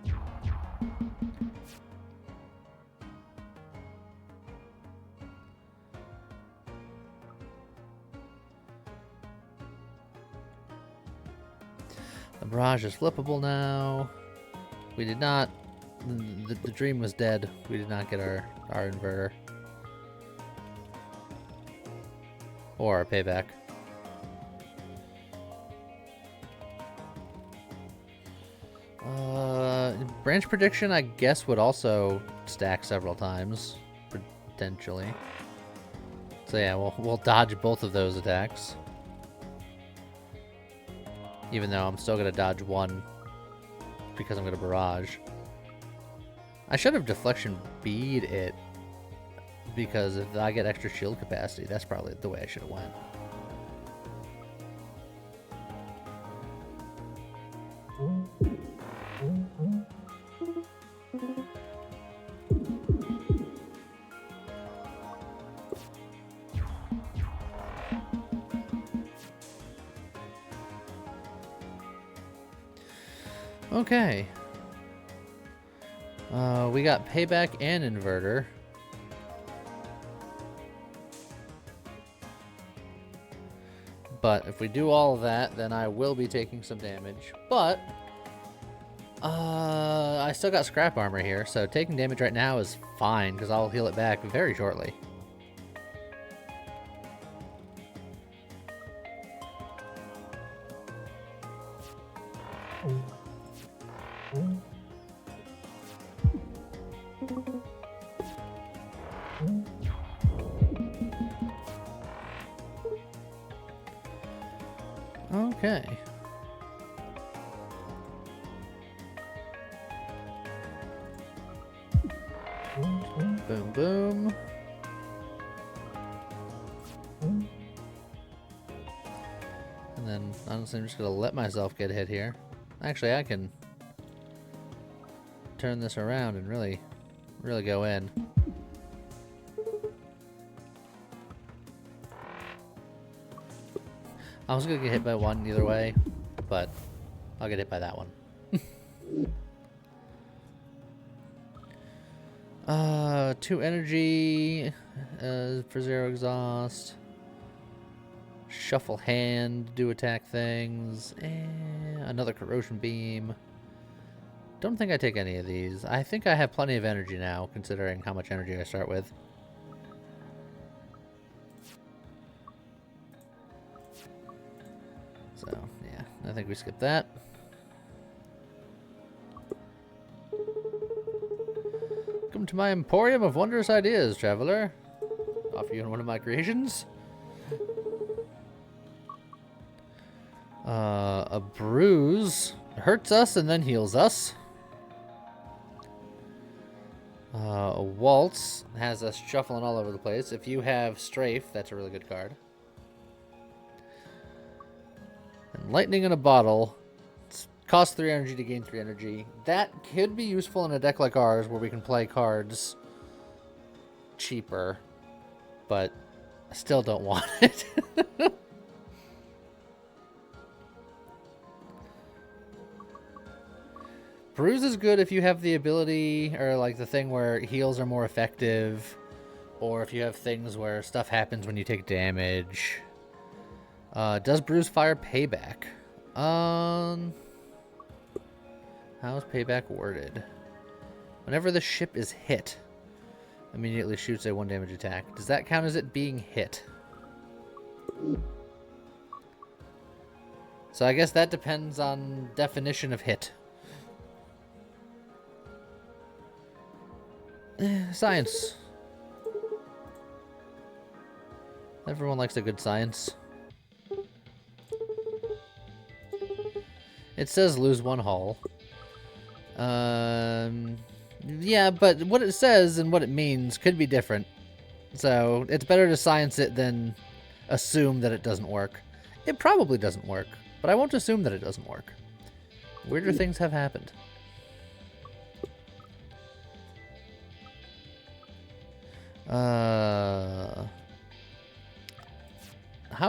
The barrage is flippable now. We did not. The dream was dead. We did not get our inverter. Or payback. Branch prediction, I guess, would also stack several times, potentially. So yeah, we'll dodge both of those attacks. Even though I'm still gonna dodge one because I'm gonna barrage. I should have deflection bead it, because if I get extra shield capacity, that's probably the way I should have went. Okay. We got payback and inverter. But if we do all of that, then I will be taking some damage. But I still got scrap armor here, so taking damage right now is fine because I'll heal it back very shortly. Okay. Boom, boom. And then, honestly, I'm just going to let myself get hit here. Actually, I can turn this around and really go in. I was going to get hit by one either way, but I'll get hit by that one. 2 energy for 0 exhaust. Shuffle hand, do attack things. Another corrosion beam. Don't think I take any of these. I think I have plenty of energy now, considering how much energy I start with. So, yeah, I think we skip that. Welcome to my emporium of wondrous ideas, traveler. Offer you one of my creations. A bruise hurts us and then heals us. A waltz has us shuffling all over the place. If you have strafe, that's a really good card. And lightning in a bottle. Costs 3 energy to gain 3 energy. That could be useful in a deck like ours where we can play cards cheaper, but I still don't want it. Bruise is good if you have the ability, or like the thing where heals are more effective, or if you have things where stuff happens when you take damage. Does Bruise fire payback? How is payback worded? Whenever the ship is hit, immediately shoots a 1 damage attack. Does that count as it being hit? So I guess that depends on definition of hit. Science. Everyone likes a good science. It says lose 1 hull. Yeah, but what it says and what it means could be different. So it's better to science it than assume that it doesn't work. It probably doesn't work, but I won't assume that it doesn't work. Weirder things have happened. How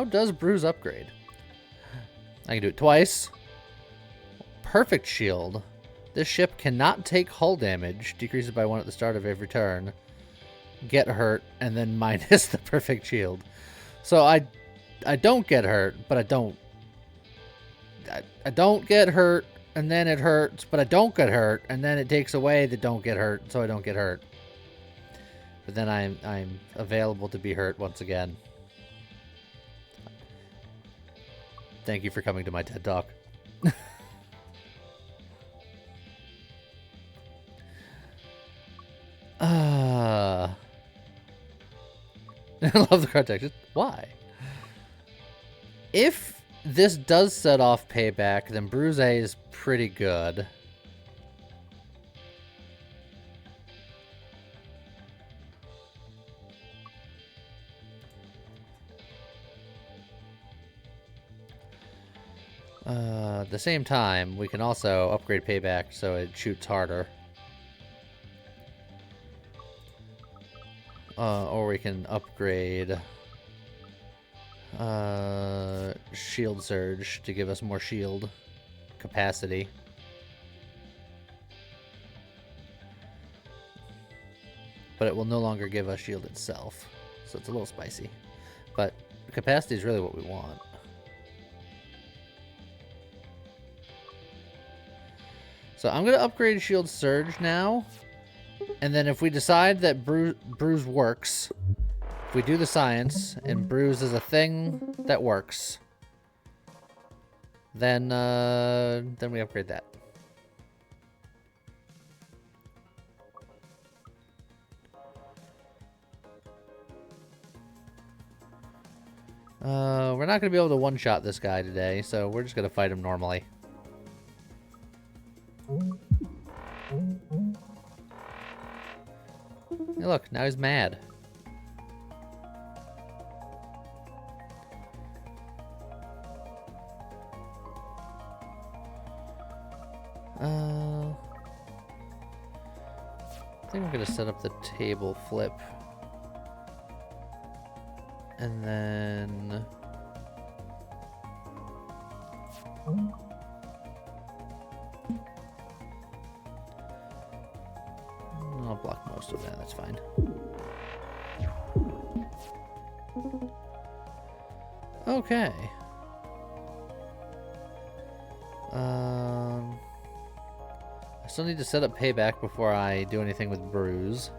does Bruise upgrade? I can do it twice. Perfect shield. This ship cannot take hull damage. Decreases by 1 at the start of every turn. Get hurt, and then minus the perfect shield. So I don't get hurt, but I don't get hurt, and then it hurts, but I don't get hurt, and then it takes away the don't get hurt, so I don't get hurt. But then I'm available to be hurt once again. Thank you for coming to my TED Talk. I love the card text. Why? If this does set off payback, then Bruise is pretty good. At the same time, we can also upgrade payback so it shoots harder. Or we can upgrade shield surge to give us more shield capacity. But it will no longer give us shield itself, so it's a little spicy. But capacity is really what we want. So I'm going to upgrade shield surge now. And then if we decide that Bruise works, if we do the science and Bruise is a thing that works, then we upgrade that. We're not going to be able to one-shot this guy today, so we're just going to fight him normally. Hey, look, now he's mad. I think I'm gonna set up the table flip. And then... I'll block most of that, that's fine. Okay. I still need to set up payback before I do anything with Bruise.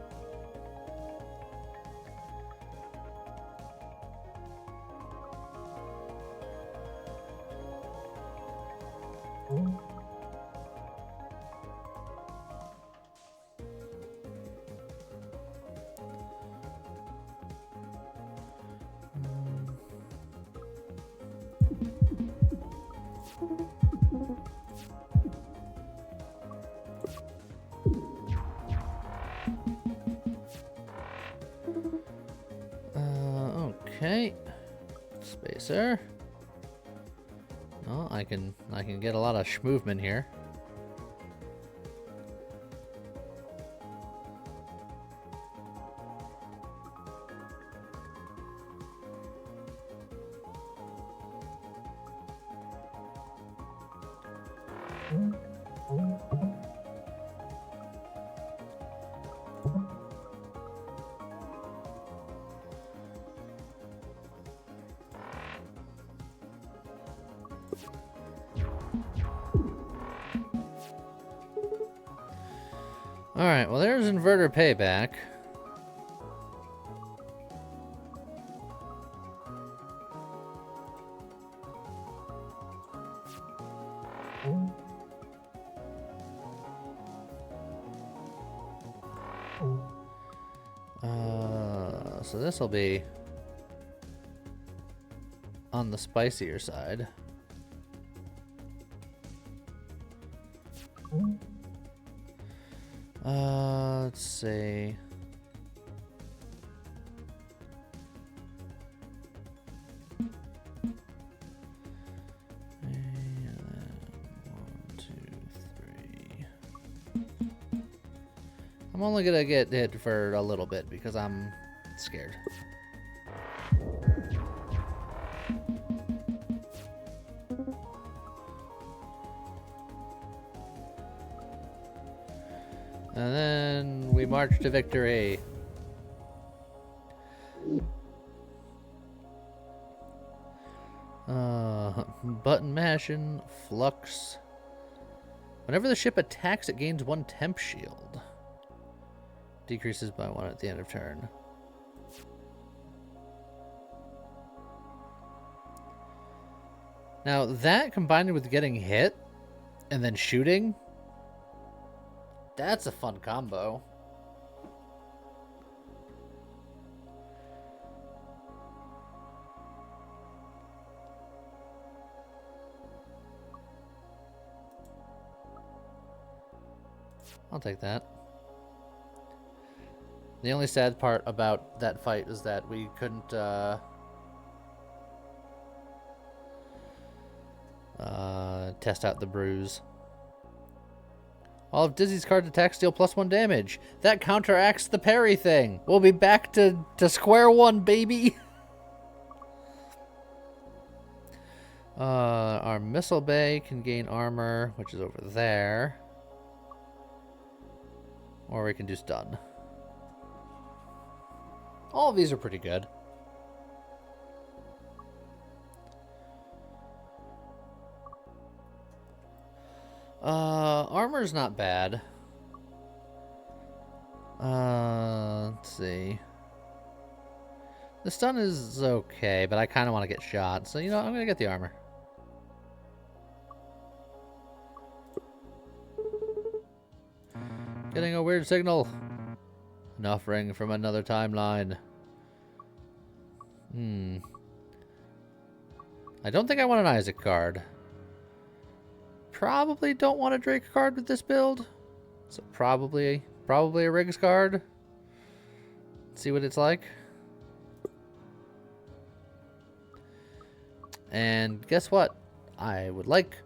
Okay. Spacer. Oh, I can get a lot of movement here. Alright, well there's inverter payback. So this will be on the spicier side. Let's see. And then 1, 2, 3. I'm only gonna get hit for a little bit because I'm scared. And then we march to victory. Button mashing, flux. Whenever the ship attacks, it gains 1 temp shield. Decreases by 1 at the end of turn. Now, that combined with getting hit and then shooting, that's a fun combo. I'll take that. The only sad part about that fight is that we couldn't test out the bruise. All of Dizzy's cards attack deal +1 damage. That counteracts the parry thing. We'll be back to square one, baby. Our missile bay can gain armor, which is over there. Or we can do stun. All of these are pretty good. Armor's not bad. Let's see. The stun is okay, but I kind of want to get shot. So, you know, I'm going to get the armor. Getting a weird signal. An offering from another timeline. I don't think I want an Isaac card. Probably don't want a Drake card with this build. So probably a Riggs card. Let's see what it's like. And guess what? I would like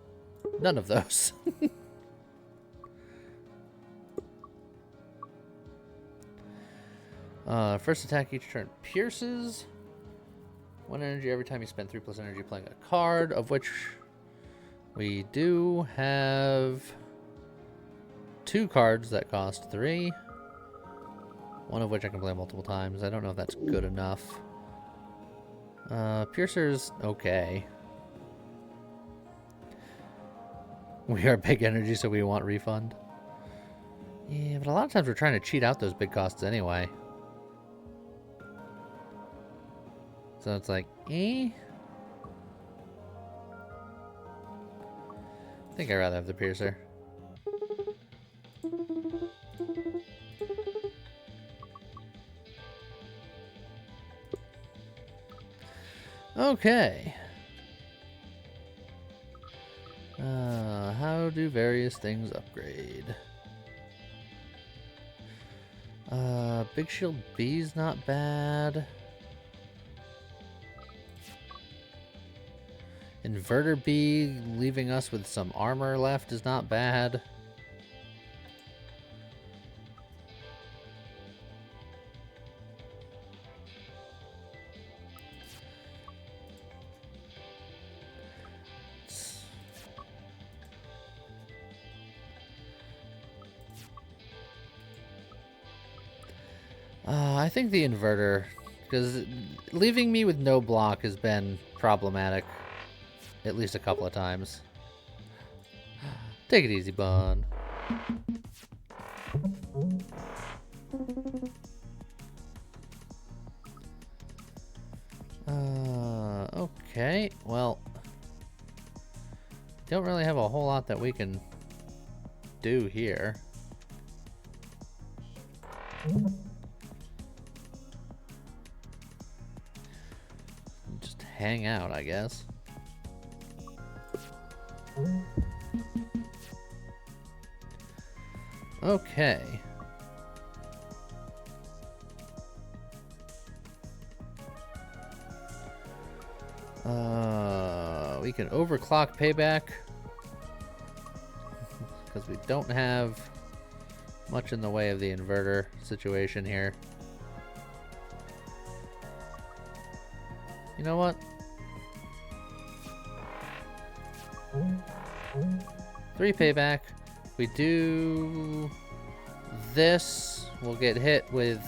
none of those. First attack each turn pierces. 1 energy every time you spend 3+ energy playing a card, of which we do have 2 cards that cost 3. One of which I can play multiple times. I don't know if that's good enough. Piercer's okay. We are big energy, so we want refund. Yeah, but a lot of times we're trying to cheat out those big costs anyway. So it's like, eh? I think I'd rather have the piercer. Okay. How do various things upgrade? Big Shield B's not bad. Inverter B leaving us with some armor left is not bad. I think the inverter, because leaving me with no block has been problematic at least a couple of times. Take it easy, Bun. Okay, well, don't really have a whole lot that we can do here. Just hang out, I guess. Okay. We can overclock payback because we don't have much in the way of the inverter situation here. You know what? 3 payback. If we do this, we'll get hit with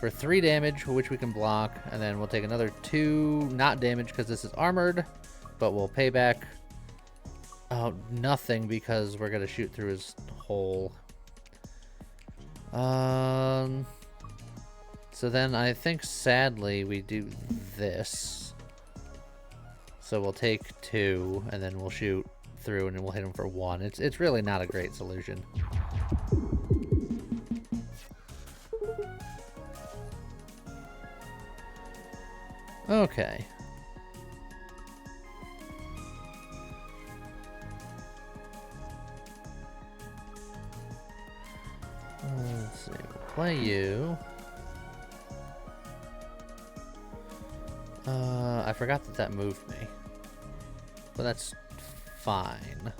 for 3 damage, which we can block, and then we'll take another 2 not damage because this is armored, but we'll pay back nothing because we're gonna shoot through his hole. So then I think sadly we do this. So we'll take 2, and then we'll shoot through, and then we'll hit him for 1. It's really not a great solution. Okay. Let's see. We'll play you. I forgot that moved me. But that's fine.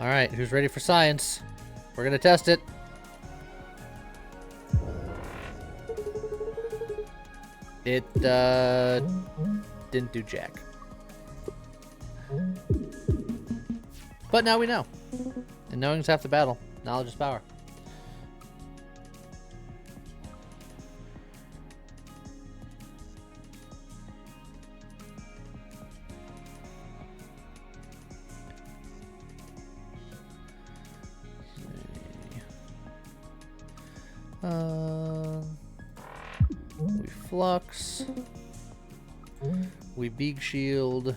Alright, who's ready for science? We're gonna test it. It, didn't do jack. But now we know. And knowing's half the battle. Knowledge is power. We flux. We big shield.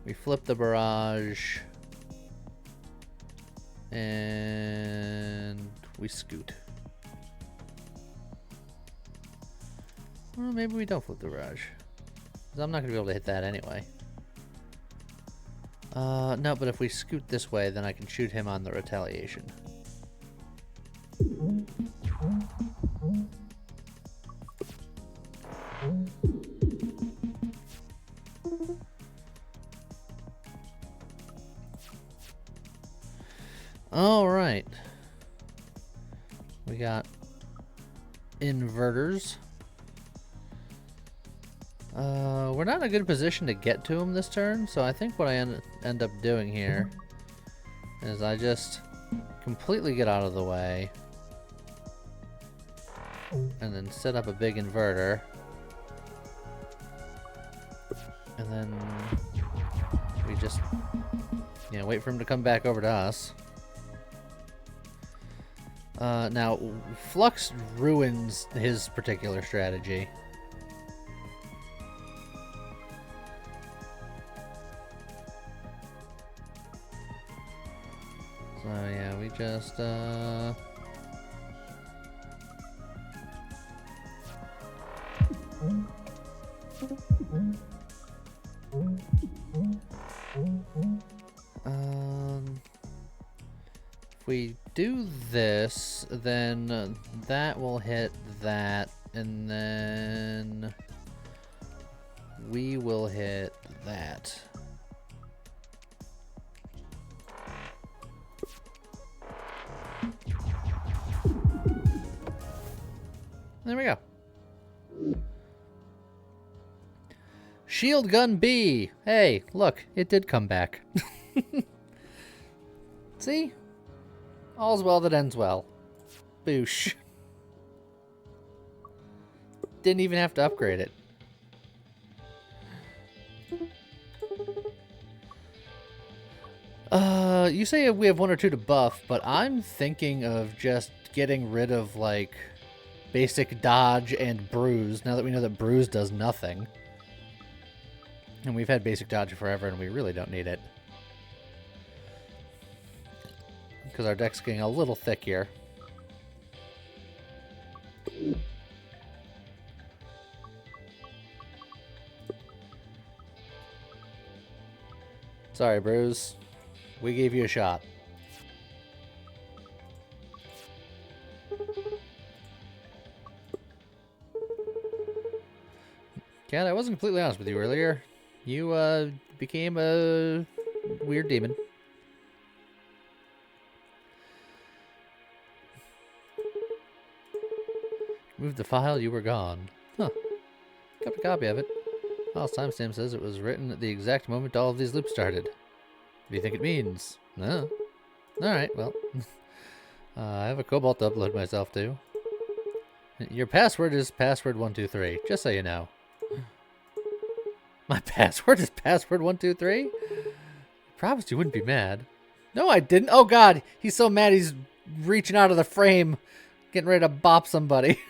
We flip the barrage. And we scoot. Well, maybe we don't flip the barrage. 'Cause I'm not going to be able to hit that anyway. No, but if we scoot this way, then I can shoot him on the retaliation. All right. We got inverters. We're not in a good position to get to him this turn, so I think what I end up doing here is I just completely get out of the way and then set up a big inverter. And then we just, you know, wait for him to come back over to us. Now, Flux ruins his particular strategy. So, yeah, we just, if we do this, then that will hit that, and then we will hit that. There we go. Shield gun B. Hey, look, it did come back. See? All's well that ends well. Boosh. Didn't even have to upgrade it. You say we have 1 or 2 to buff, but I'm thinking of just getting rid of, like, basic dodge and bruise, now that we know that bruise does nothing. And we've had basic dodge forever, and we really don't need it. Because our deck's getting a little thick here. Sorry, Bruce. We gave you a shot. Cat, I wasn't completely honest with you earlier. You, became a weird demon. Moved the file, you were gone. Huh. Kept a copy of it. File's timestamp says it was written at the exact moment all of these loops started. What do you think it means? No. Alright, well. I have a Cobalt to upload myself to. Your password is password123, just so you know. My password is password123? I promised you wouldn't be mad. No, I didn't. Oh, God. He's so mad he's reaching out of the frame, getting ready to bop somebody.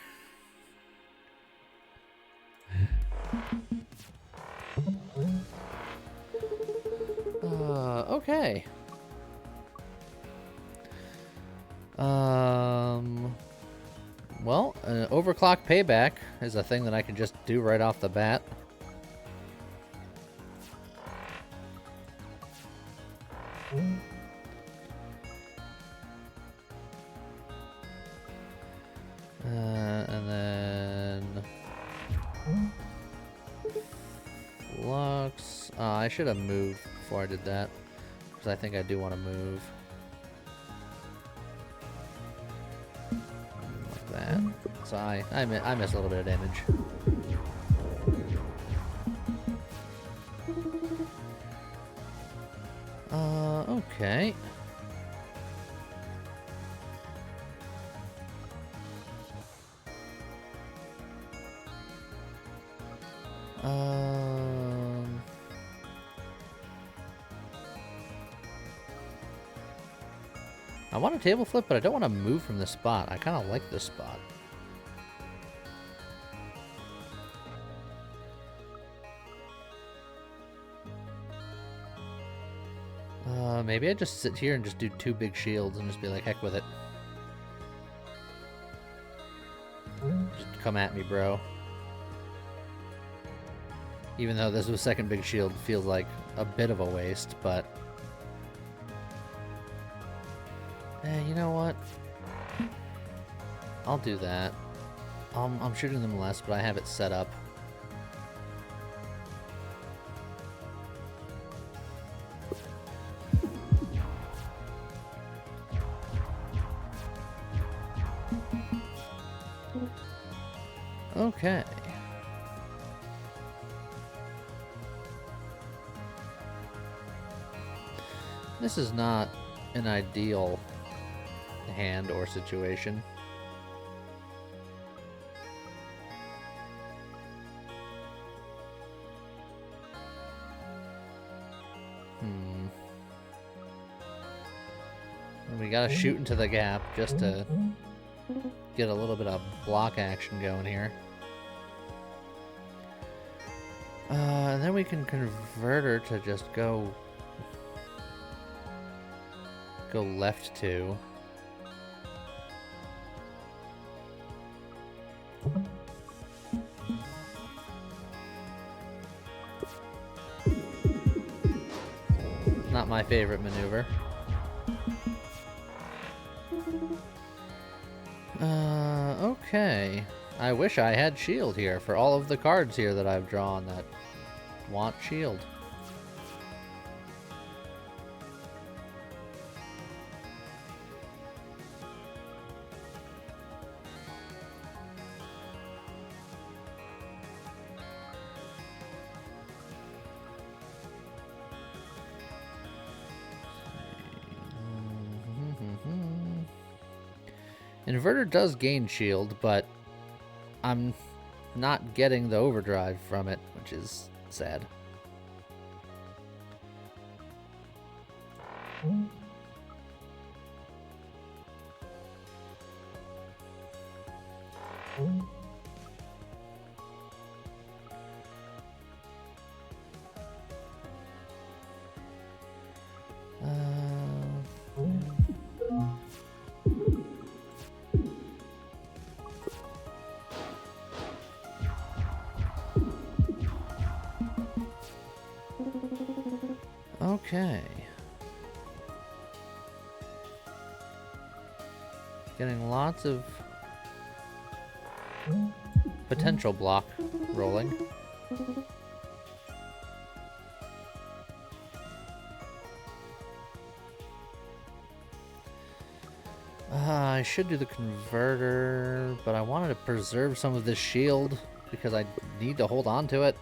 Okay. Well, overclock payback is a thing that I can just do right off the bat. And then flux. I should have moved before I did that, because I think I do want to move like that. So I miss a little bit of damage. Okay. I want a table flip, but I don't want to move from this spot. I kind of like this spot. Maybe I just sit here and just do 2 big shields and just be like, heck with it. Just come at me, bro. Even though this was second big shield, feels like a bit of a waste, but... you know what? I'll do that. I'm shooting them less, but I have it set up. Okay. This is not an ideal hand or situation. We gotta shoot into the gap just to get a little bit of block action going here. And then we can convert her to just go left 2. Not my favorite maneuver. Okay. I wish I had shield here for all of the cards here that I've drawn that want shield. Inverter does gain shield, but I'm not getting the overdrive from it, which is sad. Okay. Getting lots of potential block rolling. I should do the converter, but I wanted to preserve some of this shield because I need to hold on to it.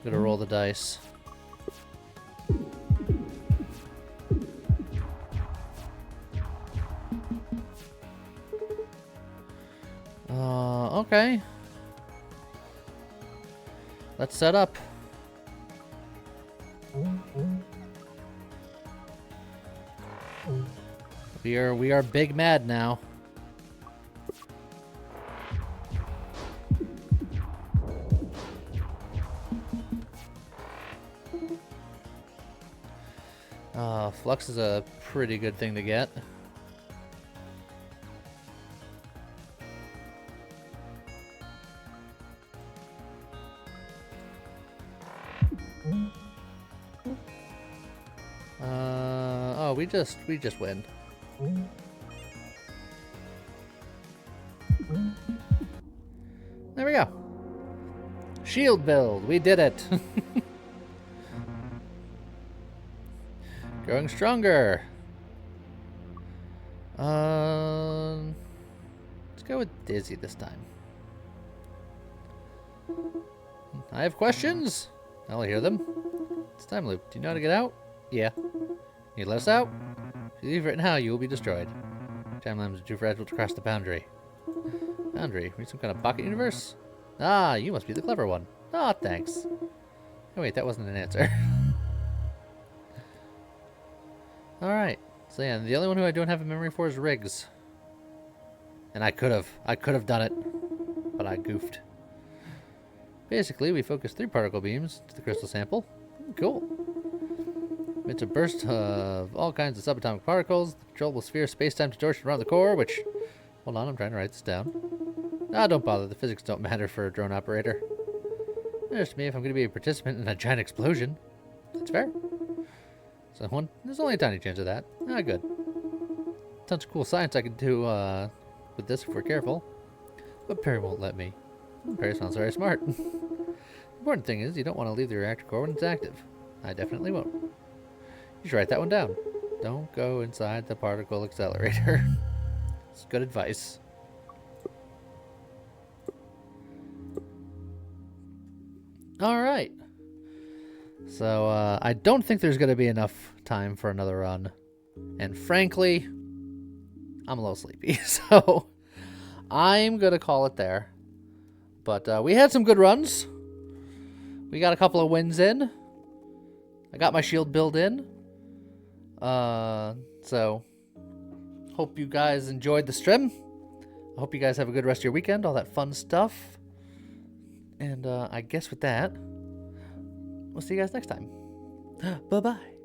Gonna roll the dice. Okay. Let's set up. We are big mad now. Flux is a pretty good thing to get. Oh, we just win. There we go. Shield build. We did it. Growing stronger. Let's go with Dizzy this time. I have questions. I'll hear them. It's time loop. Do you know how to get out? Yeah. You let us out? If you leave right now, you will be destroyed. Time lines are too fragile to cross the boundary. Boundary? Are you some kind of pocket universe? Ah, you must be the clever one. Ah, thanks. Oh wait, that wasn't an answer. Alright. So yeah, the only one who I don't have a memory for is Riggs. And I could have done it. But I goofed. Basically, we focus 3 particle beams to the crystal sample. Cool. It's a burst of all kinds of subatomic particles, the controllable sphere space-time distortion around the core, which... Hold on, I'm trying to write this down. Ah, don't bother. The physics don't matter for a drone operator. Matters to me if I'm going to be a participant in a giant explosion. That's fair. So there's only a tiny chance of that. Ah, good. Tons of cool science I can do with this if we're careful. But Perry won't let me. Perry sounds very smart. The important thing is you don't want to leave the reactor core when it's active. I definitely won't. You should write that one down. Don't go inside the particle accelerator. It's good advice. Alright. So, I don't think there's going to be enough time for another run. And frankly, I'm a little sleepy. So, I'm going to call it there. But we had some good runs. We got a couple of wins in. I got my shield build in. So, hope you guys enjoyed the stream. I hope you guys have a good rest of your weekend. All that fun stuff. And I guess with that, we'll see you guys next time. Bye-bye.